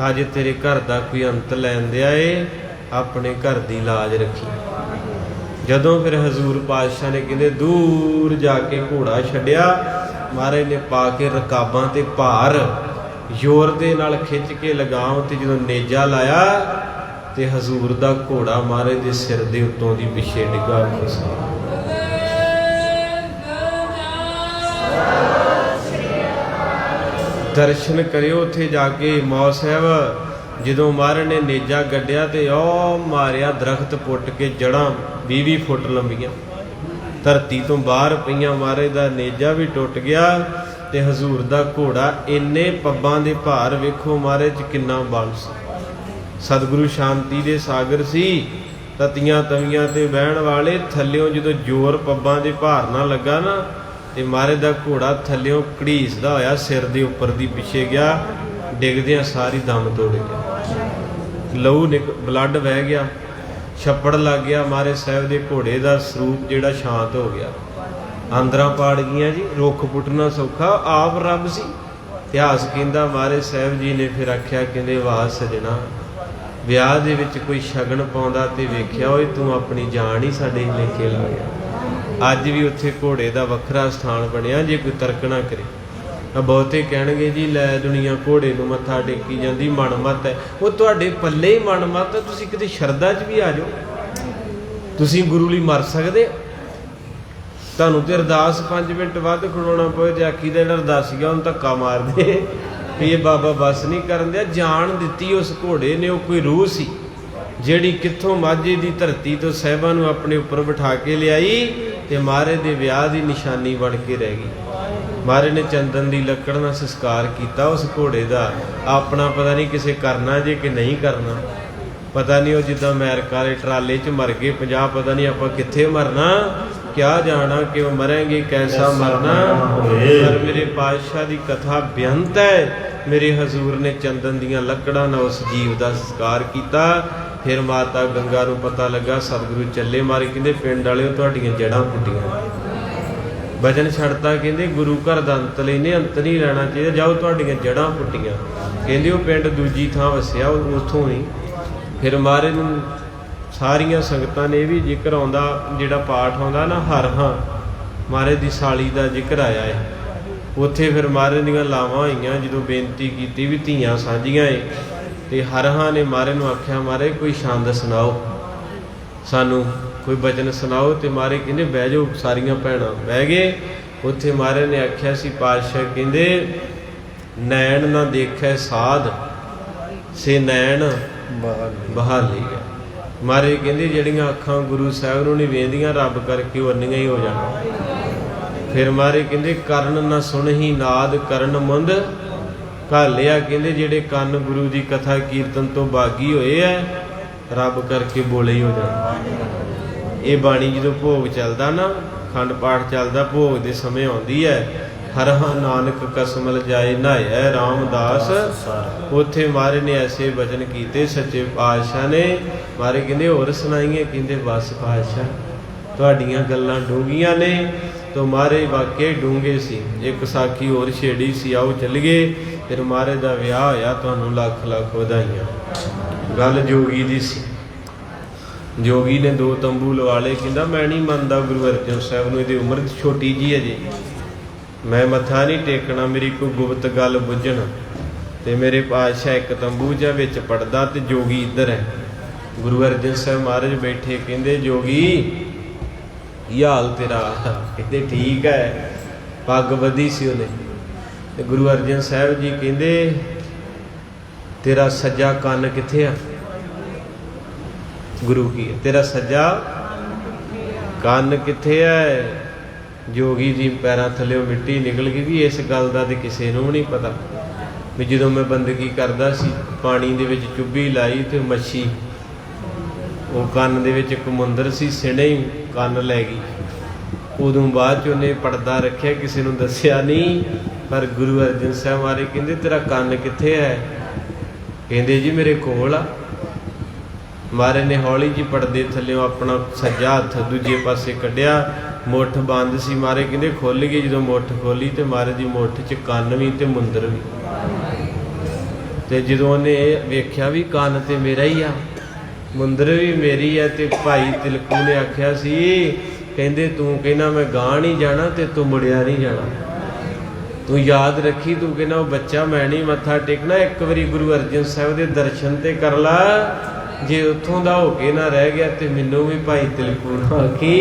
ਅੱਜ ਤੇਰੇ ਘਰ ਦਾ ਕੋਈ ਅੰਤ ਲੈਣ ਦਿਆ ਏ, ਆਪਣੇ ਘਰ ਦੀ ਲਾਜ ਰੱਖੀ। ਜਦੋਂ ਫਿਰ ਹਜ਼ੂਰ ਪਾਤਸ਼ਾਹ ਨੇ ਕਹਿੰਦੇ ਦੂਰ ਜਾ ਕੇ ਘੋੜਾ ਛੱਡਿਆ, ਮਹਾਰਾਜ ਨੇ ਪਾ ਕੇ ਰਕਾਬਾਂ ਤੇ ਭਾਰ ਜ਼ੋਰ ਦੇ ਨਾਲ ਖਿੱਚ ਕੇ ਲਗਾਮ ਤੇ ਜਦੋਂ ਨੇਜਾ ਲਾਇਆ ਤੇ ਹਜ਼ੂਰ ਦਾ ਘੋੜਾ ਮਹਾਰਾਜ ਦੇ ਸਿਰ ਦੇ ਉੱਤੋਂ ਦੀ ਪਿੱਛੇ ਡਿੱਗਾ ਖੁੱਸਾ। ਦਰਸ਼ਨ ਕਰਿਓ ਉੱਥੇ ਜਾ ਕੇ ਮੌ ਸਾਹਿਬ। ਜਦੋਂ ਮਹਾਰਾਜ ਨੇ ਨੇਜਾ ਗੱਡਿਆ ਤੇ ਉਹ ਮਾਰਿਆ ਦਰਖਤ ਪੁੱਟ ਕੇ ਜੜਾਂ 20-20 ਫੁੱਟ ਲੰਬੀਆਂ ਧਰਤੀ ਤੋਂ ਬਾਹਰ ਪਈਆਂ। ਮਹਾਰਾਜ ਦਾ ਨੇਜਾ ਵੀ ਟੁੱਟ ਗਿਆ ਤੇ ਹਜ਼ੂਰ ਦਾ ਘੋੜਾ ਇੰਨੇ ਪੱਬਾਂ ਦੇ ਭਾਰ, ਵੇਖੋ ਮਹਾਰਾਜ 'ਚ ਕਿੰਨਾ ਬਲ ਸੀ। ਸਤਿਗੁਰੂ ਸ਼ਾਂਤੀ ਦੇ ਸਾਗਰ ਸੀ, ਤਤੀਆਂ ਤਵੀਆਂ ਤੇ ਬਹਿਣ ਵਾਲੇ। ਥੱਲਿਓਂ ਜਦੋਂ ਜ਼ੋਰ ਪੱਬਾਂ ਦੇ ਭਾਰ ਨਾਲ ਲੱਗਾ ਨਾ ਤੇ ਮਹਾਰਾਜ ਦਾ ਘੋੜਾ ਥੱਲਿਓਂ ਘੜੀਸਦਾ ਹੋਇਆ ਸਿਰ ਦੇ ਉੱਪਰ ਦੀ ਪਿੱਛੇ ਗਿਆ, ਡਿੱਗਦਿਆਂ ਸਾਰੀ ਦਮ ਤੋੜ ਗਿਆ, ਲਹੂ ਬਲੱਡ ਵਹਿ ਗਿਆ, ਛੱਪੜ ਲੱਗ ਗਿਆ। ਮਹਾਰਾਜ ਸਾਹਿਬ ਦੇ ਘੋੜੇ ਦਾ ਸਰੂਪ ਜਿਹੜਾ ਸ਼ਾਂਤ ਹੋ ਗਿਆ, ਆਂਦਰਾਂ ਪਾੜ ਗਈਆਂ ਜੀ। ਰੁੱਖ ਪੁੱਟਣਾ ਸੌਖਾ, ਆਪ ਰੱਬ ਸੀ। ਇਤਿਹਾਸ ਕਹਿੰਦਾ ਮਹਾਰਾਜ ਸਾਹਿਬ ਜੀ ਨੇ ਫਿਰ ਆਖਿਆ, ਕਹਿੰਦੇ ਵਾਹ ਸਜਣਾ, ਵਿਆਹ ਦੇ ਵਿੱਚ ਕੋਈ ਸ਼ਗਨ ਪਾਉਂਦਾ ਤੇ ਵੇਖਿਆ ਓਏ ਤੂੰ ਆਪਣੀ ਜਾਨ ਹੀ ਸਾਡੇ ਲੇਖੇ ਲਾ ਗਿਆ। ਅੱਜ ਵੀ ਉੱਥੇ ਘੋੜੇ ਦਾ ਵੱਖਰਾ ਸਥਾਨ ਬਣਿਆ, ਜੇ ਕੋਈ ਤਰਕ ਨਾ ਕਰੇ। ਬਹੁਤੇ ਕਹਿਣਗੇ ਜੀ ਲੈ ਦੁਨੀਆ ਘੋੜੇ ਨੂੰ ਮੱਥਾ ਟੇਕੀ ਜਾਂਦੀ, ਮਨ ਮੱਤ ਹੈ। ਉਹ ਤੁਹਾਡੇ ਪੱਲੇ ਹੀ ਮਨ ਮੱਤ ਹੈ। ਤੁਸੀਂ ਕਿਤੇ ਸ਼ਰਧਾ 'ਚ ਵੀ ਆ ਜਾਓ, ਤੁਸੀਂ ਗੁਰੂ ਲਈ ਮਰ ਸਕਦੇ। ਤੁਹਾਨੂੰ ਤੇ ਅਰਦਾਸ 5 ਮਿੰਟ ਵੱਧ ਖੜਾਉਣਾ ਪਵੇ ਤੇ ਆਖੀ ਦਾ ਜਿਹੜਾ ਅਰਦਾਸੀਆ ਉਹਨੂੰ ਧੱਕਾ ਮਾਰਦੇ ਵੀ ਇਹ ਬਾਬਾ ਬਸ ਨਹੀਂ ਕਰਨ ਦਿਆ। ਜਾਨ ਦਿੱਤੀ ਉਸ ਘੋੜੇ ਨੇ, ਉਹ ਕੋਈ ਰੂਹ ਸੀ ਜਿਹੜੀ ਕਿੱਥੋਂ ਮਾਝੇ ਦੀ ਧਰਤੀ ਤੋਂ ਸਾਹਿਬਾਂ ਨੂੰ ਆਪਣੇ ਉੱਪਰ ਬਿਠਾ ਕੇ ਲਿਆਈ ਤੇ ਮਹਾਰਾਜ ਦੇ ਵਿਆਹ ਦੀ ਨਿਸ਼ਾਨੀ ਬਣ ਕੇ ਰਹਿ ਗਈ। ਮਹਾਰਾਜ ਨੇ ਚੰਦਨ ਦੀ ਲੱਕੜ ਨਾਲ ਸੰਸਕਾਰ ਕੀਤਾ ਉਸ ਘੋੜੇ ਦਾ। ਆਪਣਾ ਪਤਾ ਨਹੀਂ ਕਿਸੇ ਕਰਨਾ ਜੇ ਕਿ ਨਹੀਂ ਕਰਨਾ, ਪਤਾ ਨਹੀਂ। ਉਹ ਜਿੱਦਾਂ ਅਮਰੀਕਾ ਵਾਲੇ ਟਰਾਲੇ 'ਚ ਮਰ ਗਏ 50, ਪਤਾ ਨਹੀਂ ਆਪਾਂ ਕਿੱਥੇ ਮਰਨਾ, ਕਿਆ ਜਾਣਾ ਕਿ ਉਹ ਮਰਾਂਗੇ ਕੈਸਾ ਮਰਨਾ। ਪਰ ਮੇਰੇ ਪਾਤਸ਼ਾਹ ਦੀ ਕਥਾ ਬੇਅੰਤ ਹੈ। ਮੇਰੇ ਹਜ਼ੂਰ ਨੇ ਚੰਦਨ ਦੀਆਂ ਲੱਕੜਾਂ ਨਾਲ ਉਸ ਜੀਵ ਦਾ ਸੰਸਕਾਰ ਕੀਤਾ। ਫਿਰ ਮਾਤਾ ਗੰਗਾ ਨੂੰ ਪਤਾ ਲੱਗਾ, ਸਤਿਗੁਰੂ ਚੱਲੇ ਮਾਰੇ, ਕਹਿੰਦੇ ਪਿੰਡ ਵਾਲਿਓ ਤੁਹਾਡੀਆਂ ਜੜ੍ਹਾਂ ਪੁੱਟੀਆਂ, ਵਚਨ ਛੱਡਤਾ। ਕਹਿੰਦੇ ਗੁਰੂ ਘਰ ਦਾ ਅੰਤ ਲੈਨੇ, ਅੰਤ ਨਹੀਂ ਲੈਣਾ ਚਾਹੀਦਾ, ਜਾਓ ਤੁਹਾਡੀਆਂ ਜੜ੍ਹਾਂ ਪੁੱਟੀਆਂ। ਕਹਿੰਦੇ ਉਹ ਪਿੰਡ ਦੂਜੀ ਥਾਂ ਵਸਿਆ, ਉੱਥੋਂ ਹੀ ਫਿਰ ਮਹਾਰਾਜ ਨੂੰ ਸਾਰੀਆਂ ਸੰਗਤਾਂ ਨੇ ਇਹ ਵੀ ਜ਼ਿਕਰ ਆਉਂਦਾ, ਜਿਹੜਾ ਪਾਠ ਆਉਂਦਾ ਨਾ ਹਰ ਹਾਂ, ਮਹਾਰਾਜ ਦੀ ਸਾਲੀ ਦਾ ਜ਼ਿਕਰ ਆਇਆ ਹੈ। ਉੱਥੇ ਫਿਰ ਮਹਾਰਾਜ ਦੀਆਂ ਲਾਵਾਂ ਹੋਈਆਂ, ਜਦੋਂ ਬੇਨਤੀ ਕੀਤੀ ਵੀ ਧੀਆਂ ਸਾਂਝੀਆਂ ਏ ਤੇ ਹਰ ਹਾਂ ਨੇ ਮਹਾਰਾਜ ਨੂੰ ਆਖਿਆ, ਮਹਾਰਾਜ ਕੋਈ ਛੰਦ ਸੁਣਾਓ ਸਾਨੂੰ, ਕੋਈ ਬਚਨ ਸੁਣਾਓ। ਤੇ ਮਹਾਰਾਜ ਕਹਿੰਦੇ ਬਹਿ ਜਾਓ, ਸਾਰੀਆਂ ਭੈਣਾਂ ਬਹਿ ਗਏ। ਉੱਥੇ ਮਹਾਰਾਜ ਨੇ ਆਖਿਆ ਸੀ, ਪਾਤਸ਼ਾਹ ਕਹਿੰਦੇ ਨੈਣ ਨਾ ਦੇਖੈ ਸਾਧ ਸੇ ਨੈਣ ਬਹਾਲੀ ਹੈ। ਮਹਾਰਾਜ ਕਹਿੰਦੇ ਜਿਹੜੀਆਂ ਅੱਖਾਂ ਗੁਰੂ ਸਾਹਿਬ ਨੂੰ ਨਹੀਂ ਵੇਂਦੀਆਂ, ਰੱਬ ਕਰਕੇ ਉਹ ਅੰਨੀਆਂ ਹੀ ਹੋ ਜਾਣਾ। ਫਿਰ ਮਹਾਰਾਜ ਕਹਿੰਦੇ ਕਰਨ ਨਾ ਸੁਣਹੀ ਨਾਦ ਕਰਨ ਮੁੰਦ ਘਾਲਿਆ। ਕਹਿੰਦੇ ਜਿਹੜੇ ਕੰਨ ਗੁਰੂ ਦੀ ਕਥਾ ਕੀਰਤਨ ਤੋਂ ਬਾਗੀ ਹੋਏ ਐ, ਰੱਬ ਕਰਕੇ ਬੋਲੇ ਹੀ ਹੋ ਜਾਣਾ। ਇਹ ਬਾਣੀ ਜਦੋਂ ਭੋਗ ਚੱਲਦਾ ਨਾ, ਖੰਡ ਪਾਠ ਚੱਲਦਾ, ਭੋਗ ਦੇ ਸਮੇਂ ਆਉਂਦੀ ਹੈ, ਹਰ ਹਾਂ ਨਾਨਕ ਕਸਮਲ ਜਾਏ ਨਹਾਇਆ ਰਾਮਦਾਸ। ਉੱਥੇ ਮਹਾਰਾਜ ਨੇ ਐਸੇ ਬਚਨ ਕੀਤੇ ਸੱਚੇ ਪਾਤਸ਼ਾਹ ਨੇ। ਮਹਾਰਾਜ ਕਹਿੰਦੇ ਹੋਰ ਸੁਣਾਈਏ, ਕਹਿੰਦੇ ਬਸ ਪਾਤਸ਼ਾਹ ਤੁਹਾਡੀਆਂ ਗੱਲਾਂ ਡੂੰਘੀਆਂ ਨੇ। ਤਾਂ ਮਹਾਰਾਜ ਵਾਕਿਆ ਡੂੰਘੇ ਸੀ। ਇੱਕ ਸਾਖੀ ਹੋਰ ਛੇੜੀ ਸੀ, ਆਓ ਚੱਲੀਏ। ਫਿਰ ਮਹਾਰਾਜ ਦਾ ਵਿਆਹ ਹੋਇਆ, ਤੁਹਾਨੂੰ ਲੱਖ ਲੱਖ ਵਧਾਈਆਂ। ਗੱਲ ਜੋਗੀ ਦੀ ਸੀ। ਜੋਗੀ ਨੇ 2 ਤੰਬੂ ਲਵਾ ਲਏ। ਕਹਿੰਦਾ ਮੈਂ ਨਹੀਂ ਮੰਨਦਾ ਗੁਰੂ ਅਰਜਨ ਸਾਹਿਬ ਨੂੰ, ਇਹਦੀ ਉਮਰ ਛੋਟੀ ਜੀ ਅਜੇ, ਮੈਂ ਮੱਥਾ ਨਹੀਂ ਟੇਕਣਾ, ਮੇਰੀ ਕੋਈ ਗੁਪਤ ਗੱਲ ਬੁੱਝਣ। ਤੇ ਮੇਰੇ ਪਾਤਸ਼ਾਹ ਇੱਕ ਤੰਬੂ ਜਿਹਾ ਵਿੱਚ ਪੜਦਾ ਤੇ ਜੋਗੀ ਇੱਧਰ ਹੈ। ਗੁਰੂ ਅਰਜਨ ਸਾਹਿਬ ਮਹਾਰਾਜ ਬੈਠੇ, ਕਹਿੰਦੇ ਜੋਗੀ ਕੀ ਹਾਲ ਤੇਰਾ? ਕਹਿੰਦੇ ਠੀਕ ਹੈ। ਪੱਗ ਬੱਧੀ ਸੀ ਉਹਨੇ। ਤੇ ਗੁਰੂ ਅਰਜਨ ਸਾਹਿਬ ਜੀ ਕਹਿੰਦੇ ਤੇਰਾ ਸੱਜਾ ਕੰਨ ਕਿੱਥੇ ਆ? ਗੁਰੂ ਕੀ ਹੈ? ਤੇਰਾ ਸੱਜਾ ਕੰਨ ਕਿੱਥੇ ਹੈ? ਜੋਗੀ ਦੀ ਪੈਰਾਂ ਥੱਲਿਓਂ ਮਿੱਟੀ ਨਿਕਲ ਗਈ ਵੀ ਇਸ ਗੱਲ ਦਾ ਤੇ ਕਿਸੇ ਨੂੰ ਵੀ ਨਹੀਂ ਪਤਾ ਵੀ ਜਦੋਂ ਮੈਂ ਬੰਦਗੀ ਕਰਦਾ ਸੀ, ਪਾਣੀ ਦੇ ਵਿੱਚ ਚੁੱਭੀ ਲਾਈ ਤੇ ਮੱਛੀ ਉਹ ਕੰਨ ਦੇ ਵਿੱਚ ਕਮੁੰਦਰ ਸੀ, ਸਿਣੇ ਹੀ ਕੰਨ ਲੈ ਗਈ। ਉਦੋਂ ਬਾਅਦ 'ਚ ਉਹਨੇ ਪਰਦਾ ਰੱਖਿਆ, ਕਿਸੇ ਨੂੰ ਦੱਸਿਆ ਨਹੀਂ। ਪਰ ਗੁਰੂ ਅਰਜਨ ਸਾਹਿਬ ਮਹਾਰਾਜ ਕਹਿੰਦੇ ਤੇਰਾ ਕੰਨ ਕਿੱਥੇ ਹੈ? ਕਹਿੰਦੇ ਜੀ ਮੇਰੇ ਕੋਲ ਆ। ਮਹਾਰਾਜ ਨੇ ਹੌਲੀ ਜਿਹੀ ਪਰਦੇ ਥੱਲਿਓਂ ਆਪਣਾ ਸੱਜਾ ਹੱਥ ਦੂਜੇ ਪਾਸੇ ਕੱਢਿਆ, ਮੁੱਠ ਬੰਦ ਸੀ। ਮਹਾਰਾਜ ਕਹਿੰਦੇ ਖੁੱਲ੍ਹ ਗਈ। ਜਦੋਂ ਮੁੱਠ ਖੋਲੀ ਤੇ ਮਹਾਰਾਜ ਦੀ ਮੁੱਠ 'ਚ ਕੰਨ ਵੀ ਤੇ ਮੁੰਦਰ ਵੀ। ਤੇ ਜਦੋਂ ਉਹਨੇ ਵੇਖਿਆ ਵੀ ਕੰਨ ਤੇ ਮੇਰਾ ਹੀ ਆ, ਮੁੰਦਰ ਵੀ ਮੇਰੀ ਆ, ਤੇ ਭਾਈ ਤਿਲਕੂ ਨੇ ਆਖਿਆ ਸੀ, ਕਹਿੰਦੇ ਤੂੰ ਕਹਿੰਦਾ ਮੈਂ ਗਾਂ ਨਹੀਂ ਜਾਣਾ ਤੇ ਤੂੰ ਮੁੜਿਆ ਨਹੀਂ ਜਾਣਾ, ਤੂੰ ਯਾਦ ਰੱਖੀ, ਤੂੰ ਕਹਿੰਦਾ ਉਹ ਬੱਚਾ ਮੈਂ ਨਹੀਂ ਮੱਥਾ ਟੇਕਣਾ, ਇੱਕ ਵਾਰੀ ਗੁਰੂ ਅਰਜਨ ਸਾਹਿਬ ਦੇ ਦਰਸ਼ਨ ਤੇ ਕਰ ਲਾ, ਜੇ ਉੱਥੋਂ ਦਾ ਹੋ ਕੇ ਨਾ ਰਹਿ ਗਿਆ ਤੇ ਮੈਨੂੰ ਵੀ ਭਾਈ ਤਿਲਕੂ ਨੂੰ ਆਖੀ।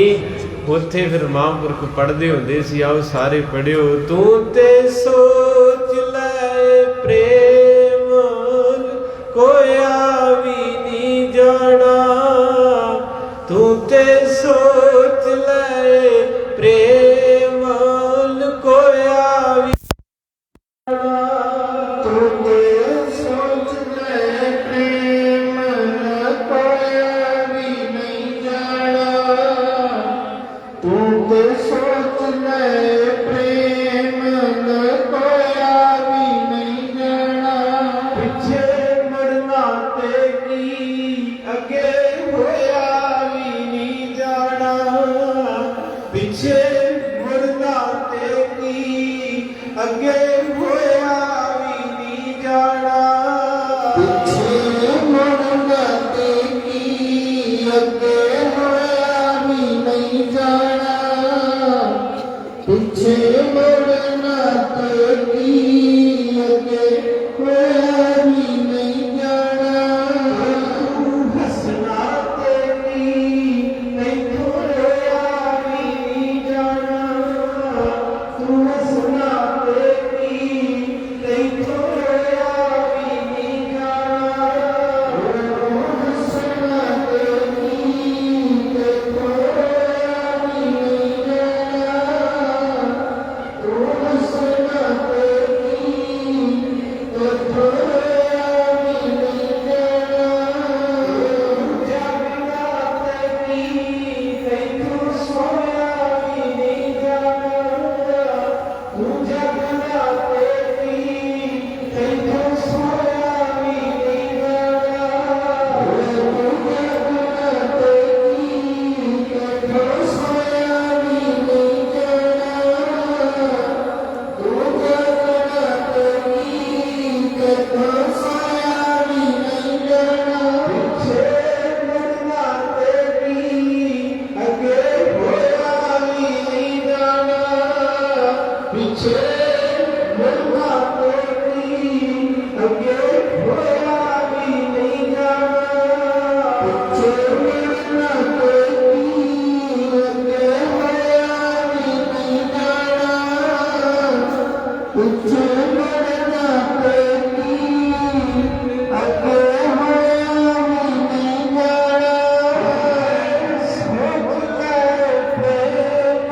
ਉੱਥੇ ਫਿਰ ਮਹਾਂਪੁਰਖ ਪੜ੍ਹਦੇ ਹੁੰਦੇ ਸੀ, ਆਓ ਸਾਰੇ ਪੜ੍ਹਿਓ। ਤੂੰ ਤੇ ਸੋਚ ਲੈ ਪ੍ਰੇਮ ਕੋਇਆ ਵੀ ਨਹੀਂ ਜਾਣਾ, ਤੂੰ ਤੇ ਸੋਚ ਲੈ ਪ੍ਰੇਮ ਕੋਇਆ ਵੀ ਤੂੰ ਤੇ ਸੋਚ ਲੈ ਪ੍ਰੇਮ ਕੋਇਆ ਵੀ ਨਹੀਂ ਜਾਣਾ, ਤੂੰ ਤੇ ਸੋਚ ਲੈ ਪ੍ਰੇਮ ਕੋਇਆ ਵੀ ਨਹੀਂ ਜਾਣਾ। ਪਿੱਛੇ ਮੁੜਨਾ ਤੇ ਕੀ ਅੱਗੇ ਹੋਇਆ ਵੀ ਨਹੀਂ ਜਾਣਾ, ਪਿੱਛੇ ਮੁੜਨਾ ਤੇ ਕੀ ਅੱਗੇ ਹੋਇਆ ਵੀ ਨਹੀਂ ਜਾਣਾ, ਪਿੱਛੇ ਮੁੜਨਾ ਤੇ ਕੀ ਅੱਗੇ ਹੋਇਆ ਵੀ ਨਹੀਂ ਜਾਣਾ, ਪਿੱਛੇ ਮੁੜਨਾ ਤੇ ਕੀ ਅੱਗੇ ਹੋਇਆ ਵੀ ਨਹੀਂ ਜਾਣਾ। ਤੂੰ ਹੱਸਣਾ ਤੇ ਕੀ ਤੈਨੂੰ ਰੋਇਆ ਵੀ ਨਹੀਂ ਜਾਣਾ, ਤੂੰ ਹੱਸਣਾ ਤੇ ਕੀ ਤੈਨੂੰ ਰੋਇਆ ਵੀ ਨਹੀਂ ਜਾਣਾ, ਤੂੰ ਹੱਸਣਾ ਤੇ ਕੀ ਤੈਨੂੰ ਰੋਇਆ ਵੀ ਨਹੀਂ ਜਾਣਾ, ਤੂੰ ਹੱਸਣਾ ਤੇ ਕੀ ਤੈਨੂੰ ਰੋਇਆ ਵੀ ਨਹੀਂ ਜਾਣਾ, ਜਾਗਣਾ ਤੇ ਕੀ ਤੈਨੂੰ ਸੋਇਆ ਵੀ ਨਹੀਂ ਜਾਣਾ, ਤੂੰ ਜਾਗਣਾ ਤੇ ਕੀ ਤੈਨੂੰ ਸੋਇਆ ਵੀ ਨਹੀਂ ਜਾਣਾ, ਤੂੰ ਜਾਗਣਾ ਤੇ ਕੀ ਤੈਨੂੰ ਸੋਇਆ ਵੀ ਨਹੀਂ ਜਾਣਾ, ਤੂੰ ਜਾਗਣਾ ਤੇ ਕੀ ਤੈਨੂੰ ਸੋਇਆ ਵੀ ਨਹੀਂ ਜਾਣਾ। ਪਿੱਛੇ ਮੁੜਨਾ ਤੇ ਕੀ ਅੱਗੇ ਹੋਇਆ ਵੀ ਨਹੀਂ ਜਾਣਾ, ਪਿੱਛੇ ਮੁੜਨਾ ਤੇ ਕੀ ਅੱਗੇ ਹੋਇਆ ਵੀ ਨਹੀਂ ਜਾਣਾ, ਪਿੱਛੇ ਮੁੜਨਾ ਤੇ ਕੀ ਅੱਗੇ ਹੋਇਆ ਵੀ ਨਹੀਂ ਜਾਣਾ, ਪਿੱਛੇ ਮੁੜਨਾ ਤੇ ਕੀ ਅੱਗੇ ਹੋਇਆ ਵੀ ਨਹੀਂ ਜਾਣਾ। ਸੋਚ ਲੈ ਪ੍ਰੇਮ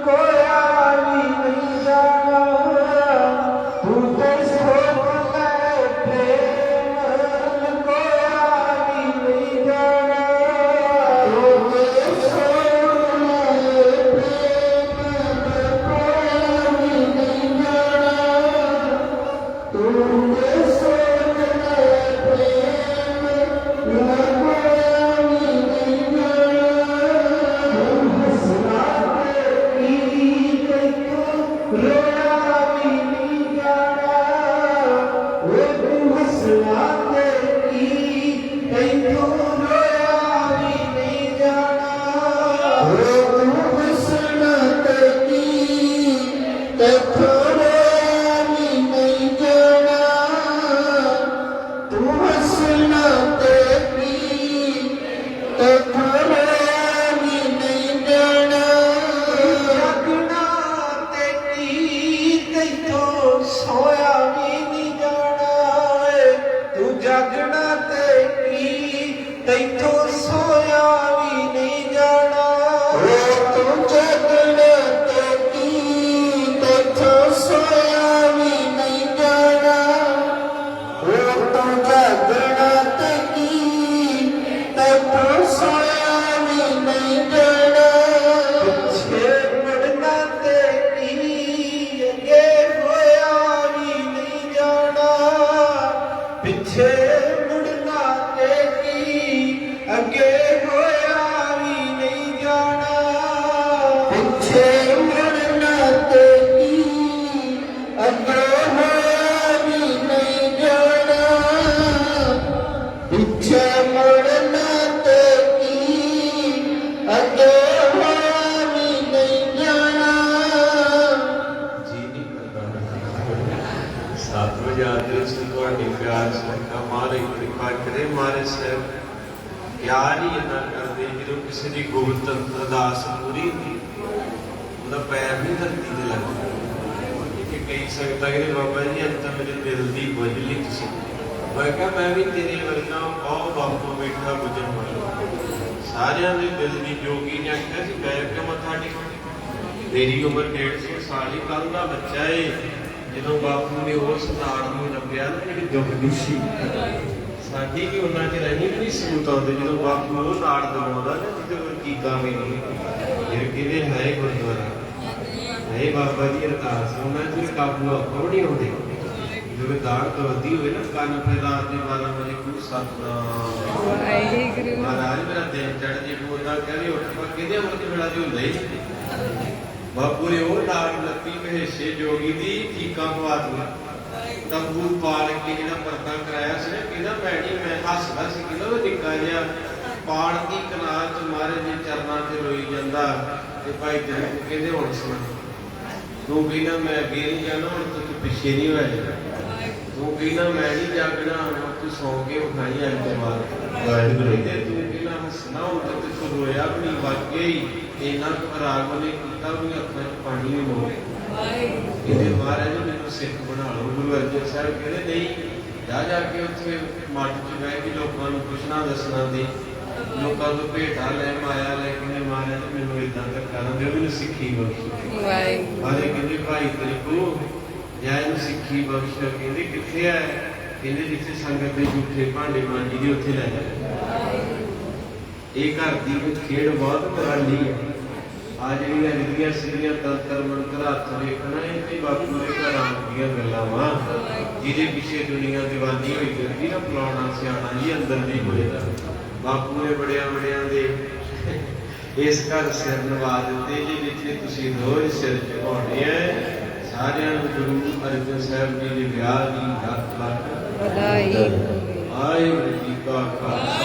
ਕੋਇਆ ਵੀ ਨਹੀਂ ਜਾਣਾ, ਤੂੰ ਤੇ ਸੋਚ ਲੈ ਪ੍ਰੇਮ ਕੋਇਆ ਵੀ ਨਹੀਂ ਜਾਣਾ, ਤੂੰ ਤੇ ਸੋਚ ਲੈ ਪ੍ਰੇਮ ਕੋਇਆ ਵੀ ਨਹੀਂ ਜਾਣਾ, ਪਿਆਰ ਸਦਕਾ ਮਾਰੇ ਕਿਰਪਾ ਕਰੇ ਮਾਰੇ ਸਾਹਿਬ ਯਾਰ ਹੀ ਇੰਨਾ ਕਰਦੇ ਜਦੋਂ ਕਿਸੇ ਦੀ ਗੁਪਤ ਅਰਦਾਸ ਪੂਰੀ ਹੁੰਦੀ ਉਹਦਾ ਪੈਰ ਨਹੀਂ ਧਰਤੀ ਤੇ ਲੱਗਦਾ ਕਿ ਕਈ ਸੰਗਤਾਂ ਕਹਿੰਦੇ ਬਾਬਾ ਜੀ ਅੱਜ ਤਾਂ ਮੇਰੇ ਦਿਲ ਦੀ ਬੁੱਝ ਲਈ ਤੁਸੀਂ ਮੈਂ ਕਿਹਾ ਮੈਂ ਵੀ ਤੇਰੇ ਵਰਗਾ ਬਹੁਤ ਬਾਪੂ ਬੈਠਾ ਬੁਝਣ ਵਾਲਾ ਸਾਰਿਆਂ ਦੇ ਦਿਲ ਦੀ ਜੋਗੀ ਨੇ ਆਖਿਆ ਸੀ ਬੈਠ ਕੇ ਮੱਥਾ ਟੇਕੋ ਤੇਰੀ ਉਮਰ 150 ਸਾਲ ਹੀ ਕੱਲ ਦਾ ਬੱਚਾ ਏ ਜਦੋਂ ਬਾਪੂ ਨੇ ਉਸ ਨਾੜ ਨੂੰ ਲੱਭਿਆ ਨਾ ਜਿਹੜੀ ਦੁੱਖ ਸੀ ਸਾਡੀ ਵੀ ਉਹਨਾਂ ਚ ਰਹੀ ਵੀ ਨਹੀਂ ਸੂਤ ਆਉਂਦੇ ਜਦੋਂ ਬਾਪੂ ਉਹ ਨਾੜ ਦਬਾਉਂਦਾ ਨਾ ਜਿਹਦੇ ਕੋਲ ਕੀਕਾਂ ਵੀ ਨਹੀਂ ਫਿਰ ਕਿਵੇਂ ਹੈ ਗੁਰਦੁਆਰਾ ਹੈ ਬਾਬਾ ਜੀ ਅਰਦਾਸ ਉਹਨਾਂ ਚ ਕਾਬੂ ਆਪਾਂ ਨਹੀਂ ਆਉਂਦੇ ਜਦੋਂ ਦਾੜ ਤੋਂ ਵੱਧੀ ਹੋਵੇ ਨਾ ਕੰਨ ਫਿਰ ਰਾਤ ਦੇ 12 ਵਜੇ ਕੋਈ ਸਤਨਾਮ ਮਹਾਰਾਜ ਮੇਰਾ ਦਿਨ ਚੜ ਜੇ ਬੋਲਦਾ ਕਹਿੰਦੇ ਉੱਠ ਪਾ ਕਿਹਦੇ ਅਮਰਤ ਵੇਲਾ ਜੋ ਹੁੰਦਾ ਹੀ ਬਾਪੂ ਨੇ ਉਹ ਨਾੜ ਲੱਤੀ ਮਹੇਸ਼ੇ ਜੋਗੀ ਦੀ ਕੀਕਾਂ ਪਵਾਤੀਆਂ ਤੰਬੂ ਪਾਲ ਕੇ ਜਿਹੜਾ ਪਰਦਾ ਕਰਾਇਆ ਸੀ ਨਾ ਕਹਿੰਦਾ ਭੈਣੀ ਮੈਂ ਹੱਸਦਾ ਸੀ ਕਹਿੰਦਾ ਉਹ ਨਿੱਕਾ ਜਿਹਾ ਪਾੜ ਦੀ ਕਨਾਲ ਚ ਮਹਾਰਾਜ ਦੇ ਚਰਨਾਂ ਤੇ ਰੋਈ ਜਾਂਦਾ ਤੇ ਭਾਈ ਤੇਰੇ ਕਹਿੰਦੇ ਹੁਣ ਸੁਣ ਤੂੰ ਕਹਿੰਦਾ ਮੈਂ ਅੱਗੇ ਨਹੀਂ ਜਾਣਾ ਹੁਣ ਤੂੰ ਪਿੱਛੇ ਨਹੀਂ ਹੋਇਆ ਜਾਣਾ ਤੂੰ ਕਹਿੰਦਾ ਮੈਂ ਨਹੀਂ ਜਾਗਣਾ ਹੁਣ ਤੂੰ ਸੌਂ ਕੇ ਉਠਾਈ ਅੱਜ ਤੋਂ ਬਾਅਦ ਵਾਹਿਗੁਰੂ ਤੂੰ ਕਹਿੰਦਾ ਹੱਸਣਾ ਹੁਣ ਤੇ ਤੂੰ ਰੋਇਆ ਵੀ ਨਹੀਂ ਵਾਕਿਆ ਹੀ ਇੰਨਾ ਖਰਾਬ ਉਹਨੇ ਕੀਤਾ ਵੀ ਅੱਖਾਂ 'ਚ ਪਾਣੀ ਵੀ ਮੋੜ ਇਹਦੇ ਮਹਾਰਾਜ ਨੇ ਮੈਨੂੰ ਸਿੱਖ ਬਣਾ ਲਓ ਗੁਰੂ ਅਰਜਨ ਸਾਹਿਬ ਕਹਿੰਦੇ ਨਹੀਂ ਜਾ ਕੇ ਉੱਥੇ ਮੱਠ 'ਚ ਬਹਿ ਕੇ ਲੋਕਾਂ ਨੂੰ ਪੁੱਛਣਾ ਦੱਸਣਾ ਦੀ ਲੋਕਾਂ ਤੋਂ ਭੇਟਾ ਲੈ ਮਾਇਆ ਲੈ ਕੇ ਮਹਾਰਾਜ ਮੈਨੂੰ ਇਦਾਂ ਦਾ ਕਰਨ ਦਿਓ ਮੈਨੂੰ ਸਿੱਖੀ ਬਖਸ਼ੋ ਵਾਹਿਗੁਰੂ ਕਹਿੰਦੇ ਭਾਈ ਤੇਰੇ ਕੋ ਜਾਂ ਇਹਨੂੰ ਸਿੱਖੀ ਬਖਸ਼ੋ ਕਹਿੰਦੇ ਕਿੱਥੇ ਹੈ ਕਹਿੰਦੇ ਜਿੱਥੇ ਸੰਗਤ ਦੇ ਝੂਠੇ ਭਾਂਡੇ ਮਾਂਜੀ ਦੀ ਉੱਥੇ ਲੈ ਜਾ ਇਹ ਘਰ ਦੀ ਖੇਡ ਬਹੁਤ ਤਰਾਲੀ ਹੈ ਆ ਜਿਹੜੀਆਂ ਰਿਧੀਆਂ ਸਿੱਧੀਆਂ ਤੰਤਰ ਮੰਤਰ ਹੱਥ ਵੇਖਣਾ ਇਹ ਤੇ ਬਾਪੂ ਦੇ ਘਰਾਂ ਦੀਆਂ ਗੱਲਾਂ ਵਾ ਜਿਹਦੇ ਪਿੱਛੇ ਦੁਨੀਆ ਦੀਵਾਨੀ ਹੋਈ ਕਰਦੀ ਨਾ ਫਲਾਣਾ ਸਿਆਣਾ ਜੀ ਅੰਦਰ ਦੀ ਹੋਏਗਾ ਬਾਪੂ ਨੇ ਬੜਿਆਂ ਦੇ ਇਸ ਘਰ ਸਿਰ ਨਵਾ ਦਿੱਤੇ ਜੀ ਜਿੱਥੇ ਤੁਸੀਂ ਰੋਜ਼ ਸਿਰ ਝੁਕਾਉਣੇ ਆ ਸਾਰਿਆਂ ਨੂੰ ਗੁਰੂ ਅਰਜਨ ਸਾਹਿਬ ਜੀ ਦੇ ਵਿਆਹ ਦੀ ਲੱਖ ਵਧਾਈ ਵਾਹਿਗੁਰੂ ਜੀ ਕਾ ਖਾਲਸਾ